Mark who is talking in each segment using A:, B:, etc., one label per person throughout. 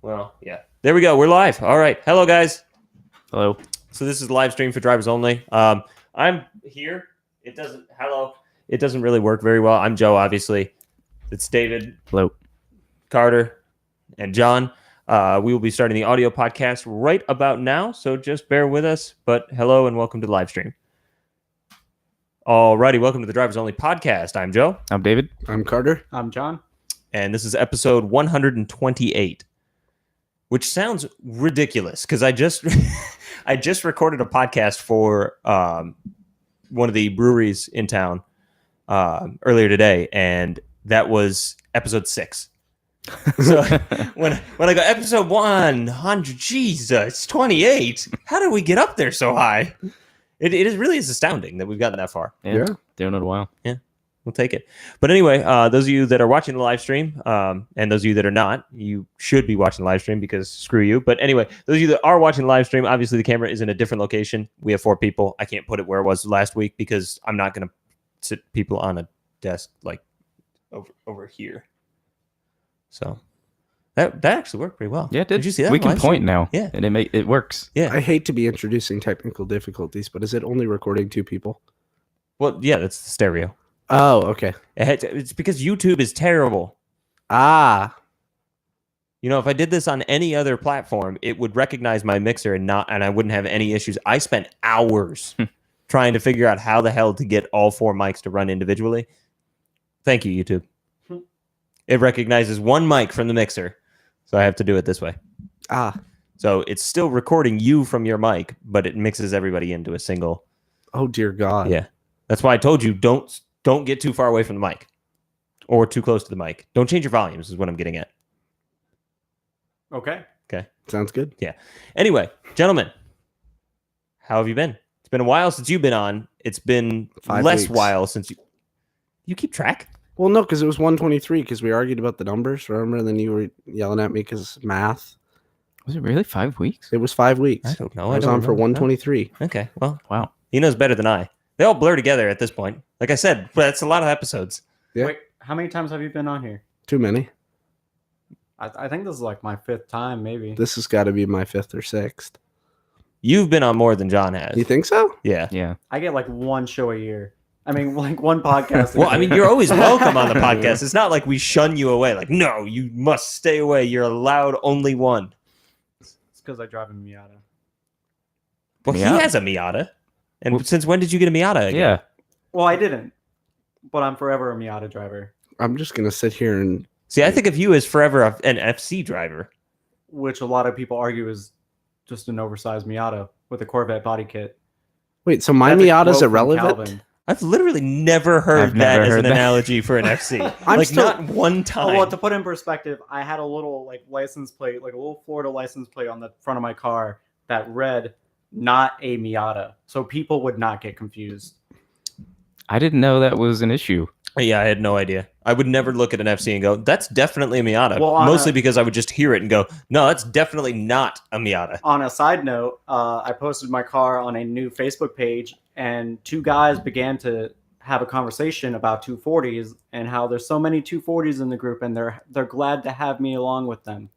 A: Well, yeah. There we go. We're live. All right. Hello, guys.
B: Hello.
A: So this is the live stream for drivers only. I'm here. It doesn't really work very well. I'm Joe, obviously. It's David,
B: Hello.
A: Carter, and John. We will be starting the audio podcast right about now, so just bear with us. But hello and welcome to the live stream. Alrighty, welcome to the Drivers Only podcast. I'm Joe.
B: I'm David.
C: I'm Carter.
D: I'm John.
A: And this is episode 128, which sounds ridiculous because I just I just recorded a podcast for one of the breweries in town earlier today, and that was episode 6. So when I go episode 100, Jesus, 28. How did we get up there so high? It really is astounding that we've gotten that far.
B: Yeah. Doing it a while.
A: We'll take it. But anyway, those of you that are watching the live stream, and those of you that are not, you should be watching the live stream because screw you. But anyway, those of you that are watching the live stream, obviously the camera is in a different location. We have 4 people. I can't put it where it was last week because I'm not going to sit people on a desk like over here. So that actually worked pretty well.
B: Yeah, it did.
A: Did you see that?
B: We can point now.
A: Yeah.
B: And it works.
A: Yeah.
C: I hate to be introducing technical difficulties, but is it only recording 2 people?
A: Well, yeah, that's the stereo.
C: Oh, okay.
A: It's because YouTube is terrible.
C: Ah,
A: You know, if I did this on any other platform, it would recognize my mixer and I wouldn't have any issues. I spent hours trying to figure out how the hell to get all 4 mics to run individually. Thank you, YouTube. It recognizes one mic from the mixer, so I have to do it this way. So it's still recording you from your mic, but it mixes everybody into a single.
C: Oh, dear God.
A: Yeah. That's why I told you don't get too far away from the mic or too close to the mic. Don't change your volumes is what I'm getting at.
D: Okay.
C: Sounds good.
A: Anyway, gentlemen, how have you been? It's been a while since you've been on. It's been
C: 5
A: less
C: weeks.
A: while since you keep track?
C: Well, no, because it was 123 because we argued about the numbers, remember? And then you were yelling at me because math.
B: Was it really 5 weeks?
C: It was 5 weeks.
A: I don't know.
C: I was on for 123.
A: Okay, well,
B: Wow.
A: he knows better than I. They all blur together at this point. Like I said, but that's a lot of episodes.
C: Yeah.
D: Wait, how many times have you been on here?
C: Too many.
D: I think this is like my 5th time, maybe.
C: This has got to be my 5th or 6th.
A: You've been on more than John has.
C: You think so?
A: Yeah.
B: Yeah.
D: I get like one show a year. I mean, like one podcast.
A: Well, I mean, you're always welcome on the podcast. It's not like we shun you away. Like, no, you must stay away. You're allowed only one.
D: It's because I drive a Miata.
A: Well, he
B: Miata?
A: has a Miata. And since when did you get a Miata again?
B: Yeah.
D: Well, I didn't, but I'm forever a Miata driver,
C: I'm just going to sit here and...
A: See, I think of you as forever an FC driver.
D: which a lot of people argue is just an oversized Miata with a Corvette body kit.
C: Wait, so my
D: That's a
C: Miata's
D: quote from
C: irrelevant?
D: Calvin.
A: I've literally never heard
B: I've never
A: that as
B: heard
A: an
B: that.
A: analogy for an FC.
C: I'm
A: like,
C: still-
A: not one time.
D: Well, to put in perspective, I had a little like license plate, like a little Florida license plate on the front of my car that read "not a Miata," so people would not get confused.
B: I didn't know that was an issue.
A: Yeah, I had no idea. I would never look at an FC and go, that's definitely a Miata.
D: Well, on
A: Mostly
D: a-
A: because I would just hear it and go, no, that's definitely not a Miata.
D: On a side note, I posted my car on a new Facebook page, and 2 guys began to have a conversation about 240s and how there's so many 240s in the group, and they're glad to have me along with them.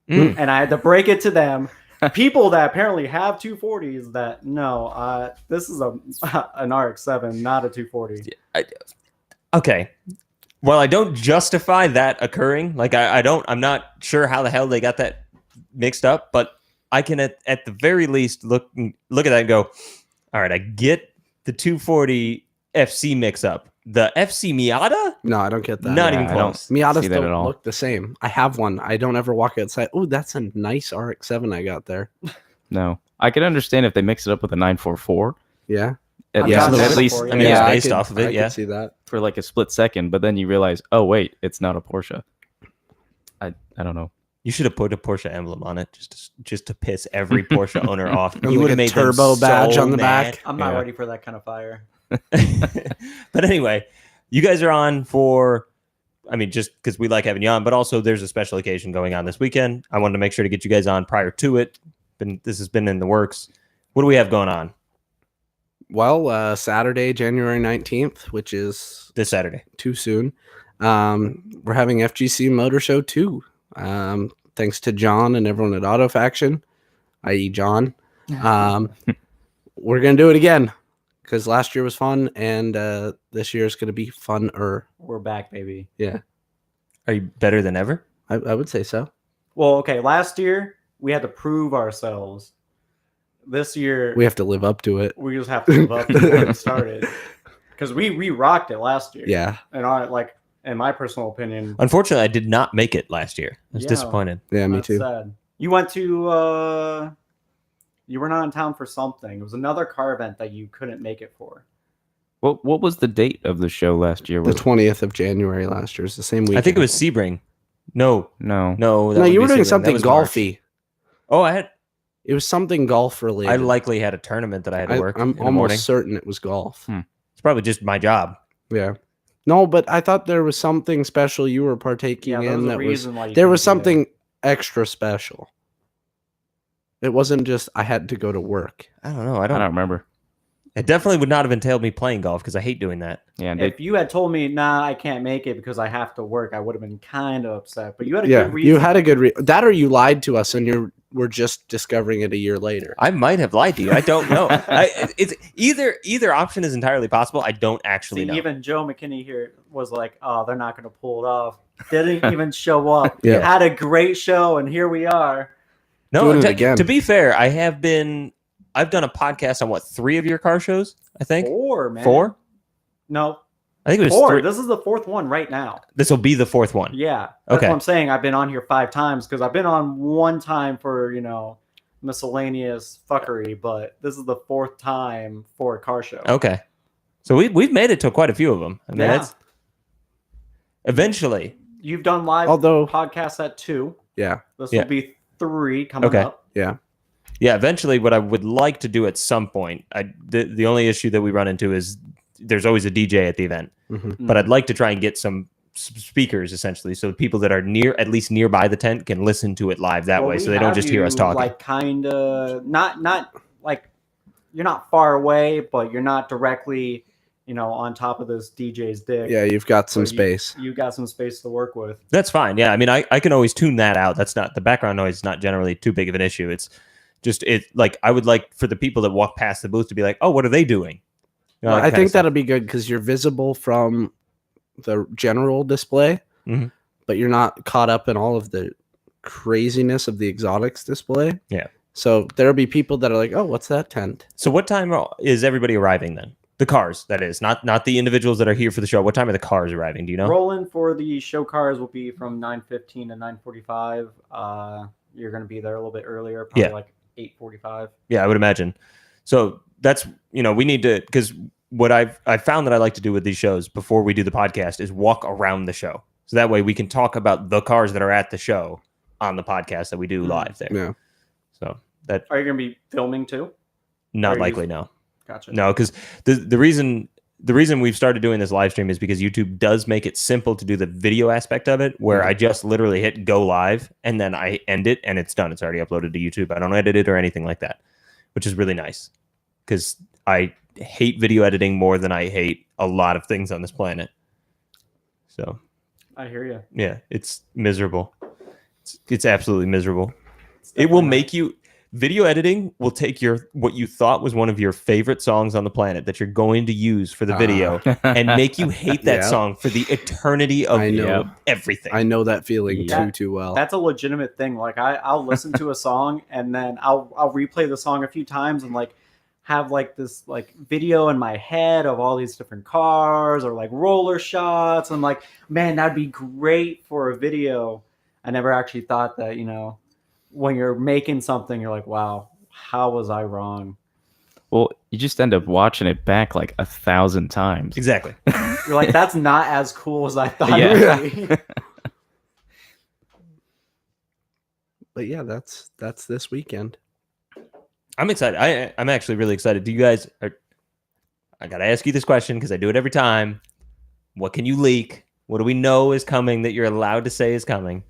A: Mm.
D: And I had to break it to them. People that apparently have 240s that no, this is an RX-7, not a 240.
A: Okay. Well, I don't justify that occurring. Like, I'm not sure how the hell they got that mixed up, but I can at the very least look at that and go, all right, I get the 240 FC mix up. The FC Miata?
C: No, I don't get that.
A: Not
B: Yeah,
A: even
B: I don't
A: close.
C: Miatas
B: see that at
C: don't
B: all.
C: look the same. I have one. I don't ever walk outside. Oh, that's a nice RX-7 I got there.
B: No. I can understand if they mix it up with a 944.
C: Yeah.
B: At,
C: Yeah,
B: at
C: that's-
B: least
D: I
A: I mean, it's
C: I
A: based
C: could-
A: off of it,
C: I
A: yeah.
C: could see that.
B: for like a split second, but then you realize, oh wait, it's not a Porsche. I don't know.
A: You should have put a Porsche emblem on it just to piss every Porsche owner off.
C: And
A: You
C: like
A: would have
C: a
A: made them
C: turbo badge
A: so
C: on the
A: mad.
C: back.
D: I'm not
B: Yeah.
D: ready for that kind of fire.
A: But anyway, you guys are on for, I mean, just because we like having you on, but also there's a special occasion going on this weekend. I wanted to make sure to get you guys on prior to it. This has been in the works. What do we have going on
C: Well, Saturday, January 19th, which is
A: this Saturday?
C: too soon. We're having FGC Motor Show 2. thanks to John and everyone at Auto Faction, i.e. John. We're gonna do it again because last year was fun, and this year is gonna be funner.
D: We're back, baby.
C: Yeah,
A: Are you better than ever?
C: I would say so.
D: Well, okay. Last year we had to prove ourselves. This year
C: We have to live up to it.
D: we just have to live up to what it started. Because we rocked it last year.
C: Yeah,
D: And I like, in my personal opinion,
A: Unfortunately, I did not make it last year. I was
D: Yeah.
A: disappointed.
C: yeah, me
D: that's
C: too.
D: sad. You went to you were not in town for something. It was another car event that you couldn't make it for.
B: What was the date of the show last year?
C: The
B: Was it?
C: 20th of January last year is the same week.
A: I think it was Sebring. No,
B: No.
A: no. that
C: No,
A: would
C: you
A: be
C: were doing
A: Sebring. That
C: something
A: was March.
C: golfy.
A: Oh,
C: It was something golf related.
A: I likely had a tournament that I had to work
C: I'm
A: in the
C: almost
A: morning.
C: certain it was golf.
A: It's probably just my job.
C: Yeah. No, but I thought there was something special you were partaking
D: Yeah, there was
C: in
D: a
C: that was
D: reason why you
C: there
D: couldn't
C: was
D: be there.
C: something extra special. It wasn't just I had to go to work.
A: I don't know. I
B: I
A: don't.
B: don't remember.
A: It definitely would not have entailed me playing golf because I hate doing that.
B: Yeah, and
D: If you had told me, nah, I can't make it because I have to work, I would have been kind of upset. But you had a
C: Yeah,
D: good reason.
C: you had a good that or you lied to us and we're just discovering it a year later.
A: I might have lied to you. I don't know. It's either option is entirely possible. I don't actually
D: See,
A: know.
D: even Joe McKinney here was like, "Oh, they're not going to pull it off." Didn't even show up.
C: Yeah.
D: Had a great show, and here we are.
A: No,
C: Doing it again.
A: to be fair, I've done a podcast on 3 of your car shows, I think.
D: 4, man.
A: 4?
D: No,
A: I think it was
D: 4.
A: 3.
D: This is the 4th one right now.
A: This will be the 4th one.
D: Yeah, that's
A: Okay.
D: what I'm saying. I've been on here 5 times because I've been on one time for miscellaneous fuckery, but this is the 4th time for a car show.
A: Okay. So we've made it to quite a few of them. I mean,
D: Yeah.
A: that's eventually.
D: You've done live
C: Although
D: podcasts at 2.
C: yeah,
D: This
A: Yeah.
D: will be 3 coming
A: Okay.
D: up.
C: yeah.
A: Yeah, eventually what I would like to do at some point, the only issue that we run into is there's always a DJ at the event.
C: Mhm.
A: But I'd like to try and get some speakers essentially so people that are at least nearby the tent can listen to it live that
D: Well,
A: way
D: we
A: so they don't
D: have
A: just hear us
D: you,
A: talking.
D: Like kind of not like you're not far away, but you're not directly, on top of this DJ's dick.
C: Yeah, you've got some
D: So you-
C: space.
D: You got some space to work with.
A: That's fine. Yeah, I mean I can always tune that out. That's not the background noise is not generally too big of an issue. It's just like I would like for the people that walk past the booth to be like, "Oh, what are they doing?" You know, that
C: I
A: kinda
C: think
A: stuff.
C: that'll be good because you're visible from the general display,
A: Mhm.
C: but you're not caught up in all of the craziness of the exotics display.
A: Yeah.
C: So there'll be people that are like, "Oh, what's that tent?"
A: So what time is everybody arriving then? The cars, that is, not the individuals that are here for the show. What time are the cars arriving? Do you know?
D: Rolling for the show cars will be from 9:15 to 9:45. You're going to be there a little bit earlier, probably
A: Yeah.
D: like 8:45.
A: Yeah, I would imagine. So that's we need to because what I've found that I like to do with these shows before we do the podcast is walk around the show. So that way we can talk about the cars that are at the show on the podcast that we do live there.
C: Yeah.
A: So that
D: Are you going to be filming too?
A: not
D: Are you-
A: likely, no.
D: Gotcha.
A: No, because the reason we've started doing this live stream is because YouTube does make it simple to do the video aspect of it, where I just literally hit go live and then I end it and it's done. It's already uploaded to YouTube. I don't edit it or anything like that, which is really nice because I hate video editing more than I hate a lot of things on this planet. So
D: I hear you.
A: yeah, it's miserable. It's absolutely miserable. It will make you. Video editing will take what you thought was one of your favorite songs on the planet that you're going to use for the video and make you hate that
C: Yeah.
A: song for the eternity of
C: I know.
A: everything.
C: I know that feeling
D: Yeah.
C: too well.
D: That's a legitimate thing. Like I'll listen to a song and then I'll replay the song a few times and like have like this like video in my head of all these different cars or like roller shots. I'm like, man, that'd be great for a video. I never actually thought that, when you're making something, you're like, wow, how was I wrong?
B: Well, you just end up watching it back like 1,000 times.
A: Exactly.
D: You're like, that's not as cool as I thought
B: Yeah.
D: it would be.
C: But yeah, that's this weekend.
A: I'm excited. I'm actually really excited. Do you guys? I gotta ask you this question because I do it every time. What can you leak? What do we know is coming that you're allowed to say is coming?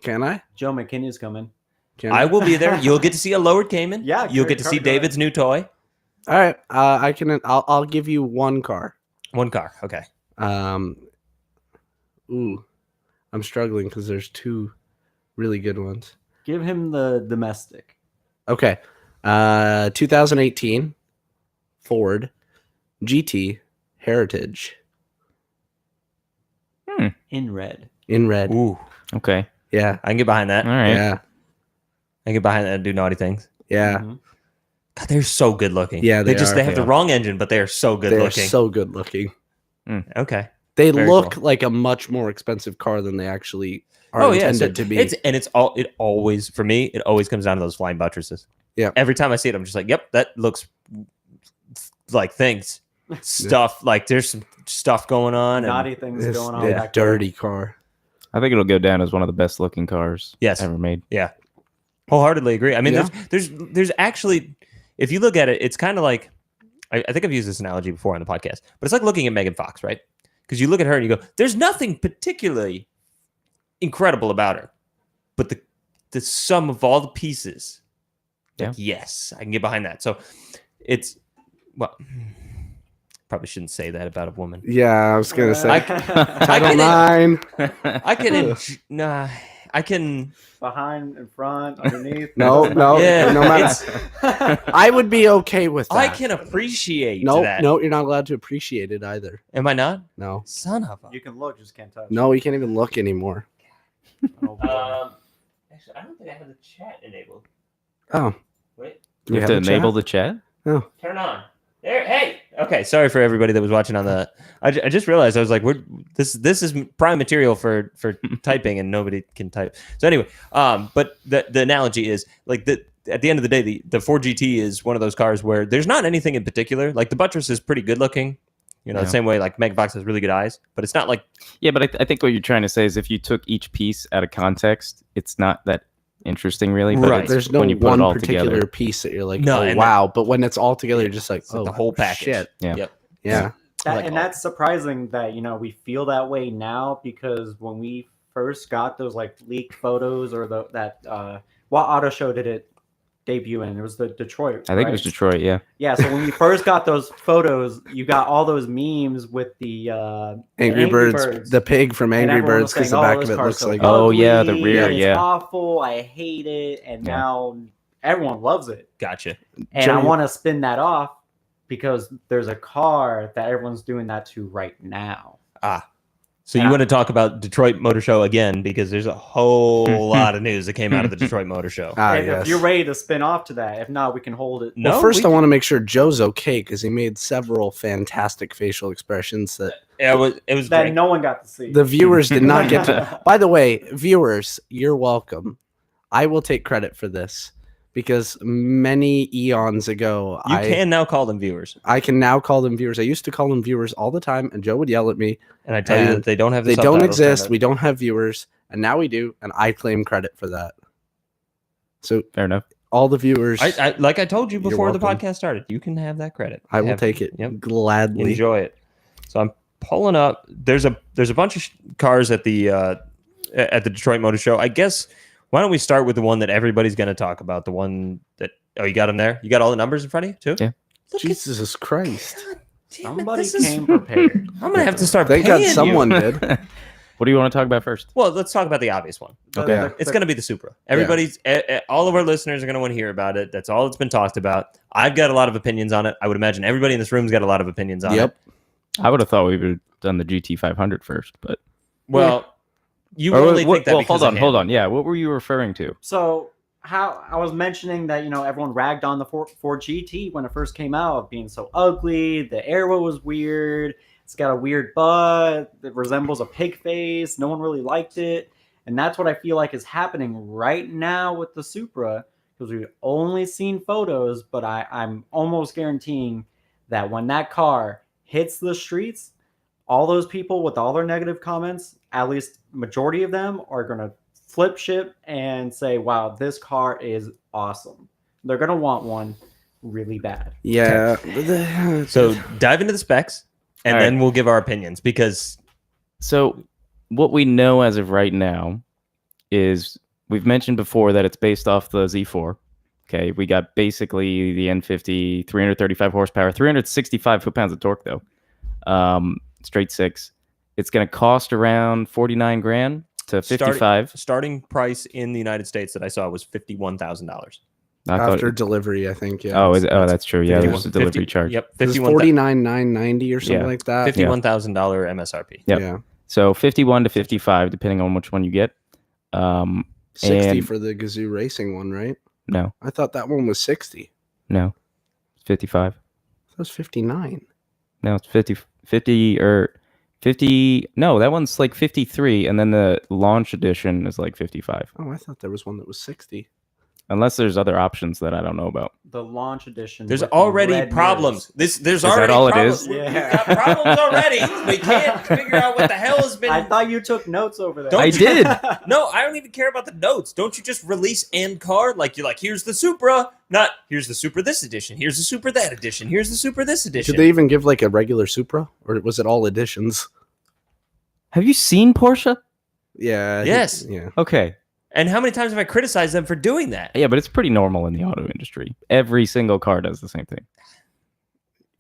C: Can I?
D: Joe McKinney's coming.
C: Can
A: I will be there. You'll get to see a lowered Cayman.
D: Yeah,
A: You'll get to see
D: go ahead.
A: David's new toy.
C: All right. I can. I'll give you one car.
A: One car. Okay.
C: Ooh, I'm struggling because there's two really good ones.
D: Give him the domestic.
C: Okay. 2018 Ford GT Heritage
D: In red.
C: in red.
A: Ooh,
B: Okay.
C: Yeah.
A: I can get behind that.
B: All right.
C: Yeah.
A: I can get behind that and do naughty things.
C: Yeah.
D: Mhm.
A: God, they're so good looking.
C: Yeah,
A: they
C: they
A: just
C: are.
A: they have
B: They
A: the
B: are.
A: wrong engine, but they are so good
C: They're
A: looking.
C: so good looking.
A: Okay.
C: They
A: Very
C: look
A: cool.
C: like a much more expensive car than they actually are
A: Oh yeah,
C: intended
A: so
C: to be.
A: it always for me it always comes down to those flying buttresses.
C: Yeah.
A: Every time I see it, I'm just like, yep, that looks like things, stuff. Like there's some stuff going on.
D: Naughty
A: And
D: things
C: It's
D: going on.
C: a
D: back there.
C: dirty car.
B: I think it'll go down as one of the best looking cars
A: Yes.
B: ever made.
A: wholeheartedly agree. I mean,
C: Yeah.
A: there's actually, if you look at it, it's kind of like I think I've used this analogy before on the podcast, but it's like looking at Megan Fox, right? Because you look at her and you go, there's nothing particularly incredible about her, but the sum of all the pieces, like, yes, I can get behind that. So it's, well, probably shouldn't say that about a woman.
C: Yeah, I was gonna say
A: I
C: Title
A: can-
C: 9.
A: I can, nah, I can.
D: Behind, in front, underneath.
C: No, no,
A: Yeah,
C: no matter.
A: it's-
C: I would be okay with that.
A: I can appreciate
C: No,
A: that.
C: no, you're not allowed to appreciate it either.
A: Am I not?
C: No,
A: Son of a.
D: You can look, just can't touch.
C: no, you can't even look anymore.
D: Oh, boy.
A: Actually, I don't think I have the chat enabled.
C: Oh,
A: Wait,
B: You have to enable the chat?
A: turn on. There, hey. Okay, sorry for everybody that was watching on the. I just realized I was like, this is prime material for typing, and nobody can type. So anyway, but the analogy is like at the end of the day, the Ford GT is one of those cars where there's not anything in particular. Like the buttress is pretty good looking, the
B: Yeah.
A: same way like Megan Fox has really good eyes, but it's not like
B: Yeah, but I think what you're trying to say is if you took each piece out of context, it's not that interesting, really. But
A: Right.
B: it's
C: there's no
B: when you put
C: one
B: it all
C: particular
B: together.
C: piece that you're like,
A: No,
C: oh
A: and
C: wow. But when it's all together, you're just like,
A: it's like
C: oh,
A: the whole package.
C: shit.
B: Yeah.
A: Yep.
C: Yeah,
D: That,
A: Like,
D: and that's surprising that we feel that way now, because when we first got those like leaked photos, or what auto show did it debut in? It was the Detroit.
B: I think it was
D: right?
B: Detroit, yeah.
D: Yeah, so when we first got those photos, you got all those memes with the
C: Angry Birds, the pig from
D: And
C: Angry
D: everyone
C: Birds,
D: was
C: because the
D: saying,
C: back
D: this
C: of it
D: car's
C: looks
D: so
C: like.
B: Oh, yeah, the
D: ugly,
B: rear,
D: it's
B: yeah.
D: awful. I hate it, and
B: Yeah.
D: now everyone loves it.
A: Gotcha.
D: And I
C: Joey-
D: want to spin that off because there's a car that everyone's doing that to right now.
A: So you want to talk about Detroit Motor Show again, because there's a whole lot of news that came out of the Detroit Motor Show.
D: If
C: Yes.
D: you're ready to spin off to that, if not, we can hold it.
A: No,
C: Well, first,
A: we
C: I want to make sure Joe's okay because he made several fantastic facial expressions that
A: it was
D: That
A: great.
D: no one got to see.
C: the viewers did not get to. By the way, viewers, you're welcome. I will take credit for this because many eons ago,
A: You can now call them viewers,
C: I can now call them viewers. I used to call them viewers all the time, and Joe would yell at me.
A: and I tell you
C: And
A: that they don't have the
C: They don't
A: subtitles
C: exist.
A: turned
C: We don't have viewers, and now we do, and I claim credit for that. So
B: Fair enough.
C: all the viewers,
A: on. I like I told you
C: You're
A: before the
C: welcome.
A: podcast started. You can have that credit.
C: I will
A: Have-
C: take it
A: Yep.
C: gladly.
A: Enjoy it. So I'm pulling up. There's a bunch of cars at the Detroit Motor Show. I guess why don't we start with the one that everybody's going to talk about? The one that you got them there. You got all the numbers in front of you too.
B: Yeah.
A: Look at-
C: Jesus Christ!
A: damn it,
D: Somebody
A: this is-
D: came prepared.
A: I'm gonna have to start.
C: Thank God
A: paying you.
C: someone did.
B: What do you want to talk about first?
A: Well, let's talk about the obvious one.
C: Okay.
A: It's going to be the Supra. Everybody's, all of our listeners are going to want to hear about it. That's all that's been talked about. I've got a lot of opinions on it. I would imagine everybody in this room's got a lot of opinions on
C: Yep.
A: it.
B: I would have thought we would have done the GT 500 first, but
A: Well, you
B: Or
A: only think that
B: well,
A: because
B: hold
A: of
B: on.
A: him.
B: Yeah, what were you referring to?
D: So how I was mentioning that everyone ragged on the Ford GT when it first came out, being so ugly. The airwheel was weird. It's got a weird butt. It resembles a pig face. No one really liked it, and that's what I feel like is happening right now with the Supra, because we've only seen photos, but I'm almost guaranteeing that when that car hits the streets, all those people with all their negative comments, at least majority of them, are going to flip ship and say, wow, this car is awesome. They're going to want one really bad.
C: Yeah.
A: So dive into the specs, and
B: All right.
A: then we'll give our opinions, because
B: So, what we know as of right now is we've mentioned before that it's based off the Z4. Okay, we got basically the N50, 335 horsepower, 365 foot-pounds of torque, though. Straight six. It's going to cost around 49 grand. to 55.
A: Starting price in the United States that I saw was $51,000.
B: I thought.
C: After delivery, I think. Yeah.
B: Oh, that's true. Yeah, there's a delivery
A: 50
B: charge.
A: Yep,
C: It was 49,990 or something
B: Yeah.
C: like that.
A: $51,000 MSRP.
B: Yep.
C: Yeah.
B: So 51 to 55, depending on which one you get.
C: 60
B: And-
C: for the Gazoo Racing one, right?
B: No,
C: I thought that one was 60.
B: no, it's 55.
C: That was 59.
B: No, it's 50 or 50. No, that one's like 53, and then the launch edition is like 55.
C: Oh, I thought there was one that was 60.
B: Unless there's other options that I don't know about.
D: The launch edition.
A: There's
D: with the
A: already
D: red
A: problems.
D: mirrors.
A: There's
B: that
A: already
B: all it
A: problems.
B: is?
A: We've
D: Yeah.
A: got problems already. We can't figure out what the hell has been.
D: I thought you took notes over there.
A: Don't
B: I
A: you-
B: did.
A: No, I don't even care about the notes. Don't you just release end card? Like you're like, here's the Supra, not here's the Supra this edition, here's the Supra that edition, here's the Supra this edition.
C: Did they even give like a regular Supra, or was it all editions?
B: Have you seen Porsche?
C: Yeah.
A: Yes.
C: Yeah.
B: Okay.
A: And how many times have I criticized them for doing that?
B: Yeah, but it's pretty normal in the auto industry. Every single car does the same thing.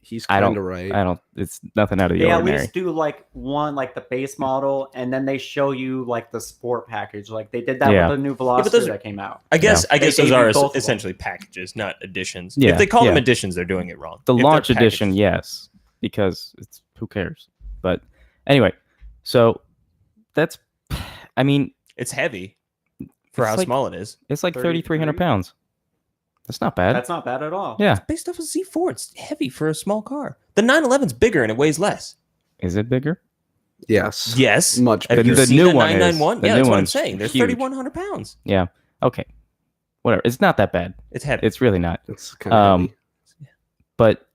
C: He's
B: I
C: kind
B: don't-
C: of right.
B: I don't. It's nothing out of the
D: They at
B: ordinary.
D: least do like one, like the base model, and then they show you like the sport package. Like they did that
B: Yeah.
D: with the new
A: but
D: Velocity
A: those-
D: that came out.
A: I guess
D: They
A: those
D: gave you
A: are
D: both of them.
A: essentially packages, not editions.
B: Yeah,
A: If they call them
B: yeah.
A: editions, they're doing it wrong.
B: The
A: If they're
B: launch edition,
A: packages-
B: yes, because it's who cares. But anyway, so that's. I mean,
A: it's heavy for
B: It's
A: how
B: like-
A: small it is.
B: it's like
D: 33?
B: 3,300 pounds. That's not bad.
D: That's not bad at all.
B: Yeah.
A: Based off of Z4, it's heavy for a small car. The 911's bigger and it weighs less.
B: Is it bigger?
C: Yes.
A: Yes.
C: Much
A: Have
C: bigger.
A: you
B: The
A: seen
B: new
A: the
B: one is.
A: 991?
B: The
A: Yeah,
B: new
A: that's what I'm
B: one's
A: saying. They're
B: huge.
A: 3,100 pounds.
B: Yeah. Okay. Whatever. It's not that bad.
A: It's heavy.
B: It's really not.
C: It's kind of heavy.
B: But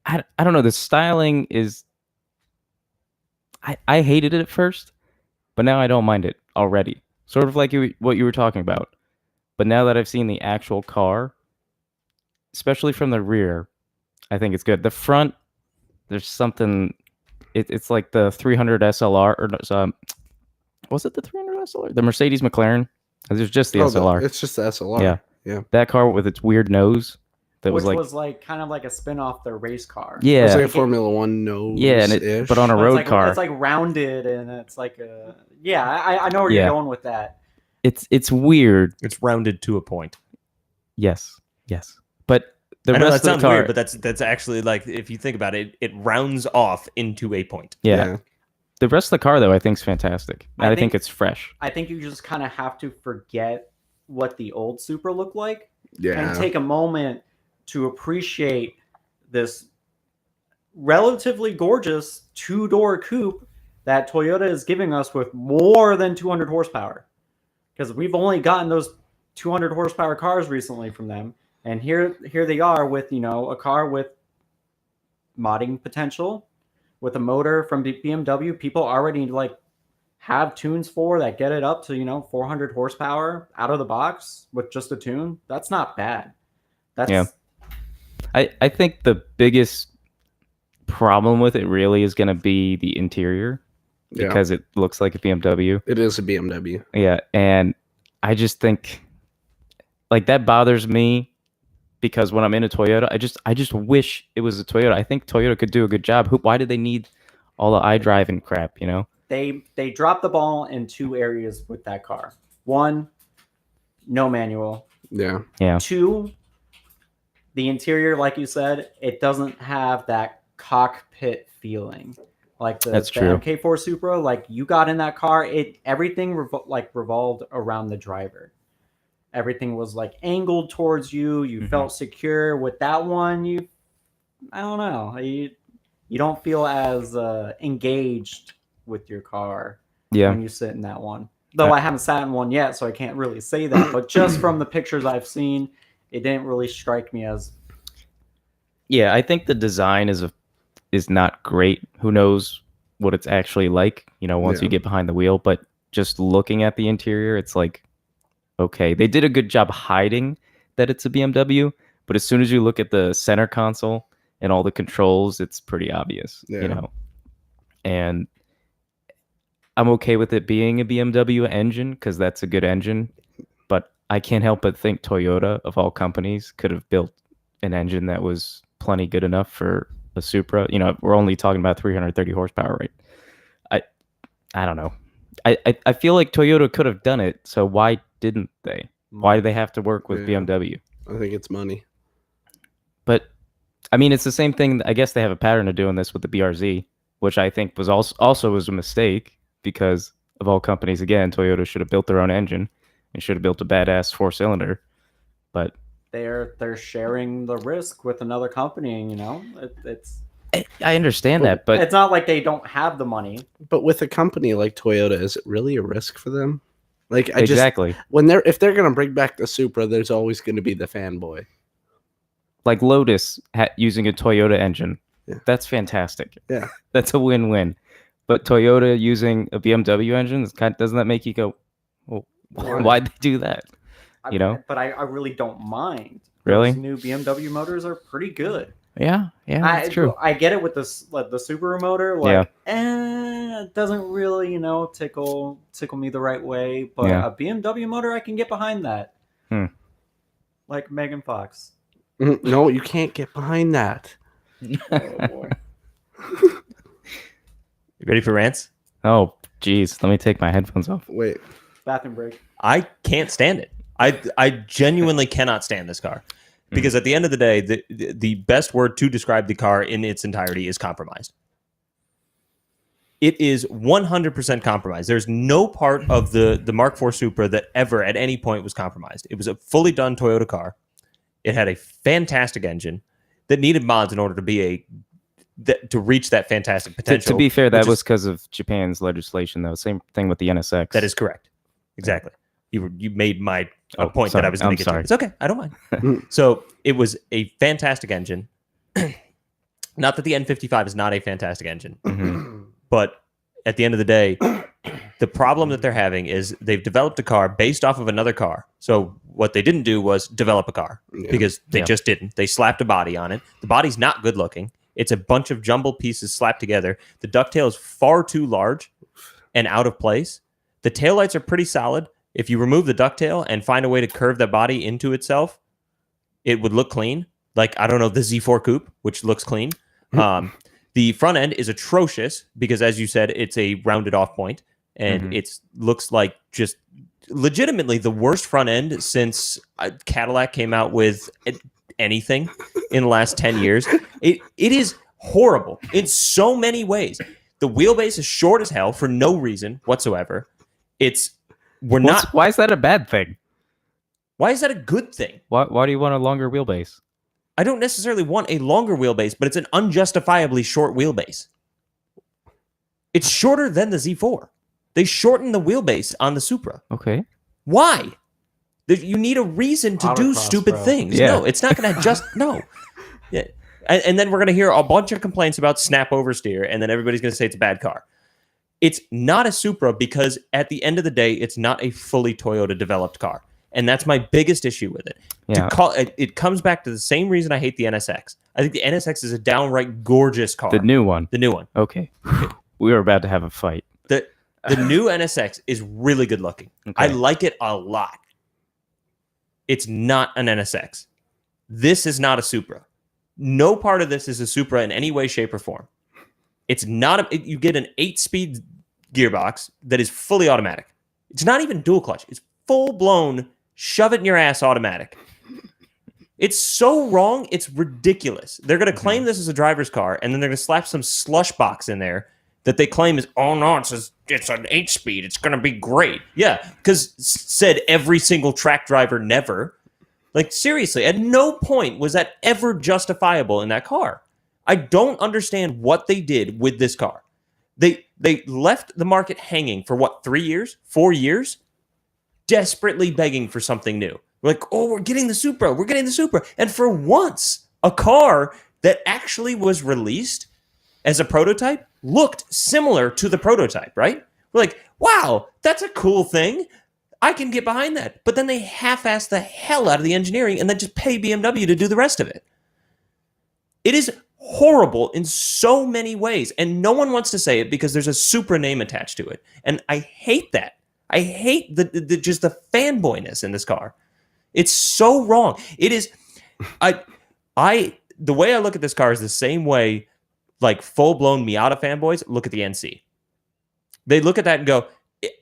B: I don't know. The styling is. I hated it at first, but now I don't mind it already. Sort of like what you were talking about. But now that I've seen the actual car, especially from the rear, I think it's good. The front, there's something. It's like the 300 SLR or was it the 300 SLR? The Mercedes McLaren. There's just the
C: Oh,
B: SLR.
C: It's just the SLR.
B: Yeah.
C: Yeah.
B: That car with its weird nose. That
D: Which
B: was like
D: kind of like a spin off their race car.
B: yeah.
C: It's like a Formula One nose.
B: Yeah, and but on a
D: But
B: road
D: it's like,
B: car,
D: It's like rounded and it's like a I know where
B: Yeah.
D: you're going with that.
B: it's weird.
A: It's rounded to a point.
B: Yes, but the
A: I know that
B: rest of
A: sounds
B: the car,
A: weird, but that's actually like if you think about it, it rounds off into a point.
B: yeah. The rest of the car though, I think is fantastic.
D: I
B: I think
D: think-
B: it's fresh.
D: I think you just kind of have to forget what the old Supra looked like
C: Yeah.
D: and take a moment to appreciate this relatively gorgeous two-door coupe that Toyota is giving us with more than 200 horsepower. Because we've only gotten those 200 horsepower cars recently from them, and here they are with a car with modding potential, with a motor from BMW. People already like have tunes for that get it up to 400 horsepower out of the box with just a tune. That's not bad. That's
B: Yeah. I think the biggest problem with it really is going to be the interior
C: Yeah.
B: because it looks like a BMW.
C: It is a BMW.
B: Yeah, and I just think like that bothers me because when I'm in a Toyota, I just wish it was a Toyota. I think Toyota could do a good job. Why did they need all the iDrive and crap?
D: they dropped the ball in two areas with that car. One, no manual.
C: Yeah.
D: Two, the interior, like you said, it doesn't have that cockpit feeling. Like
B: That's
D: the
B: true.
D: MK4 Supra, like you got in that car, everything revolved around the driver. Everything was like angled towards you. You
B: Mhm.
D: felt secure. With that one, I don't know. You don't feel as engaged with your car
B: Yeah.
D: when you sit in that one. Though I haven't sat in one yet, so I can't really say that. But just from the pictures I've seen, it didn't really strike me as
B: Yeah, I think the design is not great. Who knows what it's actually like, once
C: Yeah.
B: you get behind the wheel, but just looking at the interior, it's like okay. They did a good job hiding that it's a BMW, but as soon as you look at the center console and all the controls, it's pretty obvious,
C: Yeah.
B: And I'm okay with it being a BMW engine because that's a good engine, but I can't help but think Toyota, of all companies, could have built an engine that was plenty good enough for a Supra. We're only talking about 330 horsepower, right? I don't know. I feel like Toyota could have done it. So why didn't they? Why do they have to work with
C: Yeah.
B: BMW?
C: I think it's money.
B: But I mean, it's the same thing. I guess they have a pattern of doing this with the BRZ, which I think was also was a mistake because of all companies. Again, Toyota should have built their own engine and should have built a badass 4-cylinder. But
D: They're sharing the risk with another company. You know, it's
B: I understand that, but
D: it's not like they don't have the money.
C: But with a company like Toyota, is it really a risk for them? Like I
B: exactly.
C: just if they're gonna bring back the Supra, there's always gonna be the fanboy.
B: Like Lotus using a Toyota engine.
C: Yeah.
B: That's fantastic.
C: Yeah.
B: That's a win-win. But Toyota using a BMW engine, doesn't that make you go, well, why'd they do that? You know?
D: But I really don't mind.
B: Really?
D: Those new BMW motors are pretty good.
B: Yeah, that's true.
D: I get it with the Subaru motor. Like, it doesn't really, tickle me the right way. But
B: Yeah.
D: a BMW motor, I can get behind that. Like Megan Fox.
C: No, you can't get behind that.
D: Oh boy.
A: You ready for rants?
B: Oh, geez. Let me take my headphones off.
C: Wait.
D: Bathroom break.
A: I can't stand it. I genuinely cannot stand this car because at the end of the day, the best word to describe the car in its entirety is compromised. It is 100% compromised. There's no part of the Mark IV Supra that ever at any point was compromised. It was a fully done Toyota car. It had a fantastic engine that needed mods in order to reach that fantastic potential.
B: To be fair, that was because of Japan's legislation, though. Same thing with the NSX.
A: That is correct. Exactly. You made my point
B: sorry.
A: that I was going to get to. It's okay. I don't mind. So it was a fantastic engine. Not that the N55 is not a fantastic engine, but at the end of the day, the problem that they're having is they've developed a car based off of another car. So what they didn't do was develop a car because they just didn't. They slapped a body on it. The body's not good looking. It's a bunch of jumbled pieces slapped together. The ducktail is far too large and out of place. The taillights are pretty solid. If you remove the ducktail and find a way to curve the body into itself, it would look clean. Like, I don't know, the Z4 Coupe, which looks clean. The front end is atrocious because, as you said, it's a rounded off point. And it looks like just legitimately the worst front end since Cadillac came out with anything in the last 10 years. It is horrible in so many ways. The wheelbase is short as hell for no reason whatsoever.
B: Why is that a bad thing?
A: Why is that a good thing?
B: Why do you want a longer wheelbase?
A: I don't necessarily want a longer wheelbase, but it's an unjustifiably short wheelbase. It's shorter than the Z4. They shortened the wheelbase on the Supra.
B: Okay.
A: Why? You need a reason to do
D: Autocross,
A: stupid
D: bro.
A: things.
B: Yeah.
A: No, it's not going to just no. Yeah. And then we're going to hear a bunch of complaints about snap oversteer, and then everybody's going to say it's a bad car. It's not a Supra because at the end of the day, it's not a fully Toyota developed car. And that's my biggest issue with it.
B: Yeah.
A: It comes back to the same reason I hate the NSX. I think the NSX is a downright gorgeous car.
B: The new one.
A: The new one.
B: Okay. We were about to have a fight.
A: The new NSX is really good looking.
B: Okay.
A: I like it a lot. It's not an NSX. This is not a Supra. No part of this is a Supra in any way, shape, or form. It's not. You get an 8-speed gearbox that is fully automatic. It's not even dual clutch. It's full-blown, shove it in your ass automatic. It's so wrong. It's ridiculous. They're going to claim this is a driver's car, and then they're going to slap some slush box in there that they claim is, oh no, it's an 8-speed. It's going to be great. Yeah, because said every single track driver never. Like, seriously, at no point was that ever justifiable in that car. I don't understand what they did with this car. They left the market hanging for, 3 years? 4 years? Desperately begging for something new. Like, oh, we're getting the Supra. We're getting the Supra. And for once, a car that actually was released as a prototype looked similar to the prototype, right? We're like, wow, that's a cool thing. I can get behind that. But then they half-ass the hell out of the engineering and then just pay BMW to do the rest of it. It is horrible in so many ways. And no one wants to say it because there's a Supra name attached to it. And I hate that. I hate just the fanboyness in this car. It's so wrong. It is. The way I look at this car is the same way like full-blown Miata fanboys look at the NC. They look at that and go,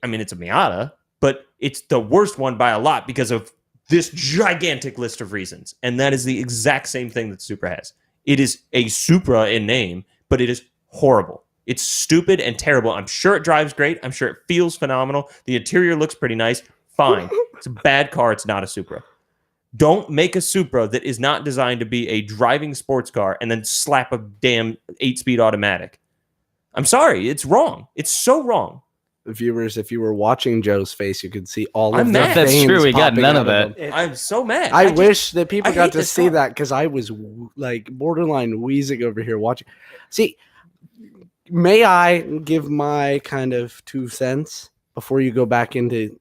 A: I mean, it's a Miata, but it's the worst one by a lot because of this gigantic list of reasons. And that is the exact same thing that Supra has. It is a Supra in name, but it is horrible. It's stupid and terrible. I'm sure it drives great. I'm sure it feels phenomenal. The interior looks pretty nice. Fine. It's a bad car. It's not a Supra. Don't make a Supra that is not designed to be a driving sports car and then slap a damn 8-speed automatic. I'm sorry. It's wrong. It's so wrong.
C: Viewers, if you were watching Joe's face, you could see all of
A: I'm
C: the
A: mad.
B: That's
C: veins
B: true, we got
C: popping
B: none
C: out
B: of that.
C: him.
A: I'm so mad.
C: I
A: just-
C: wish that people
A: I
C: got
A: hate
C: to
A: this
C: see
A: car.
C: that because I was like borderline wheezing over here watching. See, may I give my kind of 2 cents before you go back into,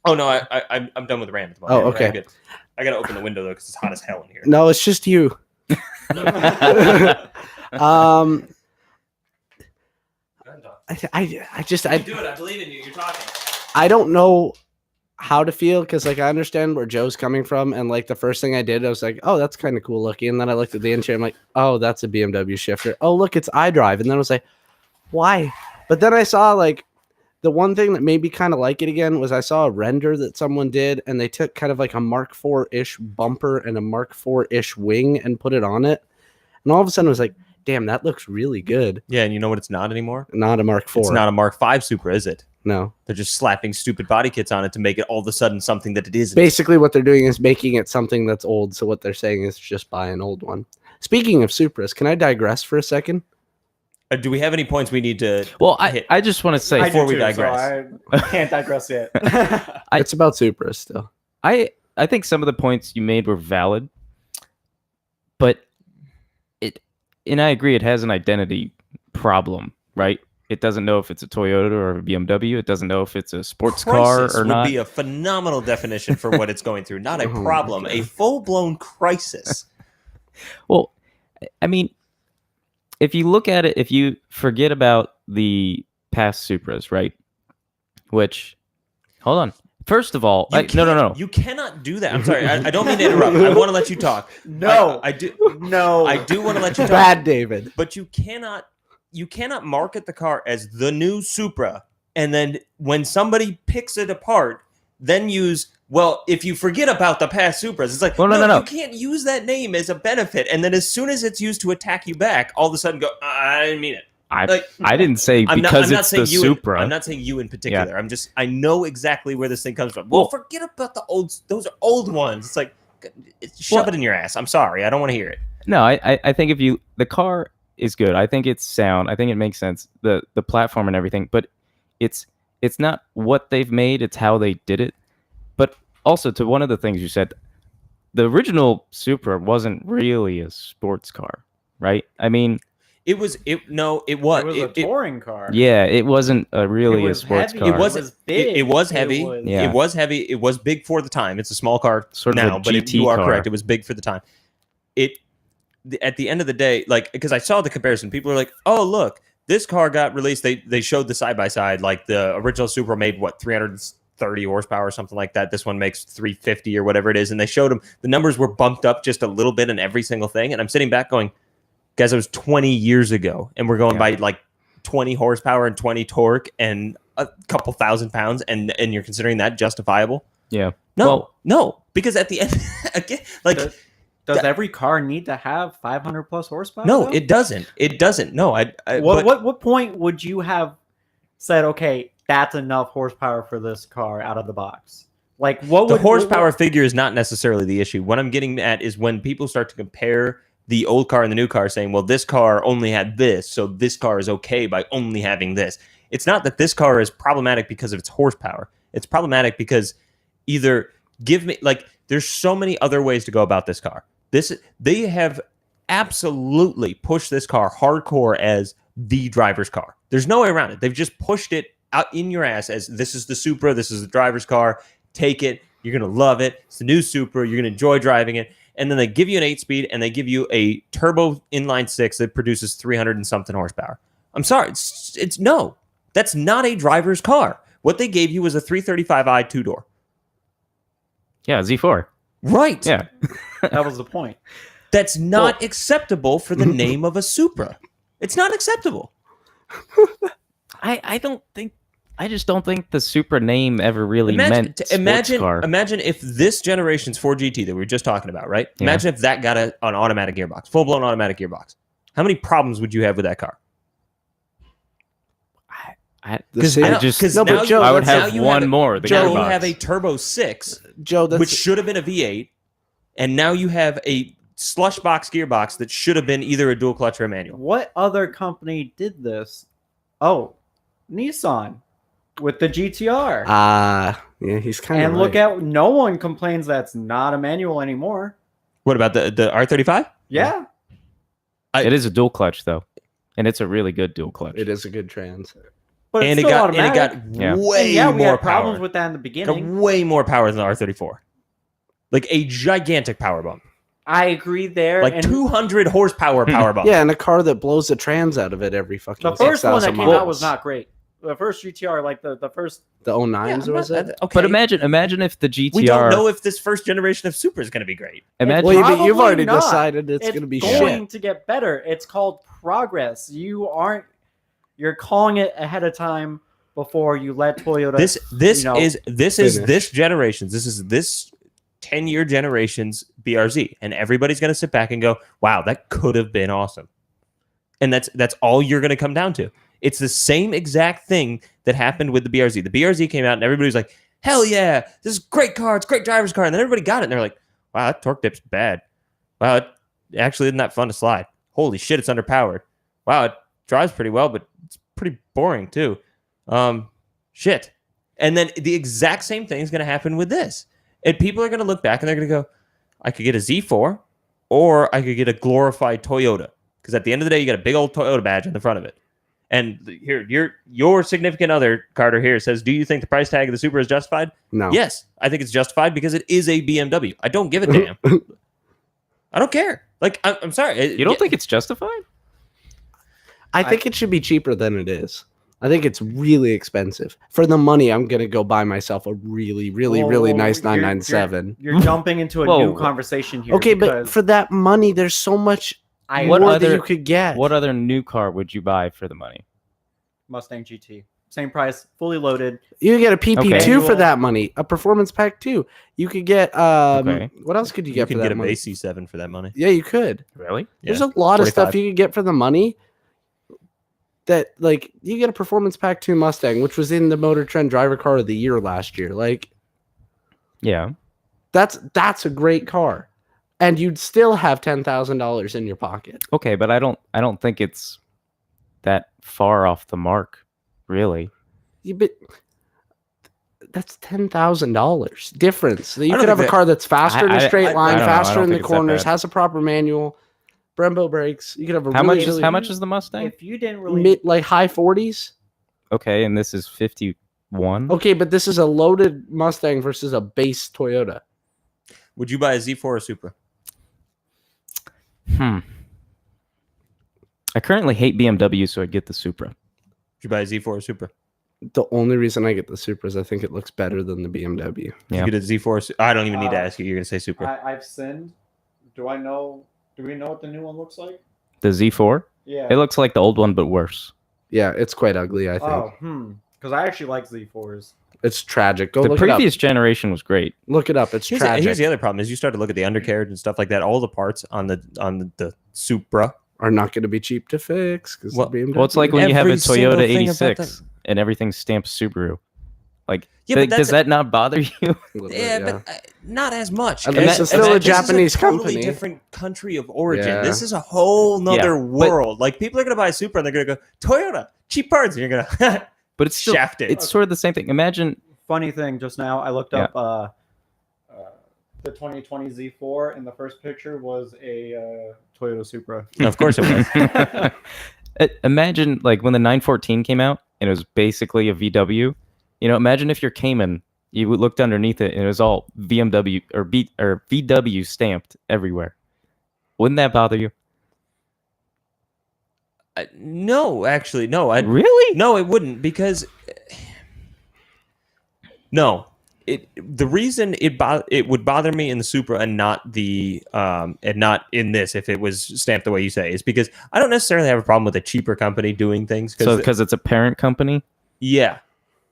A: Oh, no. I'm done with the rant at the moment.
C: Oh, okay.
A: I'm good. I got to open the window, though, because it's hot as hell in here.
C: no, it's just you. um, I just
A: do it. I believe in you. You're talking.
C: I don't know how to feel because like I understand where Joe's coming from, and like the first thing I did, I was like, oh, that's kind of cool looking, and then I looked at the interior, I'm like, oh, that's a BMW shifter. Oh, look, it's iDrive, and then I was like, why? But then I saw like the one thing that made me kind of like it again was I saw a render that someone did, and they took kind of like a Mark IV-ish bumper and a Mark IV-ish wing and put it on it, and all of a sudden I was like, damn, that looks really good.
A: Yeah, and you know what it's not anymore?
C: Not a Mark IV.
A: It's not a Mark V Supra, is it?
C: No.
A: They're just slapping stupid body kits on it to make it all of a sudden something that it isn't.
C: Basically, what they're doing is making it something that's old. So what they're saying is just buy an old one. Speaking of Supras, can I digress for a second?
A: Do we have any points we need to?
B: Well,
A: hit?
B: I just want to say,
D: I
A: Before
D: do
A: we
D: too, so
A: digress.
D: I can't digress yet.
C: It's about Supras still.
B: I think some of the points you made were valid, but and I agree it has an identity problem, right? It doesn't know if it's a Toyota or a BMW. It doesn't know if it's a sports car
A: Crisis
B: or
A: would
B: not.
A: be a phenomenal definition for what it's going through. Not a
C: Oh my
A: problem,
C: God.
A: a full-blown crisis.
B: Well, I mean, if you look at it, if you forget about the past Supras, right? Which, hold on. First of all, no.
A: You cannot do that. I'm sorry. I don't mean to interrupt. I want to let you talk.
D: No.
A: I do.
D: No.
A: I do want to let you talk.
C: Bad David.
A: But you cannot market the car as the new Supra, and then when somebody picks it apart, then use, well, if you forget about the past Supras, it's like,
B: Well, no.
A: you can't use that name as a benefit, and then as soon as it's used to attack you back, all of a sudden go, I didn't mean it.
B: I didn't say
A: I'm
B: because
A: not
B: it's
A: saying
B: the
A: you
B: Supra.
A: I'm not saying you in particular. I know exactly where this thing comes from. Well, forget about the old, those are old ones. It's like, shove it in your ass. I'm sorry. I don't want to hear it.
B: No, I think the car is good. I think it's sound. I think it makes sense. The platform and everything, but it's not what they've made, it's how they did it. But also to one of the things you said, the original Supra wasn't really a sports car, right? I mean,
A: It was a
D: touring car.
B: yeah, it wasn't really
D: It
B: a
D: was
B: sports
D: heavy.
B: car.
A: It was
D: big.
A: It was heavy.
B: Yeah.
A: It was heavy. It was big for the time. It's a small car
B: Sort of a
A: now, but
B: GT
A: you are
B: car.
A: correct. It was big for the time. At the end of the day, like, because I saw the comparison, people are like, "Oh, look, this car got released." They showed the side by side. Like the original Supra made 330 horsepower or something like that. This one makes 350 or whatever it is, and they showed them the numbers were bumped up just a little bit in every single thing. And I'm sitting back going, "Guys, it was 20 years ago, and we're going by like 20 horsepower and 20 torque and a couple thousand pounds, and you're considering that justifiable?"
B: Yeah.
A: No, because at the end, again, like.
D: Does every car need to have 500 plus horsepower?
A: No,
D: though?
A: it doesn't. It doesn't. No,
D: What point would you have said, okay, that's enough horsepower for this car out of the box? Like, what
A: the
D: would
A: horsepower figure is not necessarily the issue. What I'm getting at is when people start to compare the old car and the new car, saying, well, this car only had this, so this car is okay by only having this. It's not that this car is problematic because of its horsepower. It's problematic because either there's so many other ways to go about this car. They have absolutely pushed this car hardcore as the driver's car. There's no way around it. They've just pushed it out in your ass as this is the Supra, this is the driver's car. Take it. You're going to love it. It's the new Supra. You're going to enjoy driving it. And then they give you an 8-speed and they give you a turbo inline 6 that produces 300 and something horsepower. I'm sorry. It's no. That's not a driver's car. What they gave you was a 335i 2-door.
B: Yeah, Z4.
A: Right.
B: Yeah.
D: That was the point.
A: That's not acceptable for the
B: I just don't think the Supra name ever really meant sports car.
A: Imagine if this generation's Ford GT that we were just talking about, right?
B: Yeah.
A: Imagine if that got an automatic gearbox, full blown automatic gearbox. How many problems would you have with that car?
C: Because
B: I just
C: No, but Joe,
B: I would
A: now
B: have
A: you
B: one
A: have a-
B: more. The
A: Now you
B: gearbox.
A: have a Turbo 6,
C: Joe, that's
A: which should have been a V8, and now you have a slush box gearbox that should have been either a dual clutch or a manual.
D: What other company did this? Oh, Nissan with the GTR.
C: yeah, he's kind of
D: and look at no one complains that's not a manual anymore.
A: What about the R35?
D: Yeah.
B: It is a dual clutch though, and it's a really good dual clutch.
C: It is a good trans.
D: But
A: And
D: it's
A: it
D: still
A: got
D: automatic.
B: Yeah.
A: way
D: yeah, we
A: more
D: had problems
A: power.
D: with that in the
A: Got
D: beginning.
A: way more power than the R34. Like a gigantic power bump.
D: I agree there.
A: Like
D: and
A: 200 horsepower power bump.
C: Yeah, and a car that blows the trans out of it every fucking
D: the first one that
C: 6,000
D: came
C: miles.
D: out was not great. The first GTR, like the first.
C: The
A: Yeah,
C: 09s,
A: I'm
C: was
A: not-
C: it?
A: okay.
B: But imagine if the GTR.
A: we don't know if this first generation of Supra is going to be great.
B: Imagine
C: Well, but you've
D: Probably
C: already
D: not.
C: decided it's going to be
D: going
C: shit.
D: to get better. It's called progress. You're calling it ahead of time before you let Toyota.
A: This
C: finish.
A: is this generation's. This is this 10-year generation's BRZ, and everybody's going to sit back and go, "Wow, that could have been awesome." And that's all you're going to come down to. It's the same exact thing that happened with the BRZ. The BRZ came out, and everybody was like, "Hell yeah, this is a great car. It's a great driver's car." And then everybody got it, and they're like, "Wow, that torque dip's bad. Wow, it actually isn't that fun to slide. Holy shit, it's underpowered. Wow, it drives pretty well, but it's pretty boring too. Shit." And then the exact same thing is going to happen with this. And people are going to look back and they're going to go, "I could get a Z4 or I could get a glorified Toyota." Because at the end of the day, you got a big old Toyota badge on the front of it. And here, your significant other, Carter, here says, "Do you think the price tag of the Supra is justified?"
C: No.
A: Yes, I think it's justified because it is a BMW. I don't give a damn. I don't care. Like, I'm sorry.
B: you don't think it's justified?
C: I think it should be cheaper than it is. I think it's really expensive. For the money, I'm going to go buy myself a really, really, really
D: Whoa,
C: nice
D: you're-
C: 997.
D: You're jumping into a
B: Whoa.
D: new conversation here.
C: Okay, but
D: because
C: for that money, there's so much
D: I
B: What
C: more
B: other-
C: that you could get.
B: What other new car would you buy for the money?
D: Mustang GT, same price, fully loaded.
C: You could get a PP2
D: Okay.
C: for that money, a performance pack 2. You could get
B: Okay.
C: what else could you
A: you
C: get
A: can
C: for
A: get
C: that
A: a
C: money?
A: base C7 for that money.
C: Yeah, you could.
B: Really?
C: There's
A: Yeah.
C: a lot of stuff
A: 45.
C: you could get for the money. That like you get a performance pack 2 Mustang, which was in the Motor Trend Driver Car of the Year last year. Like
B: Yeah.
C: that's a great car, and you'd still have $10,000 in your pocket.
B: Okay, but I don't think it's that far off the mark, really.
C: But that's $10,000 difference. You
A: don't
C: could have
A: think
C: a car that's faster in a straight
A: I
C: line,
B: don't know. I
C: faster
B: don't
C: in the
B: think it's that
C: corners,
B: bad.
C: has a proper manual, Brembo brakes. You could have a
B: How
C: really,
B: much is
C: really
B: how much is the Mustang?
D: If you didn't really,
C: mid, like high 40s.
B: Okay, and this is 51.
C: Okay, but this is a loaded Mustang versus a base Toyota.
A: Would you buy a Z4 or Supra?
B: I currently hate BMW, so I'd get the Supra.
A: Would you buy a Z4 or Supra?
C: The only reason I get the Supra is I think it looks better than the BMW.
B: Yeah.
A: You get a Z4 or I don't even need to
D: Uh,
A: ask you. You're going to say Supra.
D: I've sinned. Do we know what the new one looks like?
B: The Z4?
D: Yeah.
B: It looks like the old one, but worse.
C: Yeah, it's quite ugly, I think.
D: Oh, because I actually like Z4s.
C: It's tragic. Go
B: The
C: look
B: previous generation was great.
C: it up. Look it up. It's tragic.
A: Here's the other problem: is you start to look at the undercarriage and stuff like that. All the parts on the Supra.
C: Are not going to be cheap to fix because
A: Well-
C: BMW.
B: Well, it's like when you have a
A: Every single
B: Toyota
A: thing about
B: 86 and everything's stamped Subaru. Like,
A: Yeah, but
B: does that not bother you?
C: A little bit,
A: Yeah, but not as much.
C: I mean,
A: And
C: it's still a
A: this is
C: Japanese
A: totally
C: company.
A: different country of origin.
C: Yeah.
A: This is a whole nother
B: Yeah, but-
A: world. Like people are gonna buy a Supra and they're gonna go Toyota cheap parts, and you're gonna
B: But it's still,
A: shaft it.
B: it's sort of the same thing. Imagine,
D: Funny thing, just now I looked
B: Yeah.
D: up the 2020 Z4, and the first picture was a Toyota Supra.
A: Of course it was.
B: imagine like when the 914 came out and it was basically a VW. You know, imagine if your Cayman, you looked underneath it and it was all BMW or VW stamped everywhere. Wouldn't that bother you?
A: No, actually, no.
B: Really?
A: No, it wouldn't because no. The reason it would bother me in the Supra and not in this if it was stamped the way you say is because I don't necessarily have a problem with a cheaper company doing things.
B: So because it's a parent company?
A: Yeah,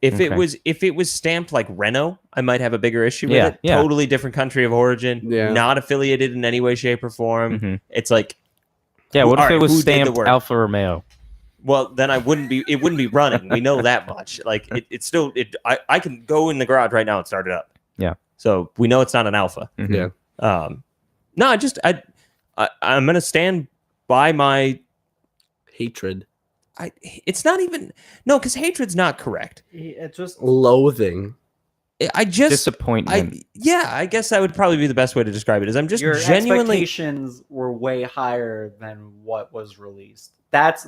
A: If it
B: Okay.
A: was stamped like Renault, I might have a bigger issue with
B: Yeah,
A: it.
B: yeah.
A: Totally different country of origin,
C: Yeah.
A: not affiliated in any way, shape, or form.
B: Mhm.
A: It's like,
B: Yeah, what if
A: alright,
B: it was
A: who did the
B: stamped
A: work?
B: Alfa Romeo?
A: well, then it wouldn't be running. We know that much. Like it's still I can go in the garage right now and start it up.
B: Yeah.
A: So we know it's not an Alpha.
B: Mhm.
C: Yeah.
A: No, I'm gonna stand by my.
C: Hatred,
A: It's not even because hatred's not correct.
D: It's just
C: loathing.
A: I just
B: Disappointment.
A: I guess that would probably be the best way to describe it. Is I'm just
D: your
A: genuinely.
D: expectations were way higher than what was released. That's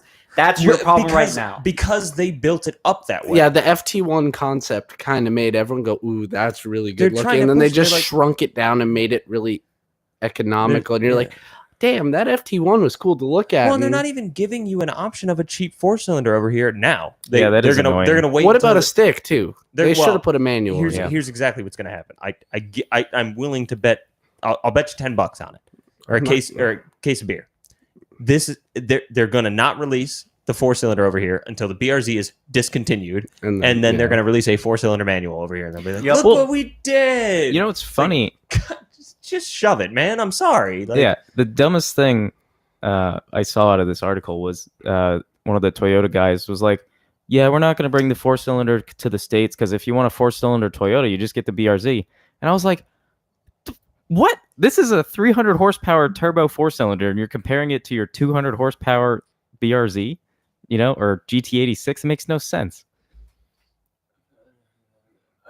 D: your problem right now.
A: Because they built it up that way.
C: Yeah, the FT1 concept kind of made everyone go, "Ooh, that's really good
A: They're trying
C: looking,"
A: to
C: and then they
A: push- they're
C: just
A: like-
C: shrunk it down and made it really economical. And you're
A: yeah.
C: like, "Damn, that FT1 was cool to look at."
A: Well, they're
C: and
A: not even giving you an option of a cheap 4-cylinder over here now.
B: Yeah, that
A: they're
B: is
A: gonna
B: annoying.
A: they're gonna wait.
C: What
A: until
C: about a
A: the-
C: stick too?
A: they're-
C: They should
A: well,
C: have put a manual.
A: Here's
C: in.
A: here's exactly what's going to happen. I'm willing to bet. I'll bet you $10 on it, or a
C: I'm not-
A: case of beer. This is they're going to not release the 4-cylinder over here until the BRZ is discontinued, and then they're going to release a 4-cylinder manual over here, and they'll be like,
D: Yep.
A: "Look
B: Well,
A: what we did!"
B: You know what's funny?
A: just shove it, man. I'm sorry. Like,
B: Yeah, the dumbest thing I saw out of this article was one of the Toyota guys was like, "Yeah, we're not going to bring the 4-cylinder to the States because if you want a 4-cylinder Toyota, you just get the BRZ." And I was like, "What? This is a 300 horsepower turbo 4-cylinder, and you're comparing it to your 200 horsepower BRZ, or GT86? It makes no sense."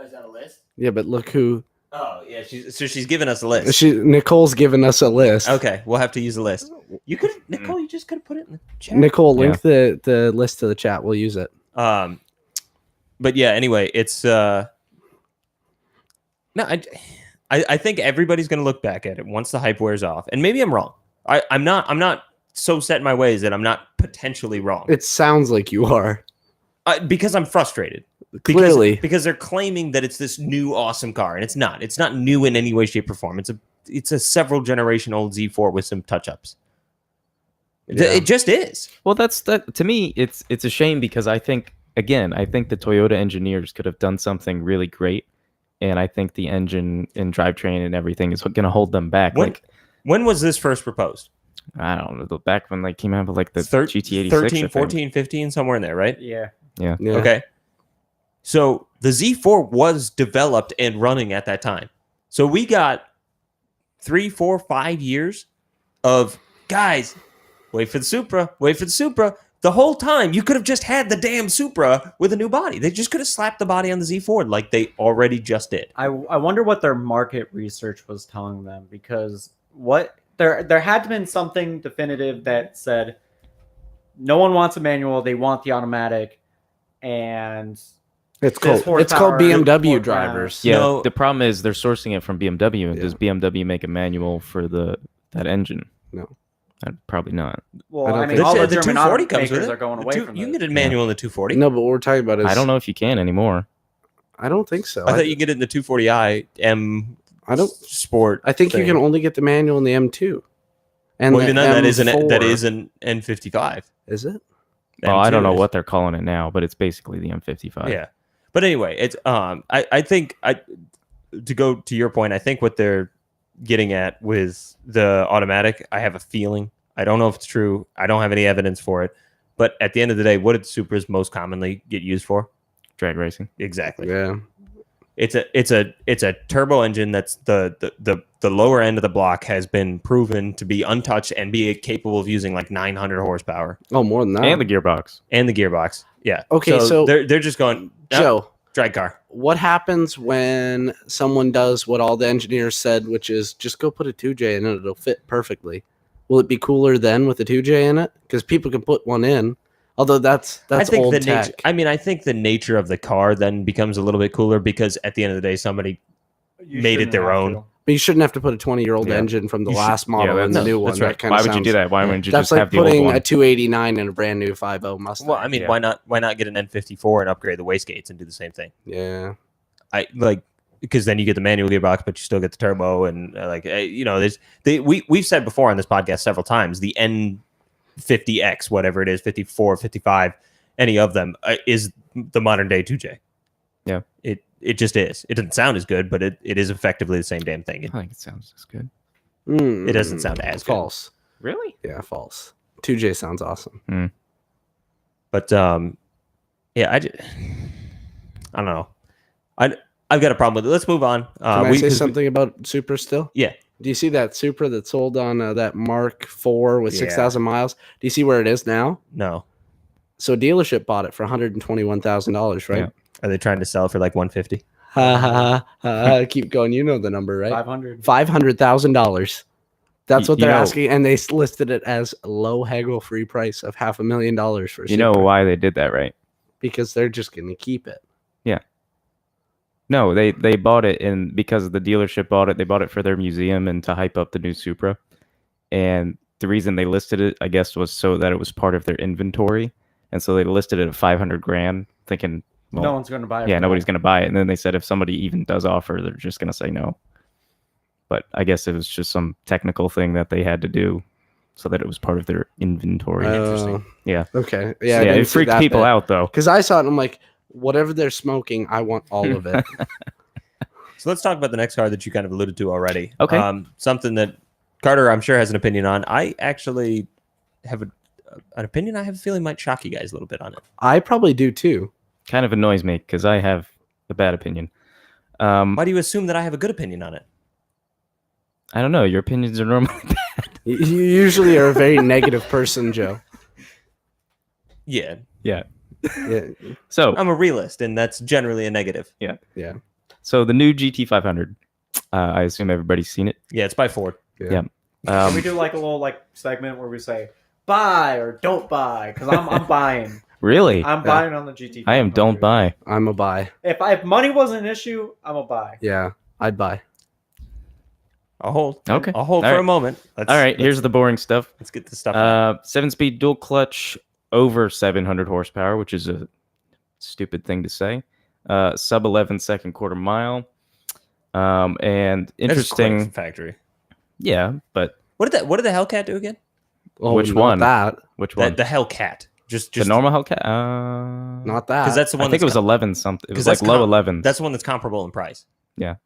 A: Is that a list?
C: Yeah, but look who
A: Oh yeah, she's giving us a list.
C: Nicole's given us a list.
A: Okay, we'll have to use a list. You could Nicole, you just could have put it in the chat.
C: Nicole, link the list to the chat. We'll use it.
A: But yeah, anyway, it's no, I think everybody's gonna look back at it once the hype wears off, and maybe I'm wrong. I'm not so set in my ways that I'm not potentially wrong.
C: It sounds like you are.
A: Because I'm frustrated.
C: Clearly.
A: Because they're claiming that it's this new awesome car, and it's not. It's not new in any way, shape, or form. It's a several generation old Z4 with some touch ups.
C: Yeah.
A: It just is.
B: Well, that's that to me. It's a shame because I think the Toyota engineers could have done something really great, and I think the engine and drivetrain and everything is going to hold them back.
A: When was this first proposed?
B: I don't know, back when they came out with like the GT86,
A: 13, 14, 15, somewhere in there, right?
D: Yeah.
C: Yeah.
A: Okay. So the Z4 was developed and running at that time. So we got 3, 4, 5 years of guys, wait for the Supra, wait for the Supra. The whole time you could have just had the damn Supra with a new body. They just could have slapped the body on the Z4 like they already just did.
D: I wonder what their market research was telling them, because there had to have been something definitive that said no one wants a manual, they want the automatic, and
C: It's
D: This
C: called
D: horsepower,
C: BMW
D: 4
C: drivers.
B: Yeah,
A: No.
B: the problem is they're sourcing it from BMW. And
C: Yeah.
B: does BMW make a manual for that engine?
C: No.
B: Probably not.
D: well,
C: I don't
D: I mean,
C: think
D: all
C: so.
D: the
A: The
D: German
A: 240 comes
D: automakers
A: with it.
D: are going
A: The
D: away
A: two-
D: from
A: you can
D: this.
A: get a manual in the 240.
C: No, but what we're talking about is
B: I don't know if you can anymore.
C: I don't think so.
A: I thought you could get it in the 240i M
C: I don't.
A: Sport.
C: I think you
A: thing.
C: can only get the manual in the M2. And
A: Well,
C: the
A: even then, that
C: M4.
A: is an N55.
C: Is it?
B: Oh, I don't
A: M2
B: know
A: is.
B: what they're calling it now, but it's basically the M55.
A: Yeah, but anyway, it's I think to go to your point, I think what they're getting at with the automatic, I have a feeling. I don't know if it's true. I don't have any evidence for it. But at the end of the day, what did Supras most commonly get used for?
B: Drag racing.
A: Exactly.
C: Yeah.
A: It's a turbo engine that's the lower end of the block has been proven to be untouched and be capable of using like 900 horsepower
C: Oh, more than that.
B: And the gearbox.
A: and the gearbox. Yeah.
C: Okay, so-
A: they're just going
C: Joe,
A: drag car.
C: what happens when someone does what all the engineers said, which is just go put a 2J in it, it'll fit perfectly? Will it be cooler then with a 2J in it? Because people can put one in. Although that's
A: I think
C: old
A: the
C: tech.
A: nature. I mean, I think the nature of the car then becomes a little bit cooler because at the end of the day, somebody made it their own.
C: But you shouldn't have to put a 20-year-old
B: Yeah.
C: engine from the
A: You should-
C: last model in the
A: that's-
C: new one.
A: that's right.
C: That kind
B: Why
C: of
B: would you do that? Why wouldn't you
C: That's
B: just
C: like
B: have the old
C: putting
B: one?
C: a 289 in a brand new 5.0 Mustang.
A: Well, I mean,
B: Yeah.
A: why not get an N54 and upgrade the wastegates and do the same thing?
C: Yeah.
A: I like because then you get the manual gearbox, but you still get the turbo and we've said before on this podcast several times the N50X, whatever it is, 54, 55, any of them is the modern day 2J.
B: Yeah.
A: It just is. It doesn't sound as good, but it is effectively the same damn thing.
B: I think it sounds as good.
A: It doesn't sound as good.
C: false.
B: Really?
C: Yeah, false. 2J sounds awesome.
A: But yeah, I don't know. I've got a problem with it. Let's move on.
C: Can I say something about Supra still?
A: Yeah.
C: Do you see that Supra that sold on that Mark IV with
A: Yeah.
C: 6,000 miles? Do you see where it is now?
A: No.
C: So a dealership bought it for $121,000, right?
B: Yeah.
A: Are they trying to sell for like 150?
C: Ha ha ha! Keep going. You know the number, right?
D: 500.
C: $500,000. That's what
B: You
C: they're
B: know-
C: asking, and they listed it as low haggle-free price of $500,000 for.
B: You know
C: Supra,
B: why they did that, right?
C: because they're just going to keep it.
B: No, they bought it because the dealership bought it. They bought it for their museum and to hype up the new Supra. And the reason they listed it, I guess, was so that it was part of their inventory. And so they listed it at 500 grand, thinking, well,
D: No one's going to buy it.
B: yeah,
D: for
B: nobody's
D: that.
B: going to buy it. And then they said if somebody even does offer, they're just going to say no. But I guess it was just some technical thing that they had to do so that it was part of their inventory.
A: Interesting.
B: Yeah.
C: Okay.
B: Yeah,
C: I didn't
B: it
C: see
B: freaked
C: that
B: people
C: bit.
B: out, though.
C: Because I saw it and I'm like, whatever they're smoking, I want all of it.
A: So let's talk about the next car that you kind of alluded to already.
B: Okay.
A: Something that Carter, I'm sure, has an opinion on. I actually have an opinion I have a feeling might shock you guys a little bit on it.
C: I probably do too.
B: Kind of annoys me because I have a bad opinion.
A: Why do you assume that I have a good opinion on it?
B: I don't know. Your opinions are normally
C: You usually are a very negative person, Joe.
A: Yeah.
B: Yeah.
C: Yeah.
B: So
A: I'm a realist, and that's generally a negative.
C: Yeah.
B: So the new GT500, I assume everybody's seen it.
A: Yeah, it's by Ford.
B: Yeah.
D: Can we do like a little like segment where we say buy or don't buy? Because I'm buying.
B: Really?
D: I'm buying on the GT.
B: I am don't buy.
C: I'm a buy.
D: If money wasn't an issue, I'm a buy.
C: Yeah, I'd buy.
A: I'll hold.
B: Okay.
A: I'll hold
B: All
A: for
B: right.
A: a moment.
B: All right, here's the boring stuff.
A: Let's get the stuff out.
B: 7-speed dual clutch over 700 horsepower, which is a stupid thing to say. Sub 11 second quarter mile. And
A: That's quick
B: interesting.
A: from factory.
B: Yeah, but
A: What did the Hellcat do again?
C: Oh,
B: Which
C: not
B: one?
C: That.
B: which one?
A: The Hellcat. Just
B: the normal Hellcat?
C: Not that.
A: because that's the
B: I
A: one.
B: think it was
A: that's
B: 11 something. It was
A: 'cause
B: like low
A: that's
B: 11.
A: That's the one that's comparable in price.
B: Yeah.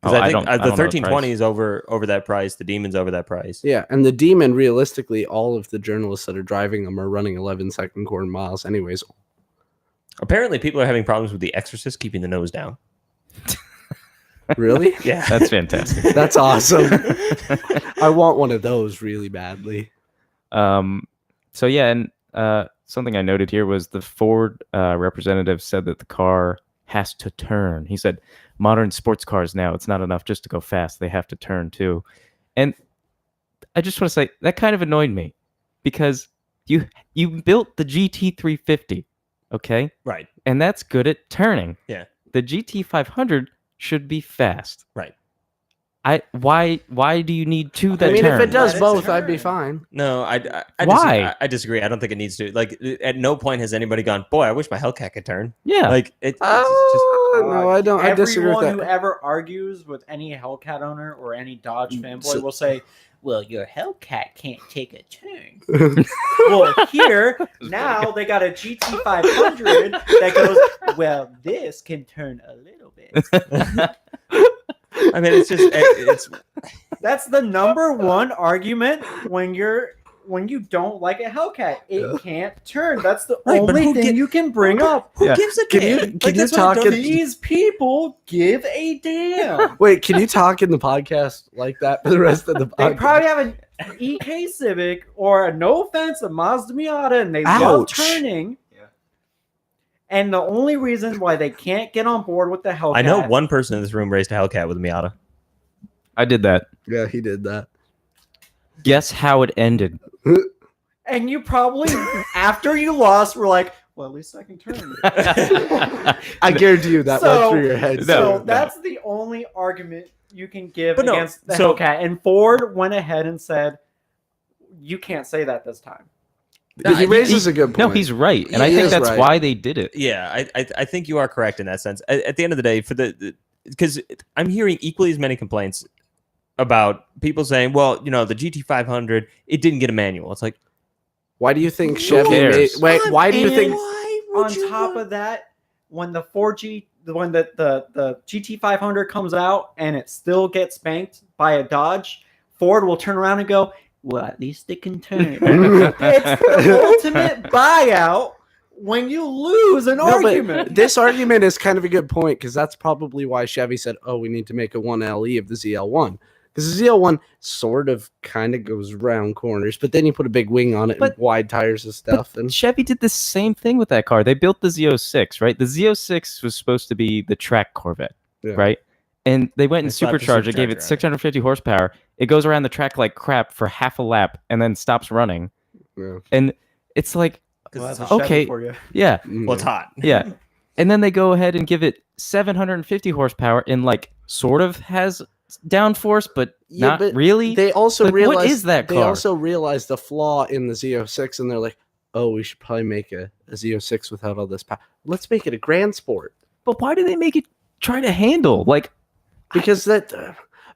A: Because
B: Oh,
A: I think
B: don't-
A: the
B: don't know
A: 1320
B: price.
A: is over that price. The Demon's over that price.
C: Yeah, and the Demon, realistically, all of the journalists that are driving them are running 11 second quarter miles anyways.
A: Apparently, people are having problems with the Exorcist keeping the nose down.
C: Really?
A: Yeah.
B: That's fantastic.
C: That's awesome. I want one of those really badly.
B: So yeah, and something I noted here was the Ford representative said that the car has to turn. He said, modern sports cars now, it's not enough just to go fast. They have to turn too. And I just want to say that kind of annoyed me because you built the GT350, okay?
A: Right.
B: And that's good at turning.
A: Yeah.
B: The GT500 should be fast.
A: Right.
B: Why do you need two that
C: I mean,
B: turn?
C: if it does
D: Let it
C: both, I'd be
D: turn.
C: fine.
A: No, I
B: Why?
A: disagree. I disagree. I don't think it needs to. Like, at no point has anybody gone, boy, I wish my Hellcat could turn.
B: Yeah.
A: Like, it's just.
C: No, I don't. I disagree with
D: Everyone who
C: that.
D: ever argues with any Hellcat owner or any Dodge fanboy
C: So-
D: will say, "Well, your Hellcat can't take a turn." Well, here now they got a GT500 that goes, "Well, this can turn a little bit."
A: I mean, it's just. It's.
D: That's the number one argument when you don't like a Hellcat. It can't turn. That's the
A: Right, but
D: only
A: who
D: thing
A: get-
D: you can bring up.
A: Who
B: Yeah.
A: gives a
C: Can you-
A: damn?
C: can you
A: that's what I
C: talk
A: don't-
C: in-
D: These people give a damn.
C: Wait, can you talk in the podcast like that for the rest of the
D: They
C: podcast?
D: probably have an EK Civic or no offense, a Mazda Miata, and they love
C: Ouch.
D: turning. And the only reason why they can't get on board with the Hellcat,
A: I know one person in this room raised a Hellcat with a Miata.
B: I did that.
C: Yeah, he did that.
B: Guess how it ended?
D: and you probably after you lost were like, well, at least I can turn.
C: I guarantee you that
D: So-
C: went through your head.
D: So
B: No.
D: that's the only argument you can give
A: But no,
D: against the
A: so-
D: Hellcat. And Ford went ahead and said, you can't say that this time.
C: He raises a good point.
B: No, he's right, and
C: He
B: I think
C: is
B: that's
C: right.
B: why they did it.
A: Yeah, I think you are correct in that sense. At the end of the day, for because I'm hearing equally as many complaints about people saying, well, you know, the GT500, it didn't get a manual. It's like,
C: Why do you think Chevy
B: cares?
C: made? Wait, why do you
D: And
C: think?
D: on top of that, when the when the GT500 comes out and it still gets spanked by a Dodge, Ford will turn around and go, well, at least it can turn. It's the ultimate buyout when you lose an
C: No, but
D: argument.
C: this argument is kind of a good point because that's probably why Chevy said, "Oh, we need to make a 1LE of the ZL1." Because the ZL1 sort of kind of goes round corners, but then you put a big wing on it
B: But-
C: and wide tires and stuff. And
B: Chevy did the same thing with that car. They built the Z06, right? The Z06 was supposed to be the track Corvette,
C: Yeah.
B: right? And they went and
A: They slapped a
B: supercharged it, gave
A: supercharger
B: it
A: on it.
B: 650 horsepower. It goes around the track like crap for half a lap and then stops running.
C: yeah.
B: And it's like,
D: Well, that's a
B: Okay.
D: Chevy for you.
B: yeah,
A: Well, it's hot.
B: yeah. And then they go ahead and give it 750 horsepower and like sort of has downforce, but
C: Yeah,
B: not
C: but
B: really.
C: They also
B: Like, what
C: realized
B: is that
C: They
B: car?
C: also realized the flaw in the Z06, and they're like, "Oh, we should probably make a Z06 without all this power. Let's make it a Grand Sport."
B: But why do they make it try to handle? Like,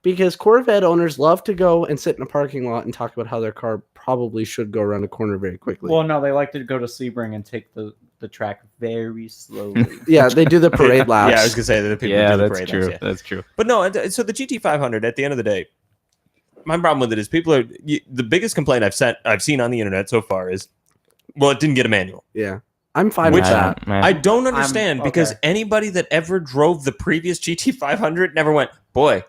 C: Because Corvette owners love to go and sit in a parking lot and talk about how their car probably should go around a corner very quickly.
D: Well, no, they like to go to Sebring and take the track very slowly.
C: yeah, they do the parade laps.
A: Yeah, I was gonna say that the people
B: yeah,
A: do the
B: that's
A: parade
B: true.
A: laps, yeah.
B: That's true.
A: But no, so the GT500 at the end of the day, my problem with it is the biggest complaint I've seen on the internet so far is, well, it didn't get a manual.
C: Yeah. I'm fine
A: Which-
C: with that.
A: I don't understand because
D: okay.
A: anybody that ever drove the previous GT500 never went, boy, I'm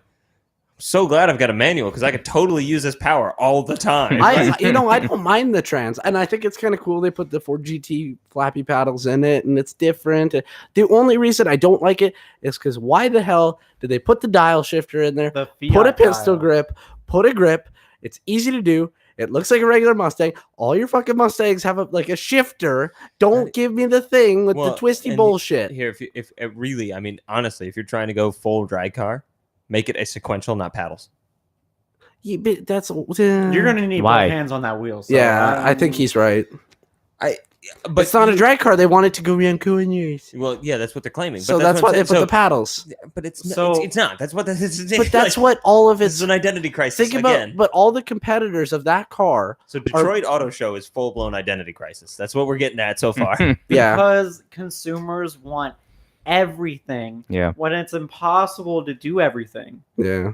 A: so glad I've got a manual because I could totally use this power all the time.
C: I don't mind the trans, and I think it's kind of cool they put the Ford GT flappy paddles in it, and it's different. The only reason I don't like it is because why the hell did they put the dial shifter in there?
D: The
C: Put a
D: Fiat
C: pistol
D: dial.
C: grip, put a grip. It's easy to do. It looks like a regular Mustang. All your fucking Mustangs have a shifter. Don't give me the thing with the
A: Well,
C: twisty
A: and
C: bullshit.
A: Here, if it really, I mean, honestly, if you're trying to go full drag car, make it a sequential, not paddles.
C: Yeah, but that's
D: You're gonna need
B: Why?
D: both hands on that wheel. So
C: yeah, I think he's right.
A: But
C: It's not a drag car. They want it to go around corners.
A: Well, yeah, that's what they're claiming.
C: So
A: but
C: that's
A: what
C: why they
A: I'm
C: put
A: saying.
C: the paddles.
A: But it's
D: So-
A: it's not. That's what this is.
C: But that's what all of
A: This
C: it's.
A: is an identity crisis
C: Think about,
A: again.
C: but all the competitors of that car.
A: So Detroit Auto Show is full blown identity crisis. That's what we're getting at so far.
C: Yeah,
D: because consumers want everything
B: Yeah.
D: when it's impossible to do everything.
C: yeah.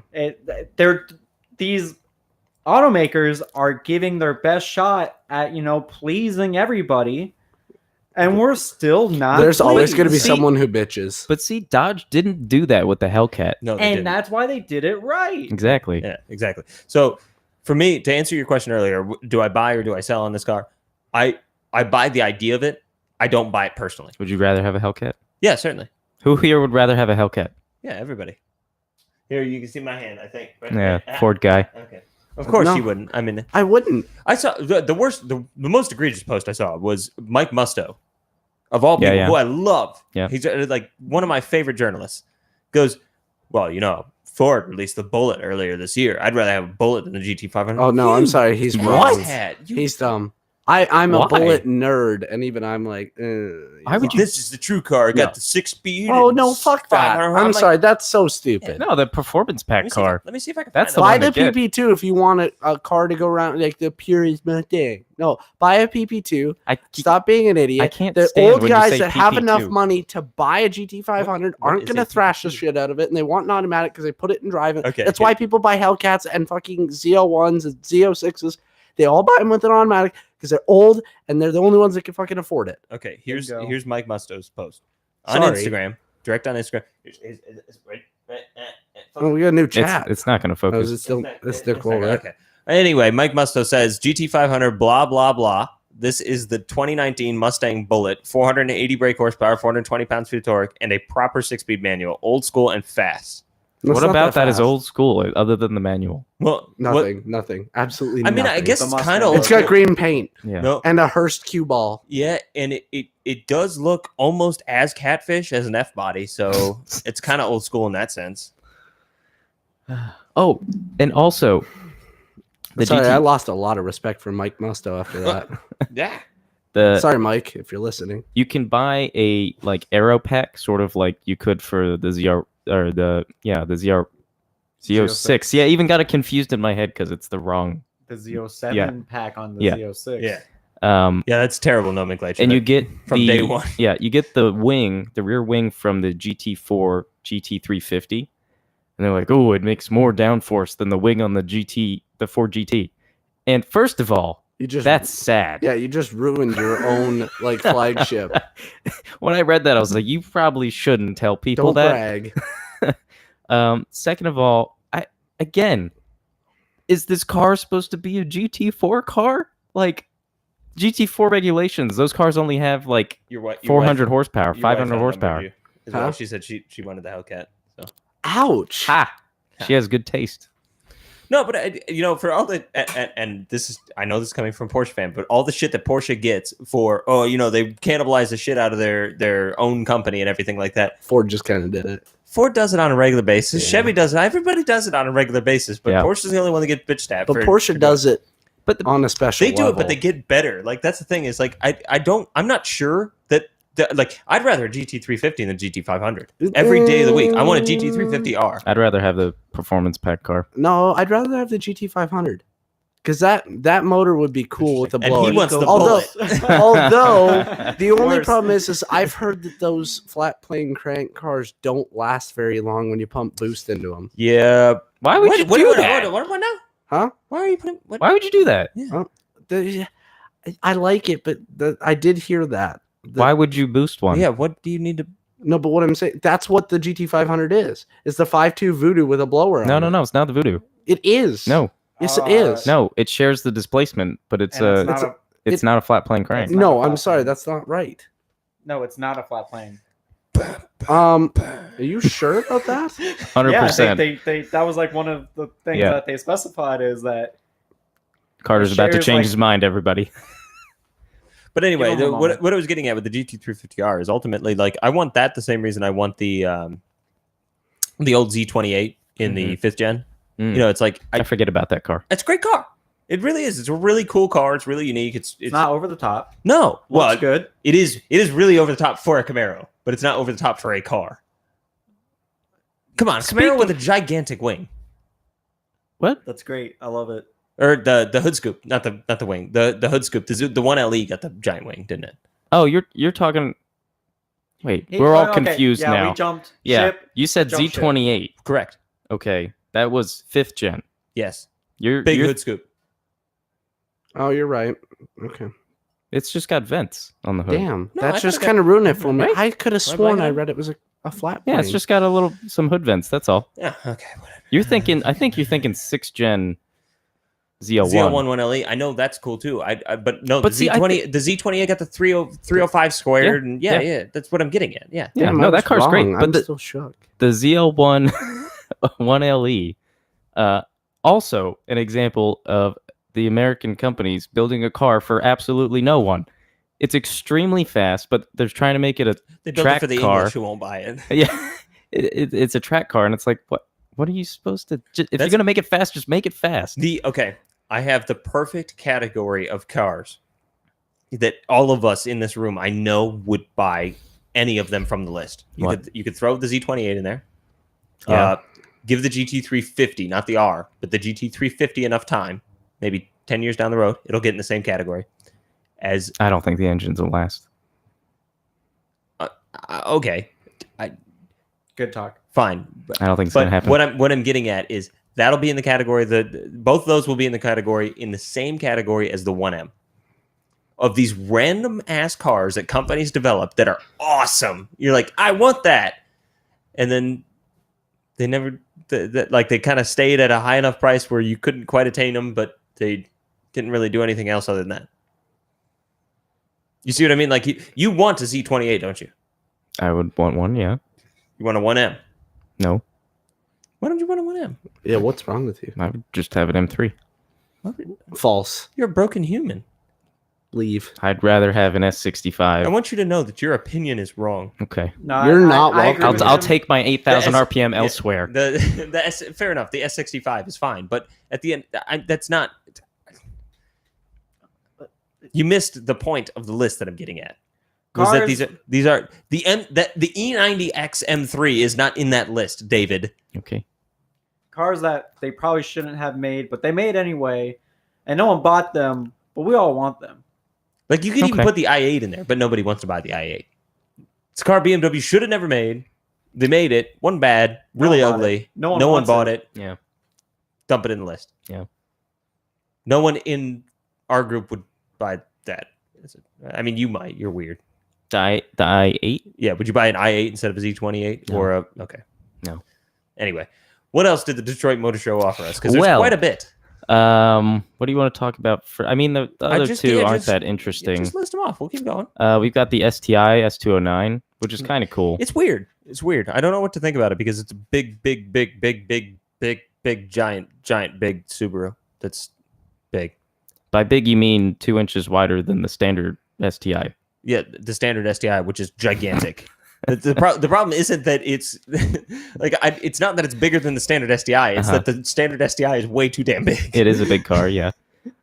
D: These automakers are giving their best shot at pleasing everybody, and we're still not.
C: There's always going to be
D: pleased.
C: someone who bitches.
B: But see, Dodge didn't do that with the Hellcat.
A: No, they
D: and
A: didn't.
D: that's why they did it right.
B: Exactly.
A: Yeah, exactly. So for me, to answer your question earlier, do I buy or do I sell on this car? I buy the idea of it. I don't buy it personally.
B: Would you rather have a Hellcat?
A: Yeah, certainly.
B: Who here would rather have a Hellcat?
A: Yeah, everybody. Here, you can see my hand, I think. Right
B: Yeah,
A: there.
B: Ford guy.
A: Okay. Of course
C: No.
A: you wouldn't. I mean,
C: I wouldn't.
A: I saw the most egregious post I saw was Mike Musto, of all people,
B: Yeah, yeah.
A: who I love.
B: Yeah.
A: He's like one of my favorite journalists. Goes, well, Ford released the Bullet earlier this year. I'd rather have a Bullet than a GT500.
C: Oh no, I'm
A: You
C: sorry. He's
B: What?
C: wrong.
A: Head. You-
C: He's dumb. I'm a
B: Why?
C: bullet nerd, and even I'm like,
B: Why would you-
A: This is the true car. It got
C: No.
A: the 6-speed.
C: Oh
A: and
C: no, fuck that.
A: 500.
C: I'm
A: like,
C: sorry. That's so stupid.
B: No, the performance
A: let
B: pack
A: me see if
B: car.
A: let me see if I can.
B: That's
A: find
B: the
A: that.
C: Buy
B: one
C: the
B: to get.
C: PP2 if you want a car to go around like the purest Mustang. No, buy a PP2. Stop being an idiot.
B: I can't
C: The
B: stand
C: old
B: when you
C: guys
B: say
C: that have enough
B: PP2.
C: money to buy a GT500
A: What
C: aren't
A: is
C: going to
A: a
C: thrash the
A: PP2?
C: shit out of it, and they want an automatic because they put it in driving.
A: Okay,
C: That's
A: okay.
C: why people buy Hellcats and fucking ZL1s and Z06s. They all buy them with an automatic because they're old and they're the only ones that can fucking afford it.
A: Okay, here's
D: Bingo.
A: Mike Musto's post on
C: Sorry.
A: Instagram. Direct on Instagram.
C: Oh, we got a new chat.
B: It's not going to
C: Oh,
B: focus.
C: is it still? It's still
A: It's
C: cool,
A: not-
C: right?
A: Okay. Anyway, Mike Musto says GT500 blah blah blah. This is the 2019 Mustang Bullet, 480 brake horsepower, 420 pounds-feet of torque, and a proper 6-speed manual, old school and fast.
C: That's
B: What
C: not
B: about that is
C: fast.
B: old school, other than the manual?
A: Well,
C: Nothing. Absolutely
A: I mean,
C: nothing.
A: I guess
D: The
A: it's
D: Mustang.
A: kind of.
C: It's got green paint
B: Yeah.
A: No,
C: and a Hearst cue ball.
A: yeah, and it does look almost as catfish as an F body, so it's kind of old school in that sense.
B: Oh, and also the
C: Sorry,
B: GT
C: I lost a lot of respect for Mike Musto after that.
A: Yeah.
B: the
C: Sorry, Mike, if you're listening.
B: you can buy a like aero pack, sort of like you could for the ZR or the ZR Z06. Yeah, I even got it confused in my head because it's the wrong.
D: The Z07
B: Yeah.
D: pack on the
B: Yeah.
D: Z06.
A: Yeah.
B: Yeah,
A: that's terrible nomenclature.
B: and you get
A: from day one.
B: Yeah, you get the wing, the rear wing from the GT4 GT350, and they're like, oh, it makes more downforce than the wing on the Ford GT. And first of all, that's sad.
C: Yeah, you just ruined your own like flagship.
B: When I read that, I was like, you probably shouldn't tell people
C: Don't
B: that.
C: brag.
B: Second of all, again, is this car supposed to be a GT4 car? Like GT4 regulations, those cars only have like
A: Your
B: 400 horsepower,
A: your wife
B: 500
A: outnumbered
B: horsepower.
A: you as well.
C: Huh?
A: She said she wanted the Hellcat. So.
C: Ouch.
B: Ha! She has good taste.
A: No, but for all the and this is, I know this is coming from Porsche fan, but all the shit that Porsche gets for they cannibalize the shit out of their own company and everything like that.
C: Ford just kind of did it.
A: Ford does it on a regular basis.
C: Yeah.
A: Chevy does it. Everybody does it on a regular basis, but
B: Yeah.
A: Porsche's the only one that gets bitched at.
C: But Porsche does it,
B: But
C: on a special.
A: They do
C: level.
A: it, but they get better. Like that's the thing is like I'm not sure that like I'd rather a GT350 than a GT500 every day of the week. I want a GT350R.
B: I'd rather have the performance pack car.
C: No, I'd rather have the GT500 because that motor would be cool with the
A: And
C: blower.
A: he wants the
C: although,
A: bullet.
C: although the only
D: Worse.
C: problem is I've heard that those flat plane crank cars don't last very long when you pump boost into them.
A: Yeah.
B: Why would you do that?
A: What now?
C: Huh?
A: Why are you putting? What?
B: Why would you do that?
C: I like it, but I did hear that.
B: Why would you boost one?
A: Yeah. What do you need to?
C: No, but what I'm saying, that's what the GT500 is. It's the 5.2 Voodoo with a blower on
B: No,
C: it.
B: no, no. It's not the Voodoo.
C: It is.
B: No,
C: Yes, it is.
B: no. It shares the displacement, but it's
D: And
B: it's not a flat plane crank.
D: It's not
C: No,
D: a
C: I'm
D: flat
C: sorry.
D: plane.
C: That's not right.
D: No, it's not a flat plane.
C: Are you sure about that?
B: 100%.
D: They that was like one of the things
B: Yeah.
D: that they specified is that
B: Carter's about to
D: shares,
B: change
D: like-
B: his mind. Everybody.
A: But anyway,
D: Give him a moment.
A: what I was getting at with the GT350R is ultimately like I want that the same reason I want the old Z28 in the 5th gen.
B: Mm.
A: You know, it's like
B: I forget about that car.
A: it's a great car. It really is. It's a really cool car. It's really unique. It's
D: not over the top.
A: no. Well,
D: Looks good.
A: it is really over the top for a Camaro, but it's not over the top for a car. Come on, Camaro with a gigantic wing,
B: What?
D: That's great. I love it.
A: or the hood scoop, not the wing, the hood scoop. The 1LE got the giant wing, didn't it?
B: Oh, you're talking. Wait, we're all
D: Okay,
B: confused
D: yeah,
B: now.
D: We jumped
B: Yeah,
D: ship.
B: you said
D: jump ship.
B: Z28.
A: Correct.
B: Okay, that was 5th gen.
A: Yes.
B: You're
A: Big hood scoop.
C: Oh, you're right. Okay.
B: It's just got vents on the hood.
C: Damn.
A: No, I
C: That just
A: thought
C: kind of ruined it for me.
B: Right?
C: I could have
A: Am I
C: sworn
A: blanking
C: I
A: out?
C: read it was a flat
B: Yeah, it's
C: plane.
B: just got some hood vents. That's all.
A: Yeah. Okay. Whatever.
B: You're thinking. I think you're thinking 6th gen ZL1.
A: ZL1 1LE. I know that's cool too. But no,
B: But
A: the
B: see, I
A: Z20 the Z28 got the 305 squared, and yeah, that's what I'm getting at. Yeah.
B: Yeah,
C: Damn,
B: no,
C: I
B: that
C: was
B: car's great.
C: wrong.
B: But
C: I'm
B: the
C: still shook.
B: ZL1 1LE, also an example of the American companies building a car for absolutely no one. It's extremely fast, but they're trying to make it a
A: They built
B: track
A: it for the
B: car.
A: English who won't buy it.
B: yeah. It's a track car, and it's like what are you supposed to? If you're
A: That's-
B: gonna make it fast, just make it fast.
A: I have the perfect category of cars that all of us in this room I know would buy any of them from the list.
B: What?
A: You could throw the Z28 in there.
B: Yeah.
A: Give the GT350, not the R, but the GT350 enough time. Maybe 10 years down the road, it'll get in the same category as
B: I don't think the engines will last.
A: okay,
D: Good talk.
A: fine.
B: I don't think it's gonna
A: But
B: happen.
A: what I'm getting at is that'll be in the category. Both of those will be in the category in the same category as the 1M. Of these random ass cars that companies develop that are awesome. You're like, I want that, and then they never like they kind of stayed at a high enough price where you couldn't quite attain them, but they didn't really do anything else other than that. You see what I mean? Like you want a Z28, don't you?
B: I would want one. Yeah.
A: You want a 1M.
B: No,
A: Why don't you want a 1M?
C: Yeah, what's wrong with you?
B: I would just have an M3.
C: False.
A: You're a broken human.
C: Leave.
B: I'd rather have an
A: I
B: S65.
A: want you to know that your opinion is wrong.
B: Okay.
D: No,
C: You're not
D: I
C: welcome.
D: agree with
B: I'll
D: him.
B: take my 8,000
A: The S-
B: RPM
A: yeah,
B: elsewhere.
A: Fair enough. The S65 is fine, but at the end, that's not. You missed the point of the list that I'm getting at. Was that
D: Cars-
A: these are the E90X M3 is not in that list, David.
B: Okay.
D: Cars that they probably shouldn't have made, but they made anyway, and no one bought them, but we all want them.
A: Like you could even
B: Okay.
A: put the i8 in there, but nobody wants to buy the i8. It's a car BMW should have never made. They made it. One bad, really
D: No one bought
A: ugly.
D: it. No one
A: one
D: wants
A: bought
D: it.
A: it.
B: Yeah.
A: Dump it in the list.
B: Yeah.
A: No one in our group would buy that. I mean, you might. You're weird.
B: The i8.
A: Yeah. Would you buy an i8 instead of a Z28
B: No.
A: or a? Okay.
B: No.
A: Anyway, what else did the Detroit Motor Show offer us? Because there's
B: Well,
A: quite a bit.
B: What do you want to talk about? I mean, the other
A: just-
B: two
A: yeah,
B: aren't
A: just-
B: that
A: Yeah,
B: interesting.
A: just list them off. We'll keep going.
B: We've got the STI S209, which is kind of cool.
A: It's weird. It's weird. I don't know what to think about it because it's a big, giant big Subaru. That's big.
B: By big, you mean 2 inches wider than the standard STI.
A: Yeah, the standard STI, which is gigantic. The problem isn't that it's it's not that it's bigger than the standard STI. It's that the standard STI is way too damn big.
B: It is a big car, yeah.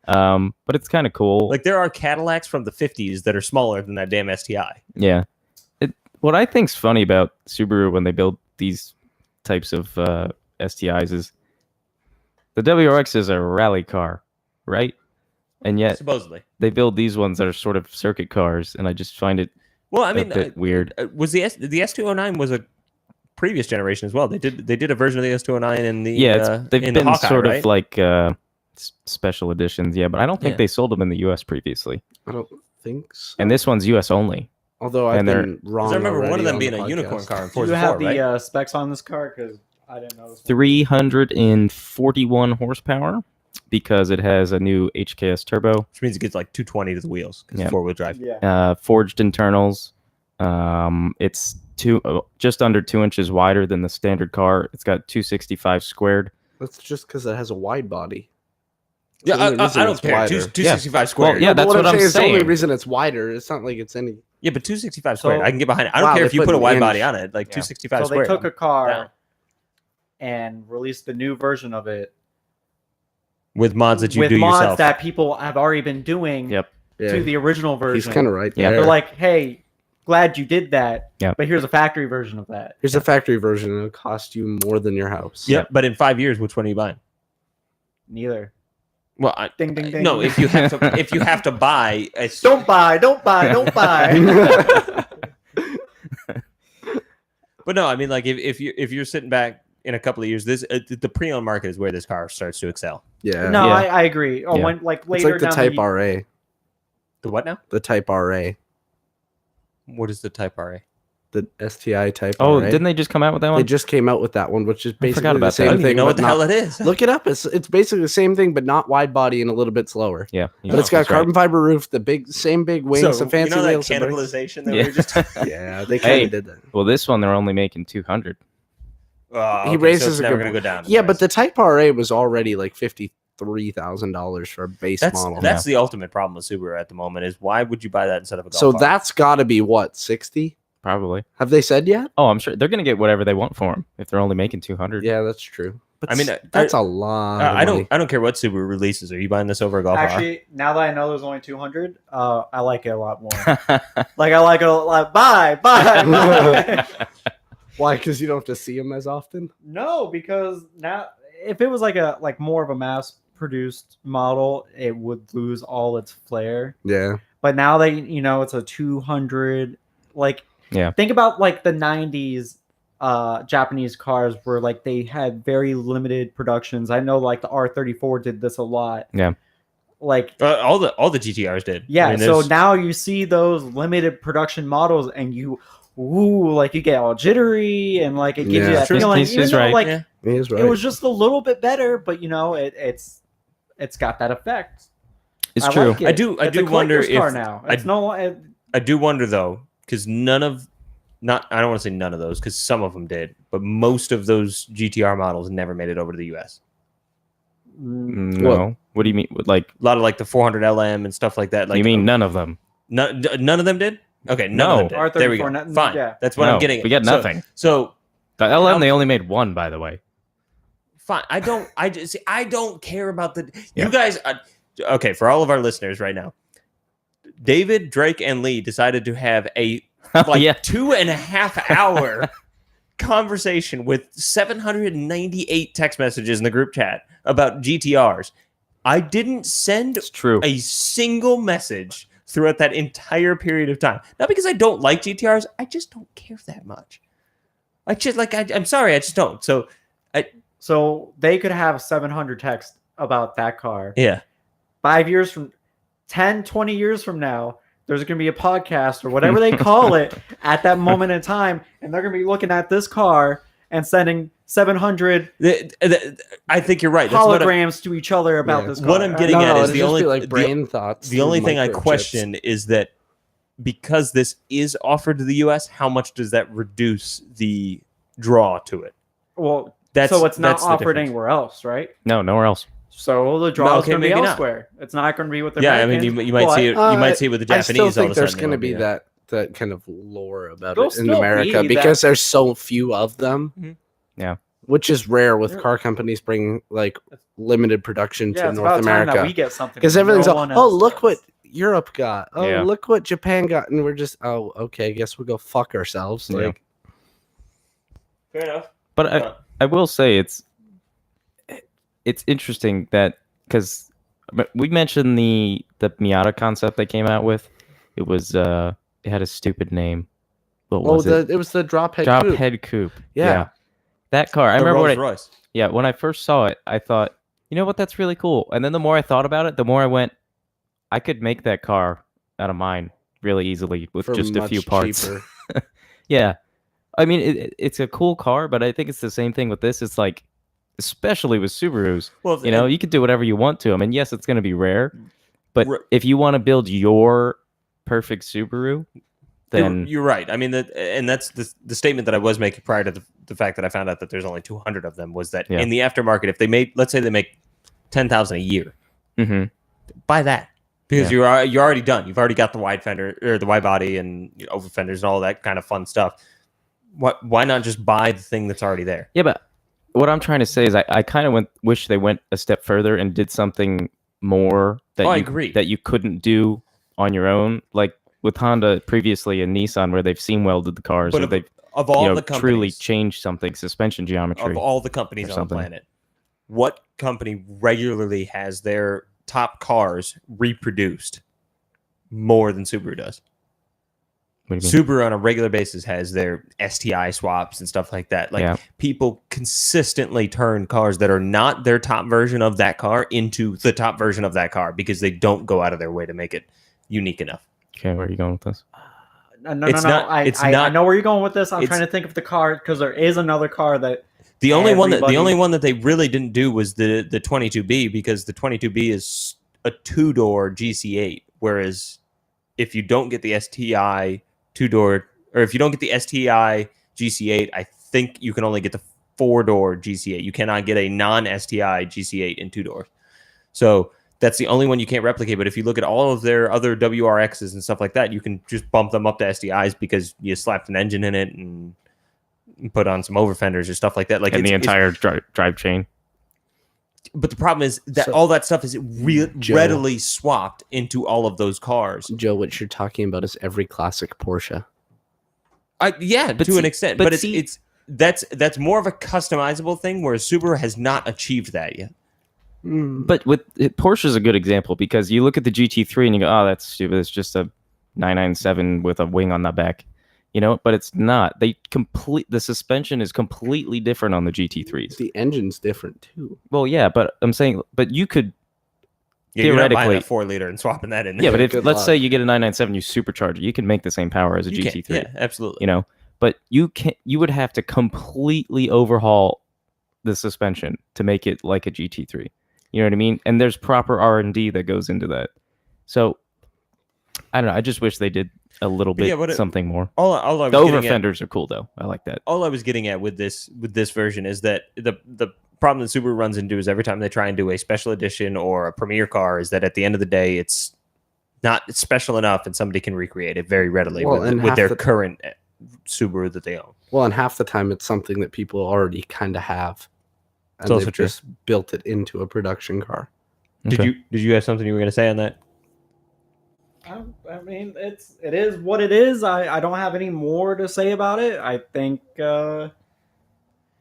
B: But it's kind of cool.
A: Like there are Cadillacs from the 50s that are smaller than that damn STI.
B: Yeah. What I think's funny about Subaru when they build these types of STIs is the WRX is a rally car, right? And yet
A: Supposedly.
B: they build these ones that are sort of circuit cars, and I just find it
A: Well, I mean,
B: a bit weird.
A: was the S209 was a previous generation as well. They did a version of the S209 in the
B: They've
A: in
B: been
A: the Hawkeye,
B: sort
A: right?
B: of like special editions, yeah, but I don't think
A: Yeah.
B: they sold them in the US previously.
C: I don't think so.
B: And this one's US only.
C: Although I've
B: and they're-
C: been wrong.
A: 'Cause I remember one
C: already
A: of them
C: on
A: being
C: the
A: a unicorn
C: podcast.
A: car in
D: Do
A: Forza
D: you
A: 4,
D: have the
A: right?
D: specs on this car? Because I didn't know.
B: 341 horsepower because it has a new HKS turbo,
A: Which means it gets like 220 to the wheels because
B: Yeah.
A: it's 4-wheel drive.
D: Yeah.
B: forged internals. It's just under 2 inches wider than the standard car. It's got 265 squared.
C: That's just because it has a wide body.
A: Yeah,
C: It's the only
A: I
C: reason
A: don't
C: it's
A: care.
C: wider.
A: 265 squared.
B: yeah,
C: But
B: that's what I'm
C: It's the only
B: saying.
C: reason it's wider. It's not like it's any.
A: Yeah, but 265 squared.
D: So-
A: I can get behind it. I don't
C: Wow,
A: care
C: they
A: if you
C: put
A: put a
C: an
A: wide
C: inch.
A: body on it. Like
B: Yeah.
A: 265
D: So
A: squared.
D: they took a car
A: Down.
D: and released a new version of it
A: With mods that you
D: with
A: do
D: mods
A: yourself.
D: that people have already been doing
B: Yep.
C: Yeah,
D: to the original
C: he's
D: version.
C: kind of right.
B: Yeah.
C: there.
D: They're like, hey, glad you did that.
B: Yeah.
D: But here's a factory version of that.
C: here's a factory version. It'll cost you more than your house.
A: Yeah, but in 5 years, which one are you buying?
D: Neither.
A: Well,
D: Ding ding ding.
A: no. If you have to buy, a,
D: Don't buy. Don't buy.
A: But no, I mean, like if you're sitting back in a couple of years, this the pre-owned market is where this car starts to excel.
C: Yeah.
D: No,
B: Yeah.
D: I agree. Oh,
B: Yeah.
D: when like
C: It's
D: later
C: like the
D: down
C: Type
D: the,
C: RA.
A: The what now?
C: The Type RA.
A: What is the Type RA?
C: The STI Type
B: Oh,
C: RA.
B: didn't they just come out with that
C: They
B: one?
C: just came out with that one, which is
B: forgot
C: basically the
B: about that.
A: I
C: same
A: don't even
C: thing.
A: know what
C: but
A: the hell
C: not-
A: it is.
C: Look it up. It's basically the same thing, but not wide body and a little bit slower.
B: Yeah.
C: But it's got a
B: that's right.
C: carbon fiber roof, the same big wings, some fancy
A: you know that
C: wheels. and brakes.
A: cannibalization that
B: Yeah.
A: we were just.
C: Yeah, they kind
B: Hey.
C: of did that.
B: Well, this one they're only making 200.
A: Oh,
C: He
A: so
C: raises
A: it's
C: a
A: never
C: good
A: going to go down.
C: Yeah, but the Type RA was already like $53,000 for a base model.
A: that's the ultimate problem with Subaru at the moment is why would you buy that instead of a Golf
C: So
A: R?
C: that's got to be what, 60?
B: Probably.
C: Have they said yet?
B: Oh, I'm sure they're going to get whatever they want for them if they're only making 200.
C: Yeah, that's true. But
A: I mean,
C: that's a lot. of
A: I
C: money.
A: don't care what Subaru releases. Are you buying this over a Golf R?
D: Actually, now that I know there's only 200, I like it a lot more. Like I like it a lot. Bye.
C: Why? Because you don't have to see them as often.
D: No, because now if it was like more of a mass produced model, it would lose all its flair.
C: Yeah.
D: But now that it's a 200, like
B: Yeah.
D: think about like the 90s Japanese cars where like they had very limited productions. I know like the R34 did this a lot.
B: Yeah.
D: Like
A: All the GTRs did.
D: yeah,
A: I mean,
D: so
A: there's-
D: now you see those limited production models and you like you get all jittery and like it gives you
C: Yeah.
D: that
A: True.
D: feeling.
B: He's
D: Even though,
B: right.
D: like
A: Yeah.
C: He is right.
D: it was just a little bit better, but it's got that effect.
B: It's
D: I
B: true.
D: like it.
A: I do
D: It's a
A: wonder
D: collector's car
A: if
D: now.
A: I-
D: It's no
A: I do wonder though, because I don't want to say none of those, because some of them did, but most of those GTR models never made it over to the US.
B: No. What do you mean? Like,
A: A lot of like the 400 LM and stuff like that. Like,
B: you mean none of them?
A: none of them did? Okay, none
B: No.
A: of them did.
D: R34
A: There we go.
D: nothing-
A: Fine.
D: yeah.
A: That's what
B: No,
A: I'm getting.
B: we got
A: So-
B: nothing.
A: So
B: The LM, they only made one, by the way.
A: fine. I don't care about the
B: Yeah.
A: you guys. Okay, for all of our listeners right now, David, Drake, and Lee decided to have a like
B: yeah.
A: 2.5 hour conversation with 798 text messages in the group chat about GTRs. I didn't send
B: It's true.
A: a single message throughout that entire period of time. Not because I don't like GTRs, I just don't care that much. I'm sorry, I just don't.
D: So they could have 700 text about that car.
A: Yeah.
D: 5 years from 10, 20 years from now, there's going to be a podcast or whatever they call it at that moment in time. And they're going to be looking at this car and sending 700
A: I think you're right. That's
D: holograms to each other about this car.
A: What I'm getting at is the only
C: like brain thoughts.
A: the only thing I
C: microchips.
A: question is that because this is offered to the U.S., how much does that reduce the draw to it?
D: Well,
A: That's
D: so it's not
A: that's the
D: offered
A: difference.
D: anywhere else, right?
B: No, nowhere else.
D: So the draw is
A: okay,
D: going to be
A: maybe not.
D: elsewhere. It's not going to be with the
A: Yeah, I
D: Americans.
A: mean, you might see it. You might see it with the Japanese.
C: I still
A: all
C: think
A: of a
C: there's
A: sudden,
C: going to
A: you know,
C: be
A: yeah.
C: that kind of lore about
D: There'll
C: it in
D: still
C: America
D: be
C: because
D: that-
C: there's so few of them.
A: Mhm.
B: Yeah.
C: Which is rare with
D: Yeah.
C: car companies bringing like limited production
D: Yeah,
C: to
D: it's
C: North
D: about time that
C: America.
D: we get something
C: Because
D: that
C: everything's
D: no
C: all,
D: one
C: oh,
D: else
C: look
D: does.
C: what Europe got. Oh,
B: Yeah.
C: look what Japan got. And we're just, oh, okay, guess we'll go fuck ourselves.
B: Yeah.
C: Like,
A: Fair enough.
B: But I will say it's interesting that because we mentioned the Miata concept they came out with. It was it had a stupid name. What was it?
C: it was the drop head.
B: Drop
C: coupe.
B: head coupe.
C: Yeah.
B: That car. I
A: The
B: remember
A: Rolls
B: when
A: Royce.
B: when I first saw it, I thought, you know what, that's really cool. And then the more I thought about it, the more I went, I could make that car out of mine really easily with
C: For
B: just a few
C: much
B: parts.
C: cheaper.
B: Yeah. I mean, it's a cool car, but I think it's the same thing with this. It's like, especially with Subarus,
A: Well,
B: you know, you can do whatever you want to them. And yes, it's going to be rare, but
A: Right.
B: if you want to build your perfect Subaru, then
A: you're right. I mean, and that's the statement that I was making prior to the fact that I found out that there's only 200 of them was that
B: Yeah.
A: in the aftermarket, if they made, let's say they make 10,000 a year,
B: Mhm.
A: buy that because you're already done. You've already got the wide fender or the wide body and over fenders and all that kind of fun stuff. Why not just buy the thing that's already there?
B: Yeah, but what I'm trying to say is I kind of wish they went a step further and did something more that
A: I
B: you
A: agree.
B: that you couldn't do on your own, like with Honda previously and Nissan, where they've seam welded the cars,
A: But
B: or they've
A: Of all the
B: truly
A: companies,
B: changed something, suspension geometry.
A: of all the companies
B: or
A: on the
B: something.
A: planet, what company regularly has their top cars reproduced more than Subaru does?
B: What do you mean?
A: Subaru on a regular basis has their STI swaps and stuff like that. Like
B: Yeah.
A: people consistently turn cars that are not their top version of that car into the top version of that car because they don't go out of their way to make it unique enough.
B: Okay, where are you going with this?
D: No.
A: It's not- it's
D: I
A: not-
D: know where you're going with this. I'm
A: it's-
D: trying to think of the car because there is another car that
A: The only one
D: Everybody-
A: that they really didn't do was the 22B because the 22B is a two-door GC8, whereas if you don't get the STI two-door or if you don't get the STI GC8, I think you can only get the four-door GC8. You cannot get a non-STI GC8 in two doors. So that's the only one you can't replicate. But if you look at all of their other WRXs and stuff like that, you can just bump them up to STIs because you slapped an engine in it and put on some over fenders or stuff like that. Like
B: And the
A: it's-
B: entire drive chain.
A: but the problem is that
C: So-
A: all that stuff is
C: Joe.
A: readily swapped into all of those cars.
C: Joe, what you're talking about is every classic Porsche.
A: Yeah,
B: But
A: to an
B: see-
A: extent,
B: but
A: but
B: see-
A: it's that's more of a customizable thing, whereas Subaru has not achieved that yet.
B: But Porsche is a good example because you look at the GT3 and you go, oh, that's stupid. It's just a 997 with a wing on the back, you know. But it's not. The suspension is completely different on the GT3s.
C: The engine's different too.
B: Well, yeah, but I'm saying, but you could,
A: Yeah, you're not buying
B: Theoretically-
A: a 4-liter and swapping that in.
B: yeah. But if
C: Good
B: let's
C: luck.
B: say you get a 997, you supercharge it, you can make the same power as a
A: You can,
B: GT3.
A: yeah, absolutely.
B: You know, but you would have to completely overhaul the suspension to make it like a GT3. You know what I mean? And there's proper R&D that goes into that. So I don't know. I just wish they did a little
A: But
B: bit
A: yeah, what it-
B: something more.
A: All I was
B: The over
A: getting at-
B: fenders are cool though. I like that.
A: all I was getting at with this version is that the problem that Subaru runs into is every time they try and do a special edition or a premier car is that at the end of the day it's not special enough and somebody can recreate it very readily
C: Well, and
A: with
C: half
A: their
C: the-
A: current Subaru that they own.
C: Well, and half the time it's something that people already kind of have, and
A: also
C: they've
A: true.
C: just built it into a production car.
B: Okay.
A: Did you have something you were going to say on that?
D: I mean, it is what it is. I don't have any more to say about it. I think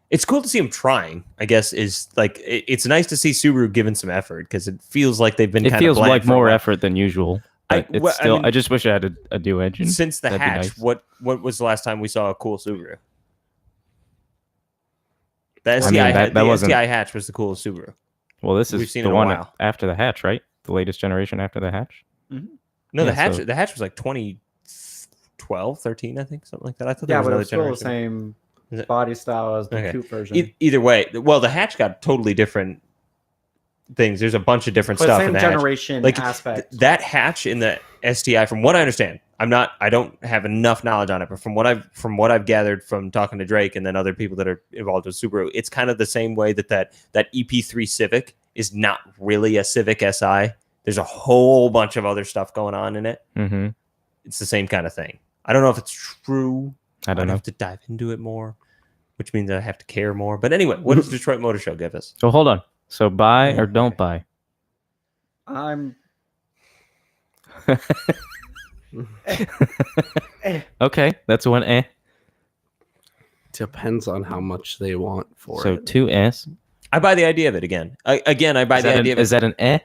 A: It's cool to see them trying. I guess is like it's nice to see Subaru giving some effort because it feels like they've been.
B: It
A: kinda
B: feels
A: bland
B: like
A: for a
B: more
A: while.
B: effort than usual. but it's
A: well,
B: still. I
A: mean,
B: just wish I had a new engine.
A: since the
B: That'd be
A: hatch,
B: nice.
A: what was the last time we saw a cool Subaru? The
B: I mean,
A: STI,
B: that wasn't-
A: STI hatch was the coolest Subaru.
B: Well, this
A: We've
B: is
A: seen
B: the
A: it in a
B: one
A: while.
B: after the hatch, right? The latest generation after the hatch.
A: No,
B: Yeah,
A: the hatch was like 2012, 13, I think, something like that. I thought
D: Yeah,
A: there
D: but
A: was
D: it's
A: another
D: still the
A: generation.
D: same
A: Is it?
D: body style as the
A: Okay.
D: coupe version.
A: Either way, well, the hatch got totally different things. There's a bunch of different
D: But
A: stuff
D: same
A: in the hatch.
D: generation
A: Like
D: aspect.
A: that hatch in the STI, from what I understand, I don't have enough knowledge on it, but from what I've gathered from talking to Drake and then other people that are involved with Subaru, it's kind of the same way that EP3 Civic is not really a Civic Si. There's a whole bunch of other stuff going on in it.
B: Mm-hmm.
A: It's the same kind of thing. I don't know if it's true.
B: I don't
A: I'd
B: know.
A: have to dive into it more, which means I have to care more. But anyway, what does Detroit Motor Show give us?
B: So hold on. So buy or don't buy?
D: I'm
B: Okay, that's one eh.
C: Depends on how much they want for
B: So
C: it.
B: 2s.
A: I buy the idea of it again. I buy
B: Is
A: the
B: that,
A: idea
B: an,
A: of it.
B: is that an eh?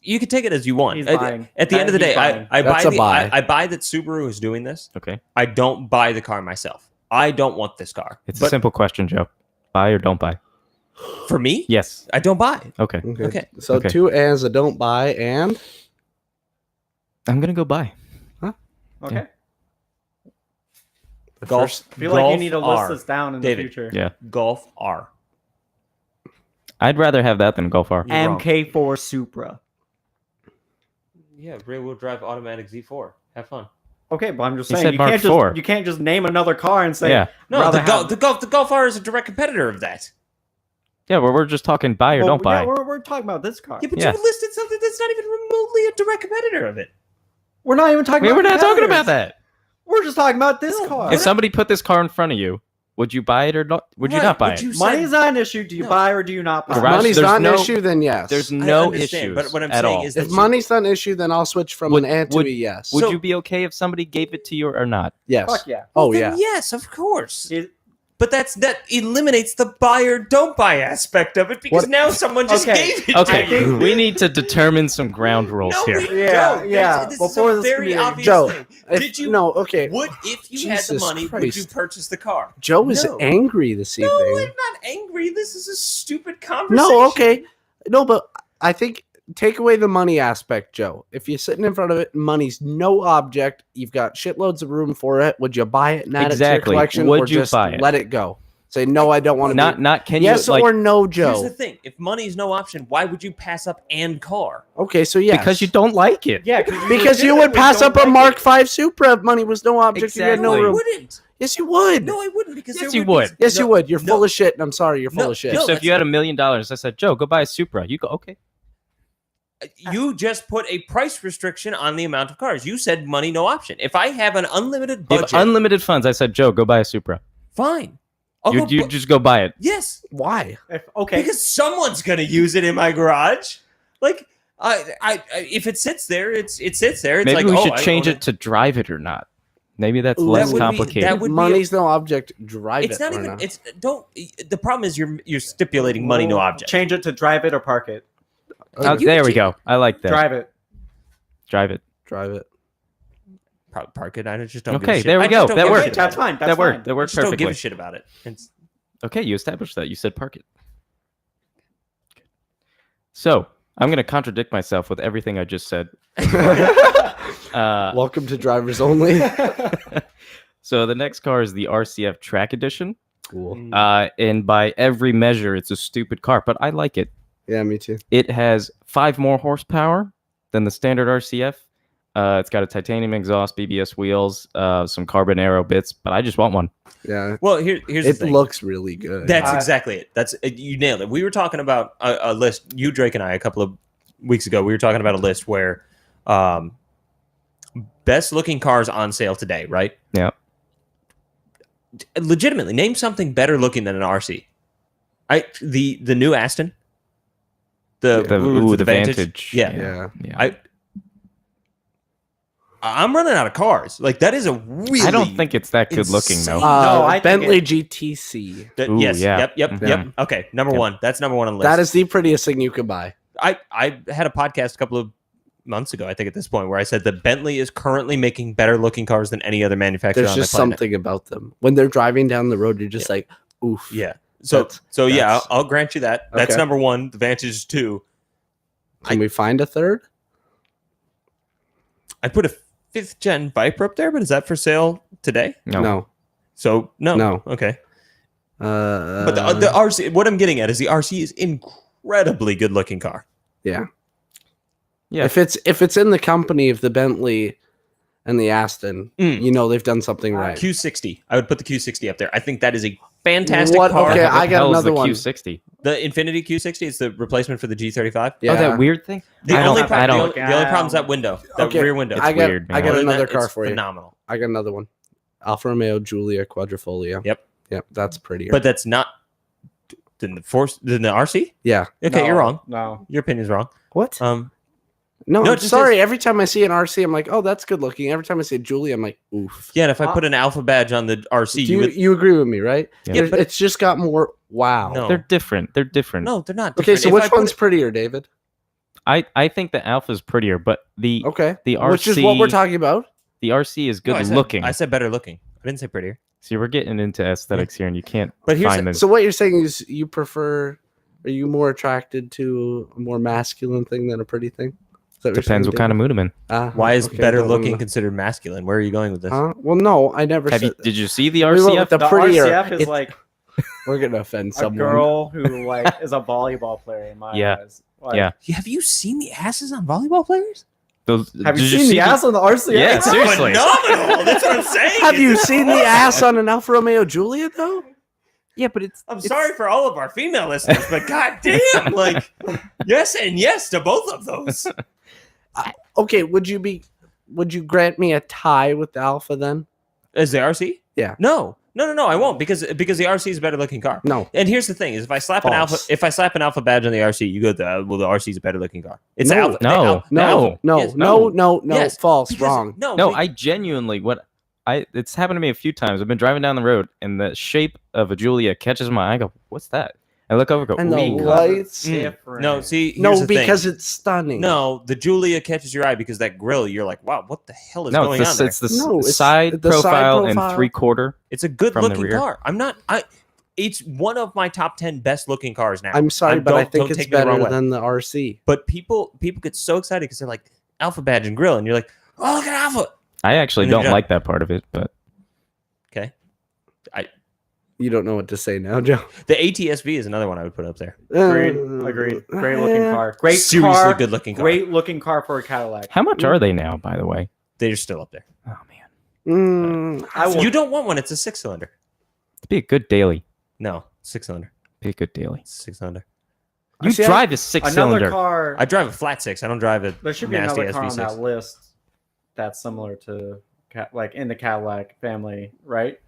A: You can take it as you want.
D: He's
A: At,
D: buying.
A: at the end of the
D: He's
A: day,
D: buying.
A: I
C: That's
A: buy
C: a buy.
A: I buy that Subaru is doing this.
B: Okay.
A: I don't buy the car myself. I don't want this car.
B: It's
A: But
B: a simple question, Joe. Buy or don't buy?
A: for me,
B: Yes.
A: I don't buy it.
B: Okay.
A: Okay.
C: So
B: Okay.
C: 2 as a don't buy and
B: I'm gonna go buy.
D: okay.
C: the
A: Golf.
C: first-
D: I feel like you
A: Golf
D: need to
A: R.
D: list this down in
A: David.
D: the future.
B: Yeah.
A: Golf R.
B: I'd rather have that than Golf R.
A: You're wrong.
D: MK4 Supra.
A: Yeah, rear wheel drive automatic Z4. Have fun.
D: Okay, but I'm just
B: He
D: saying
B: said
D: you
B: Mark
D: can't
B: IV.
D: just you can't just name another car and say
B: Yeah.
A: No,
D: rather
A: the Golf R is a direct competitor of that.
B: Yeah, well, we're just talking buy or
D: Well,
B: don't buy.
D: Yeah, we're talking about this car.
A: Yeah, but
B: Yeah.
A: you listed something that's not even remotely a direct competitor of it.
D: We're not even talking
B: Wait,
D: about
B: we're not talking
D: competitors.
B: about that.
D: We're just talking about this
A: No,
D: car.
B: If somebody put this car in front of you, would you buy it or not? Would you
A: Right,
B: not buy
A: but
B: it?
A: you said-
D: Money's not an issue. Do you
A: No.
D: buy or do you not buy?
C: If
B: Garage-
C: money's
B: there's
C: not
B: no-
C: an issue, then yes.
B: There's
A: I
B: no
A: understand,
B: issues
A: but what I'm
B: at
A: saying
B: all.
A: is that
C: if money's not an issue, then I'll switch from
B: Would-
C: an and to
B: would-
C: a yes.
B: Would
A: So-
B: you be okay if somebody gave it to you or not?
C: yes.
D: Fuck yeah.
C: Oh
A: Then
C: yeah.
A: yes, of course.
D: It-
A: But that eliminates the buy or don't buy aspect of it because
C: What-
A: now someone just
D: Okay.
A: gave it
B: Okay,
A: to you.
B: we need to determine some ground rules
A: No,
B: here.
A: we
D: Yeah,
A: don't.
D: yeah.
A: This
D: Before
A: is a
D: this
A: very
D: community-
A: obvious
C: Joe,
A: thing.
C: If-
A: Did you?
C: No, okay.
A: Would if you had the
C: Jesus
A: money, would you
C: Christ.
A: purchase the car?
C: Joe is
A: No.
C: angry this
A: No,
C: evening.
A: I'm not angry. This is a stupid conversation.
C: No, okay. No, but I think take away the money aspect, Joe. If you're sitting in front of it, money's no object. You've got shitloads of room for it. Would you buy it and add it to
B: Exactly.
C: your collection,
B: Would
C: or
B: you
C: just
B: buy it?
C: let it go? Say no, I don't want to.
B: Not can
C: yes
B: you like
C: or no,
A: Here's
C: Joe.
A: the thing: if money's no option, why would you pass up and car?
C: Okay, so yes,
B: because you don't like it.
D: Yeah,
C: because you would pass up a Mark V Supra if money was no object. You had
A: No,
C: no
A: I
C: room.
A: wouldn't.
C: Yes, you would.
A: No, I wouldn't because
B: Yes,
A: there
B: you
A: would.
B: would.
A: Be,
C: Yes,
A: no,
C: you would. You're
A: no,
C: full of shit, and I'm sorry. You're full
A: No,
C: of shit.
A: no.
B: So if you
A: that's-
B: had $1 million, I said, Joe, go buy a Supra. You go, okay.
A: You just put a price restriction on the amount of cars. You said money no option. If I have an unlimited
B: You
A: budget,
B: have unlimited funds. I said, Joe, go buy a Supra.
A: fine. I'll
B: You,
A: go
B: you
A: bu-
B: just go buy it.
A: yes,
C: Why?
D: Okay.
A: because someone's gonna use it in my garage. Like, I if it sits there, it sits there. It's
B: Maybe
A: like,
B: we
A: oh,
B: should
A: I
B: change
A: own
B: it to drive it or not. Maybe that's
C: Ooh,
B: less
A: that would be-
B: complicated.
A: that would be-
C: Money's no object. Drive
A: It's
C: it.
A: not
C: or
A: even.
C: not.
A: It's don't. The problem is you're stipulating money no object.
D: Change it to drive it or park it.
A: you
B: There we
A: can-
B: go. I like that.
D: Drive it.
B: Drive it.
C: Drive it.
A: Probably park it. I just don't. give a
B: Okay,
A: shit.
B: there we
A: I just
B: go.
A: don't
B: That
A: give a
B: worked.
A: shit
D: That's
A: about it.
D: fine. That's
B: That worked.
D: fine.
B: That
A: I
B: worked
A: just don't give a
B: perfectly.
A: shit about it. It's,
B: Okay, you established that. You said park it. So I'm going to contradict myself with everything I just said.
C: Welcome to drivers only.
B: So the next car is the RCF Track Edition.
C: Cool.
B: And by every measure, it's a stupid car, but I like it.
C: Yeah, me too.
B: It has 5 more horsepower than the standard RCF. It's got a titanium exhaust, BBS wheels, some carbon aero bits, but I just want one.
C: Yeah,
A: well, here's the
C: it
A: thing.
C: looks really good.
A: That's
D: I-
A: exactly it. That's you nailed it. We were talking about a list. You, Drake, and I a couple of weeks ago. We were talking about a list where best looking cars on sale today. Right?
B: Yeah.
A: Legitimately, name something better looking than an RC. The new Aston. The
B: Vantage.
A: Yeah.
C: yeah.
A: I'm running out of cars. Like that is a really.
B: I don't think it's that good looking
A: insane-
B: though.
D: No, I think
C: Bentley GTC.
B: Ooh,
A: yes.
B: yeah.
A: Yep.
B: Mhm.
A: Yep. Okay. Number
B: Yep.
A: one. That's number one on the list.
C: That is the prettiest thing you could buy.
A: I had a podcast a couple of months ago, I think, at this point, where I said that Bentley is currently making better looking cars than any other manufacturer
C: There's
A: on
C: just
A: the planet.
C: something about them. When they're driving down the road, you're just like, oof.
A: Yeah. So
C: That's-
A: yeah,
C: that's-
A: I'll grant you that. That's
C: Okay.
A: number one. The Vantage is 2.
C: Can we find a third?
A: I put a 5th gen Viper up there, but is that for sale today?
C: No.
A: So no.
C: No.
A: Okay.
C: Uh,
A: But the RC, what I'm getting at is the RC is incredibly good looking car.
C: yeah.
B: Yeah.
C: If it's in the company of the Bentley and the Aston,
A: Mm.
C: you know they've done something right.
A: Q60. I would put the Q60 up there. I think that is a fantastic
C: What?
A: car.
C: Okay,
B: What the
C: I got
B: hell is
C: another
B: the
C: one.
B: Q60.
A: The Infinity Q60 is the replacement for the G35.
C: Yeah.
B: Oh, that weird thing.
A: The
B: I
A: only
B: don't-
A: problem,
B: I
A: the,
B: don't-
A: only, the only problem is that window, that
C: Okay,
A: rear window.
C: I got
B: weird, man.
C: I got
A: Other than
C: another
A: that,
C: car
A: it's
C: for you.
A: phenomenal.
C: I got another one. Alfa Romeo Giulia Quadrifoglio.
A: Yep.
C: Yep, that's prettier.
A: But that's not than the RC.
C: yeah.
A: Okay,
D: No,
A: you're wrong.
D: No.
A: Your opinion's wrong.
C: What? No,
A: no,
C: I'm
A: it just
C: sorry. Every time I see an RC, I'm like, oh, that's good looking. Every time I see Giulia, I'm like, oof.
A: Yeah, and if I put an Alpha badge on the RC,
C: Do
A: you
C: you,
A: would.
C: you agree with me, right?
B: Yeah.
C: There's- it's just got more wow.
A: No.
B: They're different. They're different.
A: No, they're not.
C: Okay,
A: different.
C: so
A: If I
C: which
A: put
C: one's
A: it-
C: prettier, David?
B: I think the Alpha's prettier, but the
C: Okay.
B: the RC
C: Which is what we're talking about.
B: The RC is
A: No,
B: good
A: I said-
B: looking.
A: I said better looking. I didn't say prettier.
B: See, we're getting into aesthetics here, and you can't
A: But here's
B: find
A: the-
B: the.
C: So what you're saying is you prefer, are you more attracted to a more masculine thing than a pretty thing? Is that
B: Depends what kind of mood I'm in.
A: Why is better looking considered masculine? Where are you going with this?
C: Well, no, I never
B: Have
C: said
B: you? Did you see the
C: We went
B: RCF?
C: with the
D: The
C: prettier.
D: RCF is
C: It's-
D: like
C: We're gonna offend
D: a
C: someone.
D: girl who like is a volleyball player in my
B: Yeah.
D: eyes. Like,
B: Yeah.
A: Have you seen the asses on volleyball players?
B: Those,
D: Have you
B: did
D: seen the ass on the RCF?
B: Yeah,
A: It's
B: seriously.
A: phenomenal. That's what I'm saying.
C: Have you seen the ass on an Alfa Romeo Giulia though?
B: Yeah, but it's.
A: I'm sorry for all of our female listeners, but goddamn, like, yes and yes to both of those.
C: Okay, would you grant me a tie with the Alpha then?
A: Is the RC?
C: Yeah.
A: No, I won't because the RC is a better looking car.
C: No.
A: And here's the thing: is if I slap an
C: False.
A: alpha badge on the RC, you go, the RC is a better looking car. It's
C: No.
A: alpha.
B: No.
C: No, no,
A: Yes,
C: no, no, no,
A: Yes,
C: false,
A: because-
C: wrong.
B: No, I genuinely it's happened to me a few times. I've been driving down the road, and the shape of a Giulia catches my eye. I go, "What's that?" I look over, go,
C: And the
B: "Ooh."
C: lights.
A: Mm. No, see, here's
C: No,
A: the
C: because
A: thing.
C: it's stunning.
A: No, the Giulia catches your eye because that grill. You're like, wow, what the hell is
B: No,
A: going on there?
B: it's the
C: No, it's
B: side
C: the side
B: profile
C: profile.
B: and 3/4.
A: It's a good
B: from the
A: looking
B: rear.
A: car. It's one of my top 10 best looking cars now.
C: I'm sorry, but I
A: don't
C: think it's
A: take me the wrong
C: better
A: way.
C: than the RC.
A: But people get so excited because they're like Alpha badge and grill, and you're like, oh, look at Alpha.
B: I actually
A: And then
B: don't
A: you
B: like that part of it, but
A: Okay,
C: You don't know what to say now, Joe.
A: the ATSV is another one I would put up there.
D: Agreed. Great looking car. Great
A: Seriously
D: car.
A: good looking car.
D: Great looking car for a Cadillac.
B: how much are they now, by the way?
A: They're still up there.
B: Oh man,
D: I will.
A: You don't want one. It's a 6-cylinder.
B: it'd be a good daily.
A: No, 6-cylinder.
B: Be a good daily.
A: It's 6-cylinder.
B: You
C: See,
B: drive a
D: Another
B: 6-cylinder.
D: car.
A: I drive a flat 6. I don't drive a
D: There should be
A: nasty
D: another car on that
A: SV6.
D: list that's similar to like in the Cadillac family, right?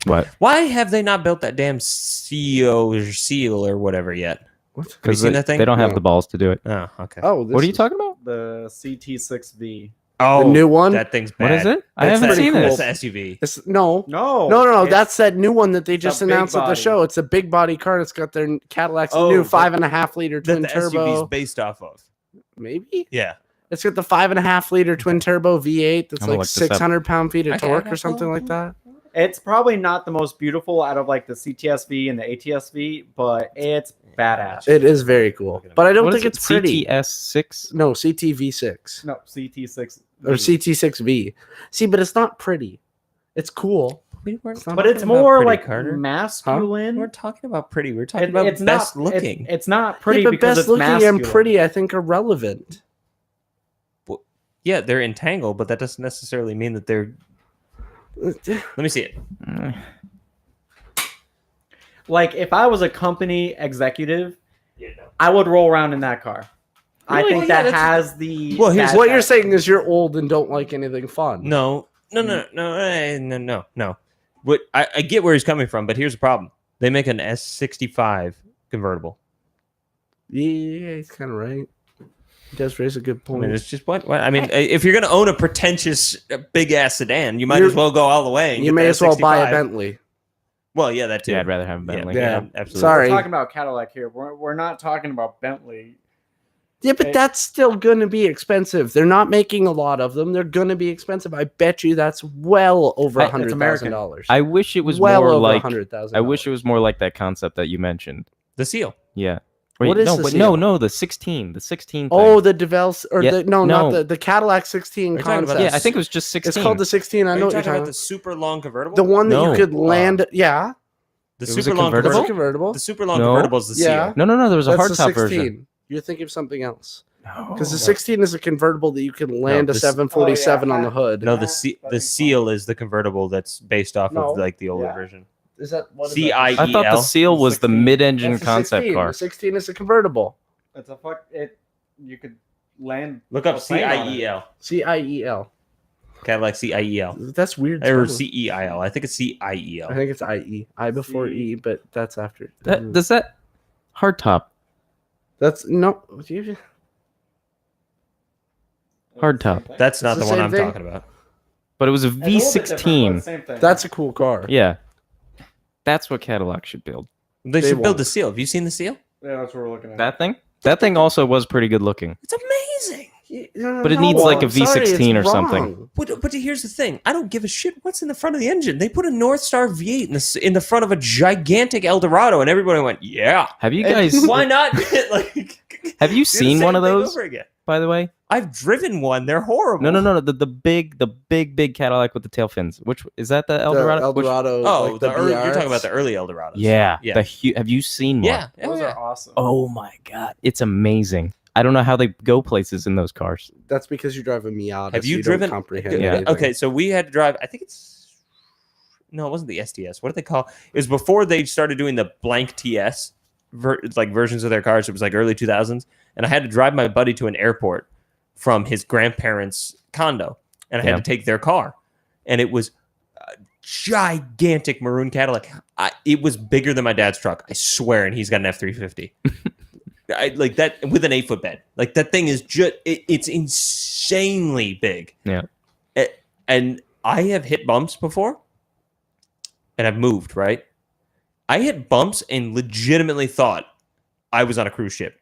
B: What?
A: Why have they not built that damn CEO or seal or whatever yet?
C: What?
A: Have you
B: Because
A: seen that thing?
B: they don't have
C: No.
B: the balls to do it.
A: Oh, okay.
C: Oh,
B: What are you talking about?
D: The CT6V.
A: Oh,
C: The new one?
A: That thing's bad.
B: What is it? I
A: That's
B: haven't
A: that-
B: seen
A: That's
B: this.
A: the SUV.
C: No,
D: No,
C: no.
D: it's-
C: That's that new one that they just
D: a big
C: announced at the
D: body.
C: show. It's a big body car. It's got their Cadillac's
A: Oh,
C: new
A: but-
C: 5.5 liter
A: That
C: twin
A: the SUV
C: turbo.
A: is based off of.
C: Maybe
A: Yeah.
C: it's got the 5.5 liter twin turbo V8 that's
B: I'm gonna
C: like
B: look this up.
C: 600 pound-feet of
A: Okay,
C: torque
A: okay,
C: or something
A: cool.
C: like that.
D: It's probably not the most beautiful out of like the CTSV and the ATSV, but it's badass.
C: It is very cool, but I don't
B: What
C: think
B: is
C: it's pretty.
B: CTS6.
C: No, CTV6
D: No, CT6.
C: or CT6V. See, but it's not pretty. It's cool.
A: We weren't
C: But
D: But
A: talking
D: it's
A: about
D: more
A: pretty,
D: like
A: Carter. We
D: masculine.
A: weren't talking about pretty. We were talking
D: It-
A: about
D: it's
A: best
D: not,
A: looking.
D: It's not pretty
C: Yeah, but
D: because
C: best
D: it's
C: looking
D: masculine.
C: and pretty, I think, are relevant.
A: Yeah, they're entangled, but that doesn't necessarily mean that they're. Let me see it.
B: Mm.
D: Like if I was a company executive, I would roll around in that car. I
A: Really?
D: think
A: Well, yeah,
D: that
A: that's-
D: has the.
A: Well, here's
D: that-
C: What you're saying is you're old and don't like anything fun.
A: No. What I get where he's coming from, but here's the problem: they make an S65 convertible.
C: Yeah, he's kind of right. He does raise a good
A: I
C: point.
A: mean, it's just what I mean. If you're going to own a pretentious big ass sedan, you might
C: You're-
A: as well go all the way. And
C: You
A: get
C: may
A: the
C: as well buy a
A: S65.
C: Bentley.
A: Well, yeah, that too.
B: Yeah, I'd rather have a Bentley.
C: Yeah.
A: absolutely.
C: Sorry.
D: We're talking about Cadillac here. We're not talking about Bentley.
C: Yeah, but that's still going to be expensive. They're not making a lot of them. They're going to be expensive. I bet you that's well over
B: It's
C: $100,000.
B: I wish it was
C: well
B: more
C: over
B: like
C: $100,000.
B: I wish it was more like that concept that you mentioned.
A: The seal.
B: Yeah.
C: What is
B: no,
C: the
B: but
C: seal?
B: no, the 16. The 16 thing.
C: Oh, the DeVels or
B: Yeah,
C: not
B: no.
C: the Cadillac 16
A: Are you talking about
C: concept.
B: yeah, I think it was just 16.
C: it's called the 16. I
A: Are
C: know
A: you
C: what you're
A: talking
C: talking
A: about the super long convertible?
C: The one that
B: No.
C: you could land. Yeah,
A: The
B: It was
A: super
B: a
A: long
B: convertible?
C: it's a
A: convertible.
C: convertible.
A: The super long
B: No.
A: convertible is the
C: Yeah.
A: seal.
B: No. There was a
C: That's
B: hardtop
C: the 16.
B: version.
C: You're thinking of something else.
B: No.
C: Because the 16 is a convertible that you can land a
A: this-
C: 747 on the hood.
A: No, the seal is the convertible that's based off
C: No.
A: of like the older
C: Yeah.
A: version.
C: Is that what is
A: CI
C: that?
B: I thought the
A: EL?
B: seal was the
D: 16.
B: mid-engine
C: That's the
B: concept
C: 16.
B: car.
C: The 16 is a convertible.
D: It's a fuck. It. You could land.
A: Look up
D: a plane on it.
A: CIEL.
C: CIEL.
A: Cadillac CIEL.
C: That's weird.
A: Or
C: spelling.
A: CEIL. I think it's
C: I
A: CIEL.
C: think it's IE. I before
D: C-
C: E, but that's after.
B: Does that hardtop?
C: That's no. you-
B: Hardtop.
A: That's not
C: It's
A: the
C: the
A: one
C: same
A: I'm
C: thing.
A: talking about.
B: But it was a
D: It's a little bit different, but
B: V16.
D: same thing.
C: That's a cool car.
B: Yeah. That's what Cadillac should build.
A: They
C: They
A: should build
C: won't.
A: the seal. Have you seen the seal?
D: Yeah, that's what we're looking at.
B: That thing? That thing also was pretty good looking.
A: It's amazing.
B: But it needs like a V16 or something.
C: wrong.
A: But here's the thing. I don't give a shit what's in the front of the engine. They put a North Star V8 in the front of a gigantic Eldorado, and everybody went, "Yeah,
B: Have you
A: And
B: guys
A: why not?" Like,
B: have you
A: do the
B: seen
A: same
B: one of
A: thing
B: those,
A: over again.
B: by the way?
A: I've driven one. They're horrible.
B: No. The big Cadillac with the tail fins. Which is that the Eldorado?
C: The Eldorado.
A: Oh,
C: like
A: the early, you're
C: BRs.
A: talking about the early Eldorados.
B: Yeah.
A: yeah,
B: Have you seen one?
A: yeah.
D: Those are awesome.
B: Oh my god, it's amazing. I don't know how they go places in those cars.
C: That's because you drive a Miata.
A: Have
C: so
A: you
C: don't
A: driven?
C: Comprehend
B: Yeah.
C: anything.
A: Okay, so we had to drive. I think it's no, it wasn't the SDS. What did they call? It was before they started doing the blank TS versions of their cars. It was like early 2000s, and I had to drive my buddy to an airport from his grandparents' condo, and I had
B: Yeah.
A: to take their car, and it was a gigantic maroon Cadillac. It was bigger than my dad's truck, I swear, and he's got an F-350. Like that with an 8-foot bed. Like that thing is just it's insanely big.
B: Yeah.
A: And I have hit bumps before and I've moved, right? I hit bumps and legitimately thought I was on a cruise ship.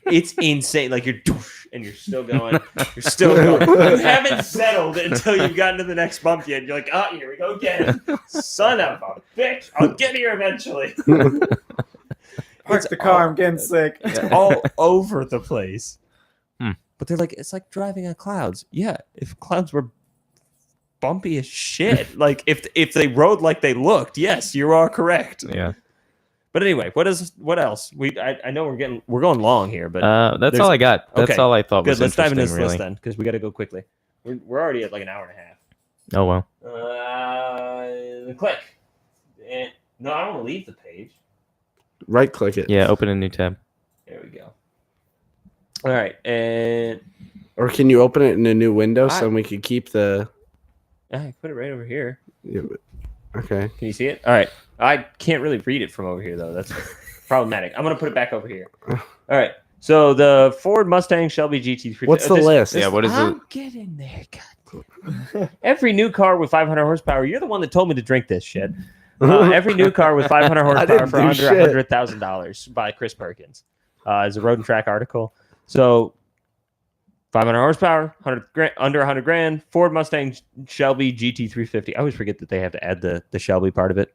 A: It's insane. Like you're doosh, and you're still going. You're still going. You haven't settled until you've gotten to the next bump yet. You're like, oh, here we go again. Son of a bitch. I'll get here eventually.
D: Park the car. I'm getting sick.
A: It's all over the place.
B: Hmm.
A: But they're like, it's like driving on clouds. Yeah, if clouds were bumpy as shit, like if they rode like they looked, yes, you are correct.
B: Yeah.
A: But anyway, what else? I know we're going long here, but
B: That's
A: there's-
B: all I got. That's
A: okay.
B: all I thought
A: good.
B: was
A: Let's dive into this
B: interesting,
A: list
B: really.
A: then, because we got to go quickly. We're already at like an hour and a half.
B: Oh well.
A: Click. No, I don't want to leave the page.
C: Right click it.
B: Yeah, open a new tab.
A: There we go. All right, and
C: Or can you open it in a new window so we can keep the.
A: I put it right over here.
C: Yeah, okay.
A: Can you see it? All right. I can't really read it from over here, though. That's problematic. I'm going to put it back over here. All right. So the Ford Mustang Shelby GT3.
C: What's the list?
B: Yeah, what is
A: I'm
B: it?
A: getting there. God. Every new car with 500 horsepower. You're the one that told me to drink this shit. Every new car with 500 horsepower
C: didn't
A: for
C: do
A: under
C: shit.
A: $100,000 by Chris Perkins. Is a Road and Track article. So 500 horsepower, under 100 grand, Ford Mustang Shelby GT350. I always forget that they have to add the Shelby part of it.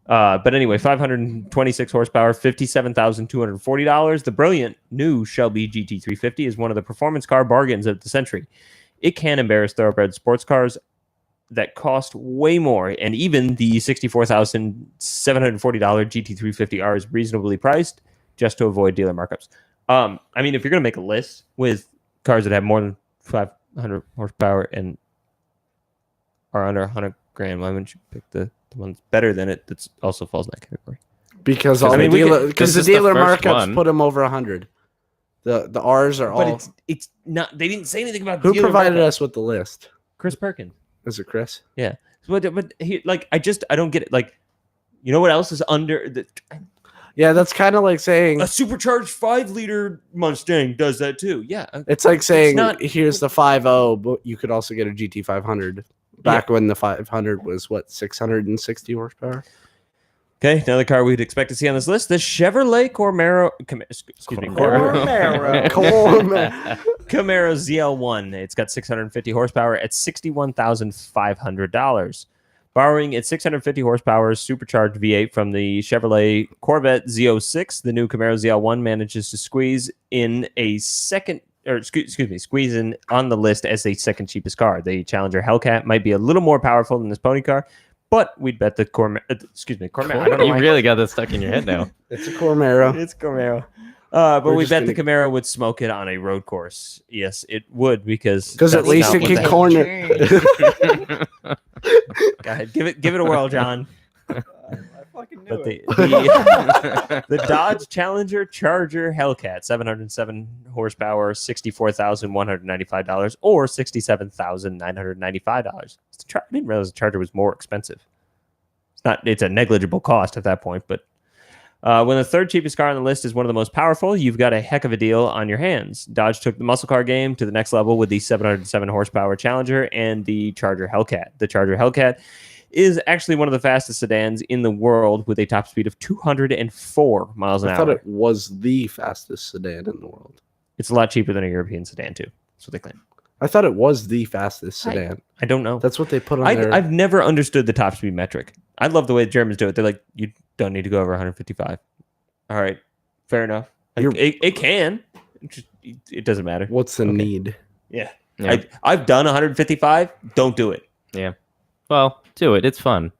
A: But anyway, 526 horsepower, $57,240. The brilliant new Shelby GT350 is one of the performance car bargains of the century. It can embarrass thoroughbred sports cars that cost way more, and even the $64,740 GT350R is reasonably priced just to avoid dealer markups. I mean, if you're going to make a list with cars that have more than 500 horsepower and are under 100 grand, why wouldn't you pick the one that's better than it that also falls in that category?
C: Because
B: I mean,
C: because
B: this
C: the
B: is the
C: dealer
B: first
C: markups
B: one.
C: put them over 100. The R's are all.
A: But it's not. They didn't say anything about
C: Who
A: dealer
C: provided
A: markup.
C: us with the list?
A: Chris Perkins.
C: Is it Chris?
A: But he, like, I don't get it. Like, you know what else is under the
C: Yeah, that's kind of like saying
A: a supercharged 5-liter Mustang does that too. Yeah,
C: it's like saying
A: not-
C: here's the 5.0, but you could also get a GT 500. Back when the 500 was what 660 horsepower.
A: Okay, another car we'd expect to see on this list: the Chevrolet Camaro. Camaro ZL1. It's got 650 horsepower at $61,500. Borrowing its 650 horsepower supercharged V8 from the Chevrolet Corvette Z06, the new Camaro ZL1 manages to squeeze in on the list as the second cheapest car. The Challenger Hellcat might be a little more powerful than this pony car, but we'd bet the Corvette. I don't know
B: You
A: why.
B: really got this stuck in your head now.
C: It's a Camaro.
A: It's Camaro. But
C: We're
A: we
C: just
A: bet the
C: gonna-
A: Camaro would smoke it on a road course. Yes, it would because
C: At
A: that's
C: least
A: not
C: it
A: what
C: can
A: the-
C: corner.
A: Go ahead, give it a whirl, John.
D: I fucking knew
A: But
D: it.
A: the Dodge Challenger Charger Hellcat, 707 horsepower, $64,195 or $67,995. I didn't realize the Charger was more expensive. It's a negligible cost at that point, but when the third cheapest car on the list is one of the most powerful, you've got a heck of a deal on your hands. Dodge took the muscle car game to the next level with the 707 horsepower Challenger and the Charger Hellcat. The Charger Hellcat is actually one of the fastest sedans in the world with a top speed of 204 miles an
C: I
A: hour.
C: thought it was the fastest sedan in the world.
A: It's a lot cheaper than a European sedan, too. That's what they claim.
C: I thought it was the fastest sedan.
A: I don't know.
C: That's what they put on there.
A: I've never understood the top speed metric. I love the way the Germans do it. They're like, you don't need to go over 155. All right, fair enough. It can. It doesn't matter.
C: What's the
A: Okay.
C: need?
A: Yeah.
B: Yeah.
A: I've done 155. Don't do it.
B: Well, do it. It's fun.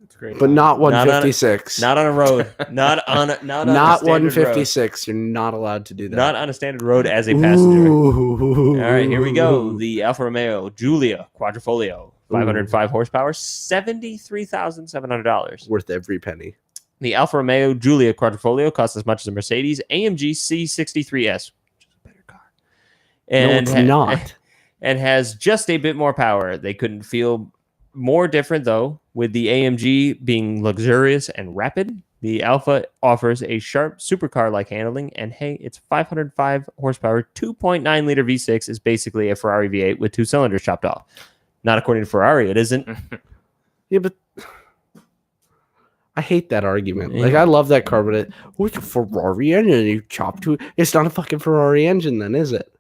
D: It's great.
C: But not
A: Not on a-
C: 156.
A: Not on a road. Not on a
C: Not
A: standard road.
C: 156. You're not allowed to do that.
A: Not on a standard road as a passenger.
C: Ooh.
A: All right, here we go. The Alfa Romeo Giulia Quadrifoglio, 505 horsepower, $73,700.
C: Worth every penny.
A: The Alfa Romeo Giulia Quadrifoglio costs as much as a Mercedes AMG C63S, which is a better car. And
C: no, it's not.
A: And has just a bit more power. They couldn't feel more different, though, with the AMG being luxurious and rapid. The Alfa offers a sharp supercar-like handling, and hey, it's 505 horsepower, 2.9 liter V6 is basically a Ferrari V8 with 2 cylinders chopped off. Not according to Ferrari, it isn't.
C: Yeah, but I hate that argument.
A: Yeah.
C: Like, I love that car, but it's a Ferrari engine. You chop to it. It's not a fucking Ferrari engine, then, is it?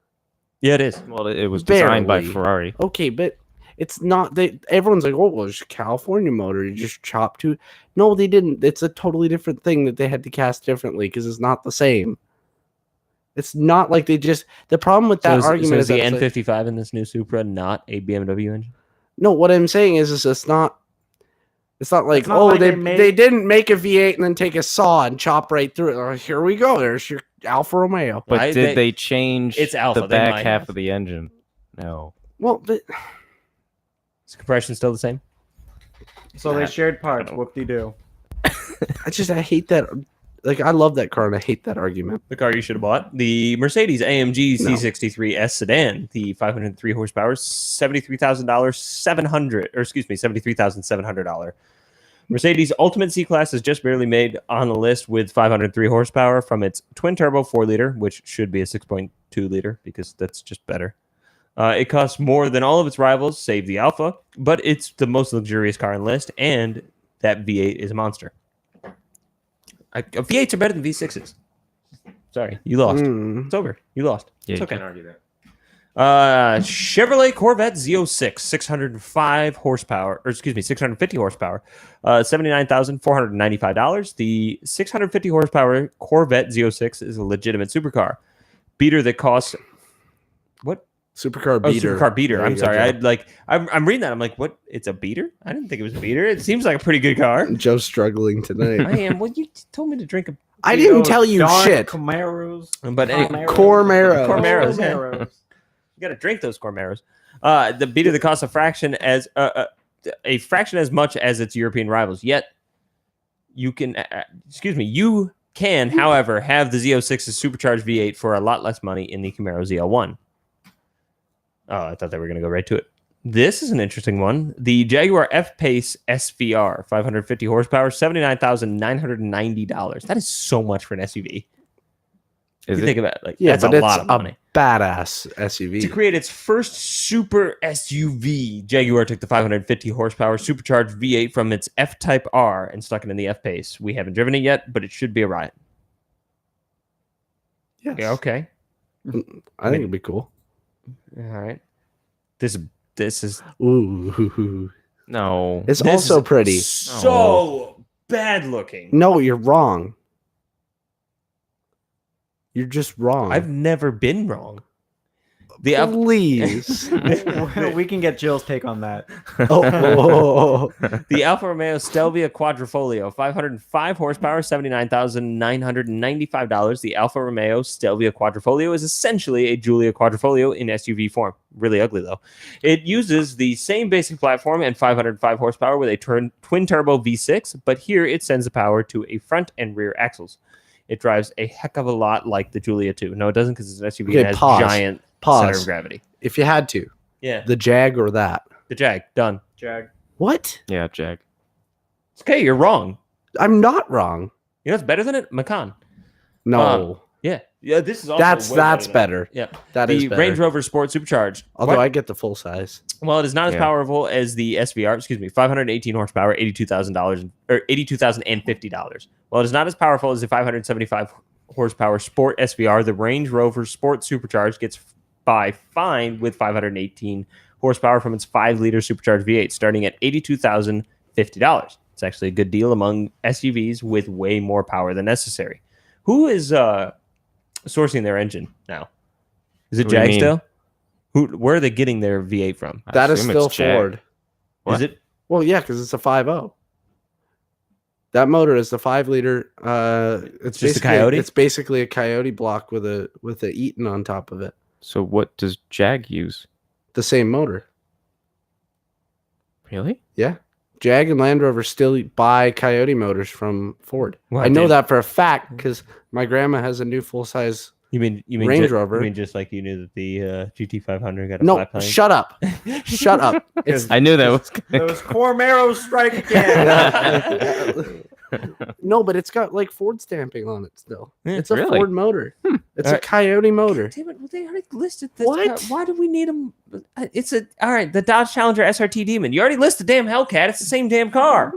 A: Yeah, it is.
B: Well, it was designed by
C: Barely.
B: Ferrari.
C: Okay, but it's not. Everyone's like, oh, well, it's a California motor. You just chop to it. No, they didn't. It's a totally different thing that they had to cast differently because it's not the same. It's not like they just. The problem with that argument
A: is
C: is
A: the
C: that it's like-
A: N55 in this new Supra not a BMW engine?
C: no. What I'm saying is it's not. It's not like,
D: It's not
C: oh,
D: like
C: they
D: they
C: didn't make a V8 and then take a saw and chop right through it. Oh, here we go. There's your Alfa Romeo.
B: But
A: Why
B: did they change
A: It's Alpha,
B: the
A: they
B: back
A: might
B: half
A: have.
B: of the engine? No.
C: Well, but
A: Is compression still the same?
D: So they shared parts. Whoop-de-doo.
C: I hate that. Like, I love that car and I hate that argument.
A: The car you should have bought. The Mercedes AMG
C: No.
A: C63S sedan, the 503 horsepower, $73,700. Mercedes Ultimate C-Class is just barely made on the list with 503 horsepower from its twin-turbo 4-liter, which should be a 6.2-liter because that's just better. It costs more than all of its rivals, save the Alfa, but it's the most luxurious car on the list, and that V8 is a monster. V8s are better than V6s. Sorry, you lost.
C: Mm.
A: It's over. You lost.
B: Yeah,
A: It's
B: you
A: okay.
B: can't argue that.
A: Chevrolet Corvette Z06, 650 horsepower, $79,495. The 650 horsepower Corvette Z06 is a legitimate supercar. Beater that costs what?
C: Supercar
A: Oh,
C: beater.
A: supercar beater.
C: There
A: I'm
C: you go,
A: sorry.
C: Joe.
A: I'm reading that. I'm like, what? It's a beater? I didn't think it was a beater. It seems like a pretty good car.
C: Joe's struggling tonight.
A: I am. Well, you told me to drink a.
C: I didn't tell you
D: Dark
C: shit.
D: Camaros.
A: But anyway,
C: Cormeros.
A: Cormeros, yeah.
D: Camaros.
A: You got to drink those Cormeros. The beater that costs a fraction as much as its European rivals. You can, however, have the Z06's supercharged V8 for a lot less money in the Camaro ZL1. Oh, I thought they were going to go right to it. This is an interesting one. The Jaguar F-Pace SVR, 550 horsepower, $79,990. That is so much for an SUV. If
B: Is
A: you
B: it?
A: think about it, like,
C: Yeah,
A: that's
C: but
A: a
C: it's
A: lot of money.
C: badass
A: To
C: SUV.
A: create its first super SUV, Jaguar took the 550 horsepower supercharged V8 from its F-Type R and stuck it in the F-Pace. We haven't driven it yet, but it should be a riot.
C: Yes.
A: Yeah, okay.
C: I think it'd be cool.
A: All right. This is
C: Ooh.
B: No.
C: It's
A: this
C: also
A: is
C: pretty.
A: so bad looking.
C: No, you're wrong. You're just wrong.
A: I've never been wrong. The Alfa-
C: Please.
D: We can get Jill's take on that.
C: oh.
A: The Alfa Romeo Stelvia Quadrifoglio, 505 horsepower, $79,995. The Alfa Romeo Stelvia Quadrifoglio is essentially a Giulia Quadrifoglio in SUV form. Really ugly, though. It uses the same basic platform and 505 horsepower with a twin-turbo V6, but here it sends the power to a front and rear axles. It drives a heck of a lot like the Giulia 2. No, it doesn't because it's an SUV
C: Okay,
A: and has
C: pause.
A: giant center of gravity.
C: If you had to,
A: Yeah,
C: the Jag or that?
A: the Jag, done.
D: Jag.
C: What?
B: Yeah, Jag.
A: It's okay, you're wrong.
C: I'm not wrong.
A: You know what's better than it? Macan.
C: No.
A: Yeah, this is also
C: That's
A: way
C: better.
A: Yeah,
C: That is
A: the
C: better.
A: Range Rover Sport Supercharged.
C: Although
A: What?
C: I get the full size.
A: Well, it is not as
B: Yeah.
A: powerful as the SVR. Excuse me, 518 horsepower, $82,000 or $82,050. Well, it is not as powerful as the 575 horsepower Sport SVR. The Range Rover Sport Supercharged gets by fine with 518 horsepower from its 5-liter supercharged V8, starting at $82,050. It's actually a good deal among SUVs with way more power than necessary. Who is sourcing their engine now? Is it
B: What do you
A: Jag
B: mean?
A: still? Where are they getting their V8 from?
B: I
C: That is
B: assume
C: still
B: it's Jag.
C: Ford.
B: What?
A: Is it?
C: Well, yeah, because it's a 5.0. That motor is the 5-liter. It's
A: Just a
C: basically-
A: Coyote?
C: It's basically a Coyote block with a Eaton on top of it.
B: So what does Jag use?
C: The same motor.
B: Really?
C: Yeah. Jag and Land Rover still buy Coyote motors from Ford.
A: Well,
C: I know
A: dude.
C: that for a fact because my grandma has a new full size.
A: You mean
C: Range Rover.
A: You mean just like you knew that the GT500 got a
C: No,
A: flat plane?
C: shut up. Shut up. It's
B: I knew that was
D: Those Cormeros strike again.
C: no, but it's got like Ford stamping on it still.
A: Yeah,
C: It's a
B: really?
C: Ford motor. It's a
A: Alright.
C: Coyote motor.
A: Damn it! Well, they already listed this.
C: What?
A: Why do we need them? It's all right. The Dodge Challenger SRT Demon. You already listed damn Hellcat. It's the same damn car.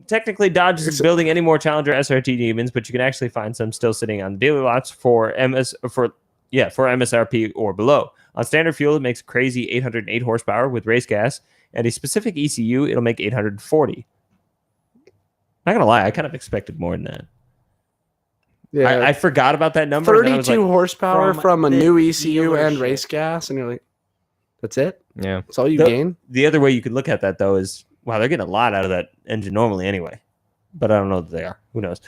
A: Technically, Dodge isn't building any more Challenger SRT Demons, but you can actually find some still sitting on dealer lots for MSRP or below. On standard fuel, it makes crazy 808 horsepower with race gas, and a specific ECU, it'll make 840. Not gonna lie, I kind of expected more than that.
C: Yeah.
A: I forgot about that number. and then I was
C: 32
A: like,
C: horsepower
D: from
C: from a
D: the
C: new ECU and
D: dealership.
C: race gas, and you're like, that's it?
B: yeah.
C: That's all you
A: The-
C: gain?
A: the other way you could look at that though is, wow, they're getting a lot out of that engine normally anyway. But I don't know that they are. Who knows?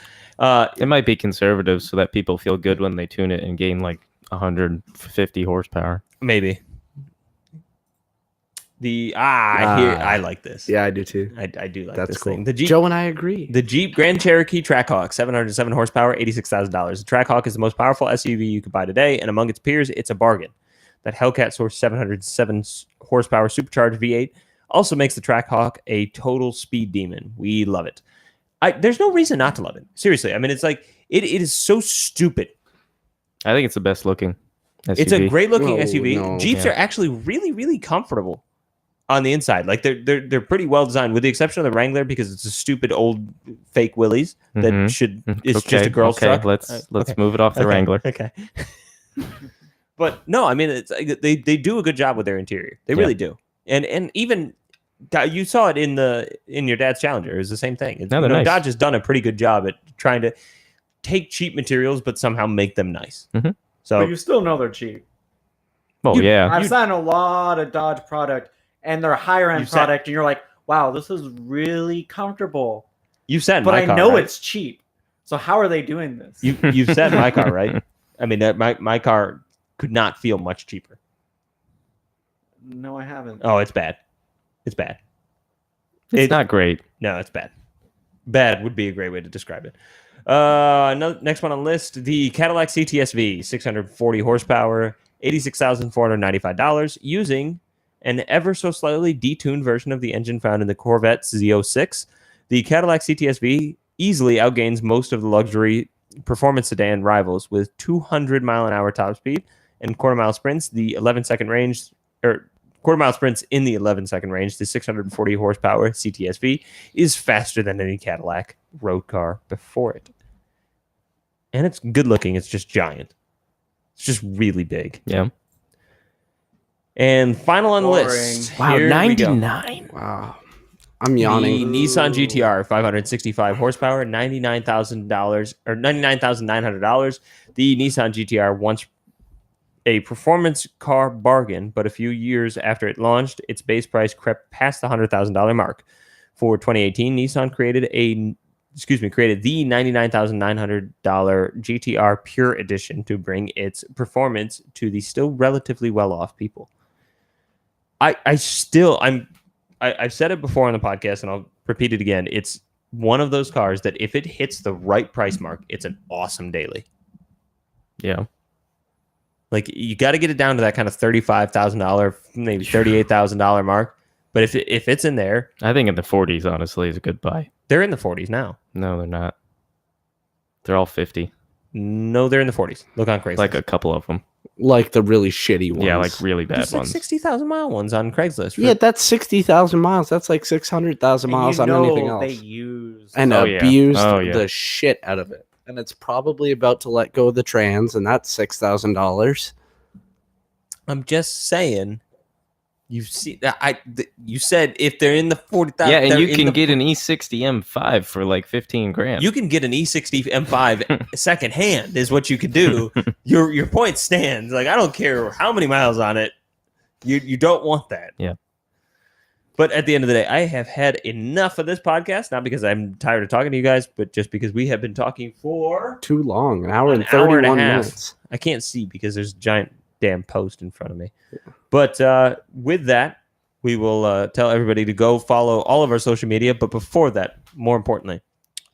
B: It might be conservative so that people feel good when they tune it and gain like 150 horsepower.
A: Maybe. I like this.
C: Yeah, I do too.
A: I do like
C: That's
A: this
C: cool.
A: thing. The Jeep
C: Joe and I agree.
A: The Jeep Grand Cherokee Trackhawk, 707 horsepower, $86,000. The Trackhawk is the most powerful SUV you could buy today, and among its peers, it's a bargain. That Hellcat source 707 horsepower supercharged V8 also makes the Trackhawk a total speed demon. We love it. There's no reason not to love it. Seriously, I mean, it's like it is so stupid.
B: I think it's the best looking SUV.
A: It's a great looking
C: No,
A: SUV.
C: no.
A: Jeeps
B: Yeah.
A: are actually really, really comfortable on the inside. Like they're pretty well designed, with the exception of the Wrangler because it's a stupid old fake Willys that
B: Mhm.
A: it's just a girl's truck.
B: Let's
A: Okay.
B: move it off the
A: Okay,
B: Wrangler.
A: Okay. But no, I mean it's they do a good job with their interior. They
B: Yeah.
A: really do. And even you saw it in your dad's Challenger. It was the same thing.
B: No, they're nice.
A: Dodge has done a pretty good job at trying to take cheap materials but somehow make them nice.
B: Mhm.
A: So
D: But you still know they're cheap.
B: Oh
A: You-
B: yeah.
D: I've signed a lot of Dodge product, and they're higher end
A: You've sat-
D: product, and you're like, wow, this is really comfortable.
A: you sat in
D: But
A: my
D: I
A: car,
D: know
A: right?
D: it's cheap. So how are they doing this?
A: You've sat in my car, right? I mean, my car could not feel much cheaper.
D: No, I haven't.
A: Oh, it's bad. It's bad.
B: It's not great.
A: No, it's bad. Bad would be a great way to describe it. Next one on the list, the Cadillac CTS-V, 640 horsepower, $86,495, using an ever so slightly detuned version of the engine found in the Corvette Z06. The Cadillac CTS-V easily outgains most of the luxury performance sedan rivals with 200 mile an hour top speed and quarter mile sprints, the 11-second range, or quarter mile sprints in the 11-second range, the 640 horsepower CTSV is faster than any Cadillac road car before it. And it's good looking. It's just giant. It's just really big.
B: Yeah.
A: And final on the
D: Boring.
A: list.
B: Wow,
A: Here we go.
B: 99.
C: Wow. I'm
A: The
C: yawning.
A: Nissan GTR, 565 horsepower, $99,000 or $99,900. The Nissan GTR once a performance car bargain, but a few years after it launched, its base price crept past the $100,000 mark. For 2018, Nissan created the $99,900 GTR Pure Edition to bring its performance to the still relatively well-off people. I've said it before on the podcast, and I'll repeat it again. It's one of those cars that if it hits the right price mark, it's an awesome daily.
B: Yeah.
A: Like, you got to get it down to that kind of $35,000, maybe $38,000 mark. But if it's in there,
B: I think in the 40s, honestly, is a good buy.
A: they're in the 40s now.
B: No, they're not. They're all 50.
A: No, they're in the 40s. Look on Craigslist.
B: Like a couple of them.
C: Like the really shitty ones.
B: Yeah, like really bad
A: There's like
B: ones.
A: 60,000 mile ones on Craigslist. for-
C: Yeah, that's 60,000 miles. That's like 600,000 miles on anything else.
D: They use
C: And
B: Oh, yeah.
C: abused
B: Oh, yeah.
C: the shit out of it. And it's probably about to let go of the trans, and that's $6,000.
A: I'm just saying. You see, you said if they're in the 40,000.
B: Yeah, and
A: they're
B: you
A: in
B: can
A: the-
B: get an E60 M5 for like 15 grand.
A: You can get an E60 M5 secondhand, is what you could do. Your point stands. Like, I don't care how many miles on it. You don't want that.
B: Yeah.
A: But at the end of the day, I have had enough of this podcast. Not because I'm tired of talking to you guys, but just because we have been talking for.
C: Too long. An hour
A: An
C: and
A: hour and a
C: 31
A: half.
C: minutes.
A: I can't see because there's a giant damn post in front of me. But with that, we will tell everybody to go follow all of our social media. But before that, more importantly,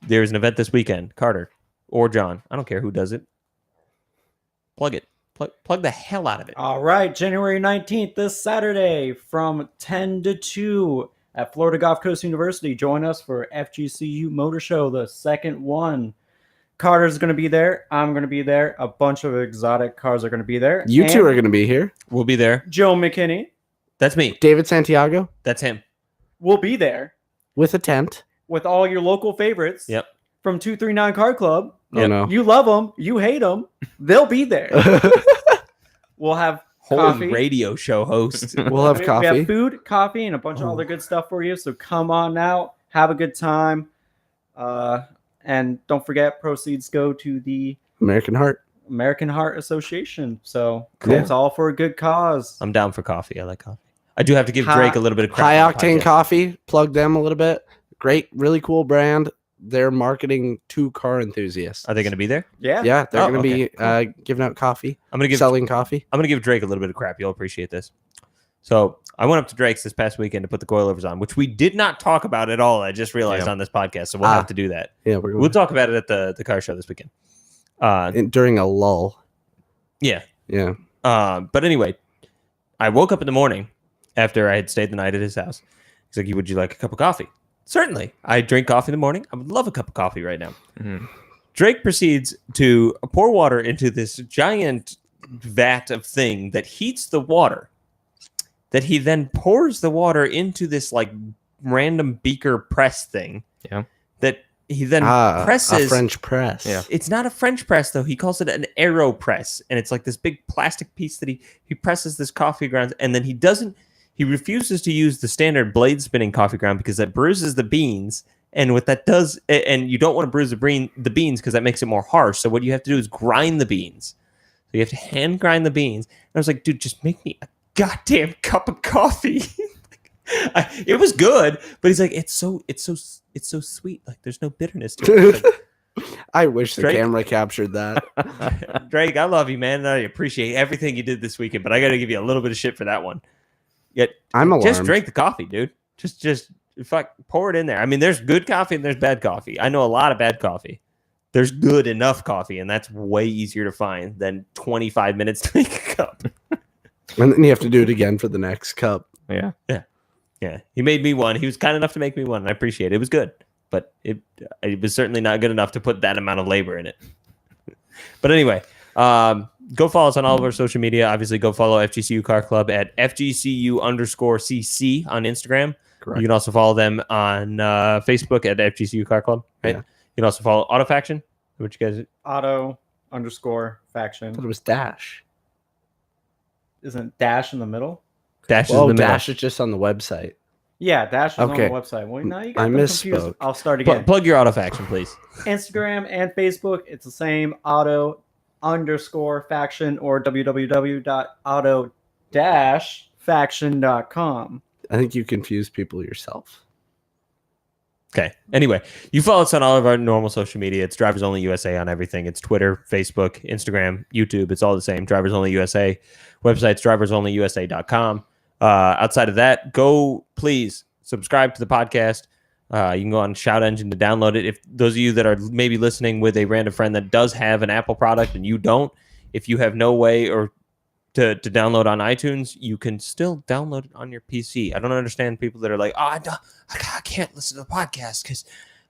A: there's an event this weekend. Carter or John, I don't care who does it. Plug it. Plug the hell out of it.
D: All right, January 19th, this Saturday from 10 to 2 at Florida Gulf Coast University. Join us for FGCU Motor Show, the second one. Carter's going to be there. I'm going to be there. A bunch of exotic cars are going to be there.
C: You two
D: And
C: are going to be here.
A: We'll be there.
D: Joe McKinney
A: That's me.
C: David Santiago
A: That's him.
D: will be there
C: with a tent.
D: with all your local favorites.
A: Yep.
D: From 239 Car Club.
C: Oh,
A: Yep.
C: no.
D: You love them. You hate them. They'll be there. We'll have
A: Holy
D: coffee.
A: radio show host.
C: We'll have
D: We
C: coffee.
D: have food, coffee, and a bunch of
C: Oh.
D: other good stuff for you. So come on out, have a good time, and don't forget, proceeds go to the
C: American Heart.
D: American Heart Association. So
C: Cool.
D: it's all for a good cause.
A: I'm down for coffee. I like coffee. I do have to give
D: Hi-
A: Drake a little bit of credit.
C: High
A: on the
C: Octane
A: podcast.
C: Coffee. Plug them a little bit. Great, really cool brand. They're marketing to car enthusiasts.
A: Are they going to be there?
D: Yeah.
C: Yeah, they're
A: Oh,
C: going to
A: okay,
C: be giving out coffee,
A: I'm going to give
C: selling coffee.
A: I'm going to give Drake a little bit of crap. You'll appreciate this. So I went up to Drake's this past weekend to put the coilovers on, which we did not talk about at all. I just realized
B: Yeah.
A: on this podcast, so we'll
C: Ah.
A: have to do that.
C: Yeah, we're
A: We'll
C: going
A: talk about it at the car show this weekend.
C: during a lull.
A: Yeah.
C: Yeah.
A: But anyway, I woke up in the morning after I had stayed the night at his house. He's like, "Would you like a cup of coffee?" Certainly. I drink coffee in the morning. I would love a cup of coffee right now.
B: Mhm.
A: Drake proceeds to pour water into this giant vat of thing that heats the water. That he then pours the water into this like random beaker press thing.
B: Yeah.
A: That he then
C: A
A: presses.
C: French press.
B: Yeah.
A: It's not a French press though. He calls it an aero press, and it's like this big plastic piece that he presses this coffee grounds, and then he refuses to use the standard blade spinning coffee ground because that bruises the beans. And what that does, and you don't want to bruise the beans because that makes it more harsh. So what you have to do is grind the beans. So you have to hand grind the beans. And I was like, dude, just make me a goddamn cup of coffee. It was good, but he's like, it's so sweet. Like there's no bitterness to it. Like,
C: I wish the
A: Drake-
C: camera captured that.
A: Drake, I love you, man. And I appreciate everything you did this weekend, but I got to give you a little bit of shit for that one. Yet,
C: I'm alarmed.
A: just drink the coffee, dude. Just fuck, pour it in there. I mean, there's good coffee and there's bad coffee. I know a lot of bad coffee. There's good enough coffee, and that's way easier to find than 25 minutes to make a cup.
C: And then you have to do it again for the next cup.
B: Yeah.
A: Yeah, he made me one. He was kind enough to make me one, and I appreciate it. It was good, but it was certainly not good enough to put that amount of labor in it. But anyway, Go follow us on all of our social media. Obviously, go follow FGCU Car Club at FGCU_CC on Instagram.
C: Correct.
A: You can also follow them on Facebook at FGCU Car Club. Right?
C: Yeah.
A: You can also follow Auto Faction, which you guys.
D: Auto_faction.
C: I thought it was Dash.
D: Isn't dash in the middle?
A: Dash is
C: Oh,
A: in the
C: Dash is just on the website.
D: Yeah, dash is
C: Okay.
D: on the website. Well, now you got
C: I
D: them confused.
C: misspoke.
D: I'll start again.
A: Plug your Auto Faction, please.
D: Instagram and Facebook, it's the same, auto_faction or www.auto-faction.com.
C: I think you confuse people yourself.
A: Okay. Anyway, you follow us on all of our normal social media. It's Drivers Only USA on everything. It's Twitter, Facebook, Instagram, YouTube. It's all the same. Drivers Only USA. Website's driversonlyusa.com. Outside of that, go please subscribe to the podcast. You can go on Shout Engine to download it. If those of you that are maybe listening with a random friend that does have an Apple product and you don't, if you have no way or to download on iTunes, you can still download it on your PC. I don't understand people that are like, oh, I can't listen to the podcast because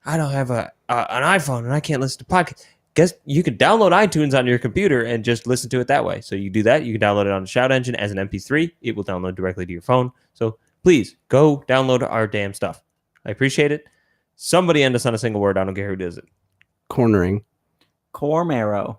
A: I don't have an iPhone and I can't listen to podcasts. Guess you could download iTunes on your computer and just listen to it that way. So you do that. You can download it on the Shout Engine as an MP3. It will download directly to your phone. So please go download our damn stuff. I appreciate it. Somebody end us on a single word. I don't care who does it.
C: Cornering.
D: Cormaro.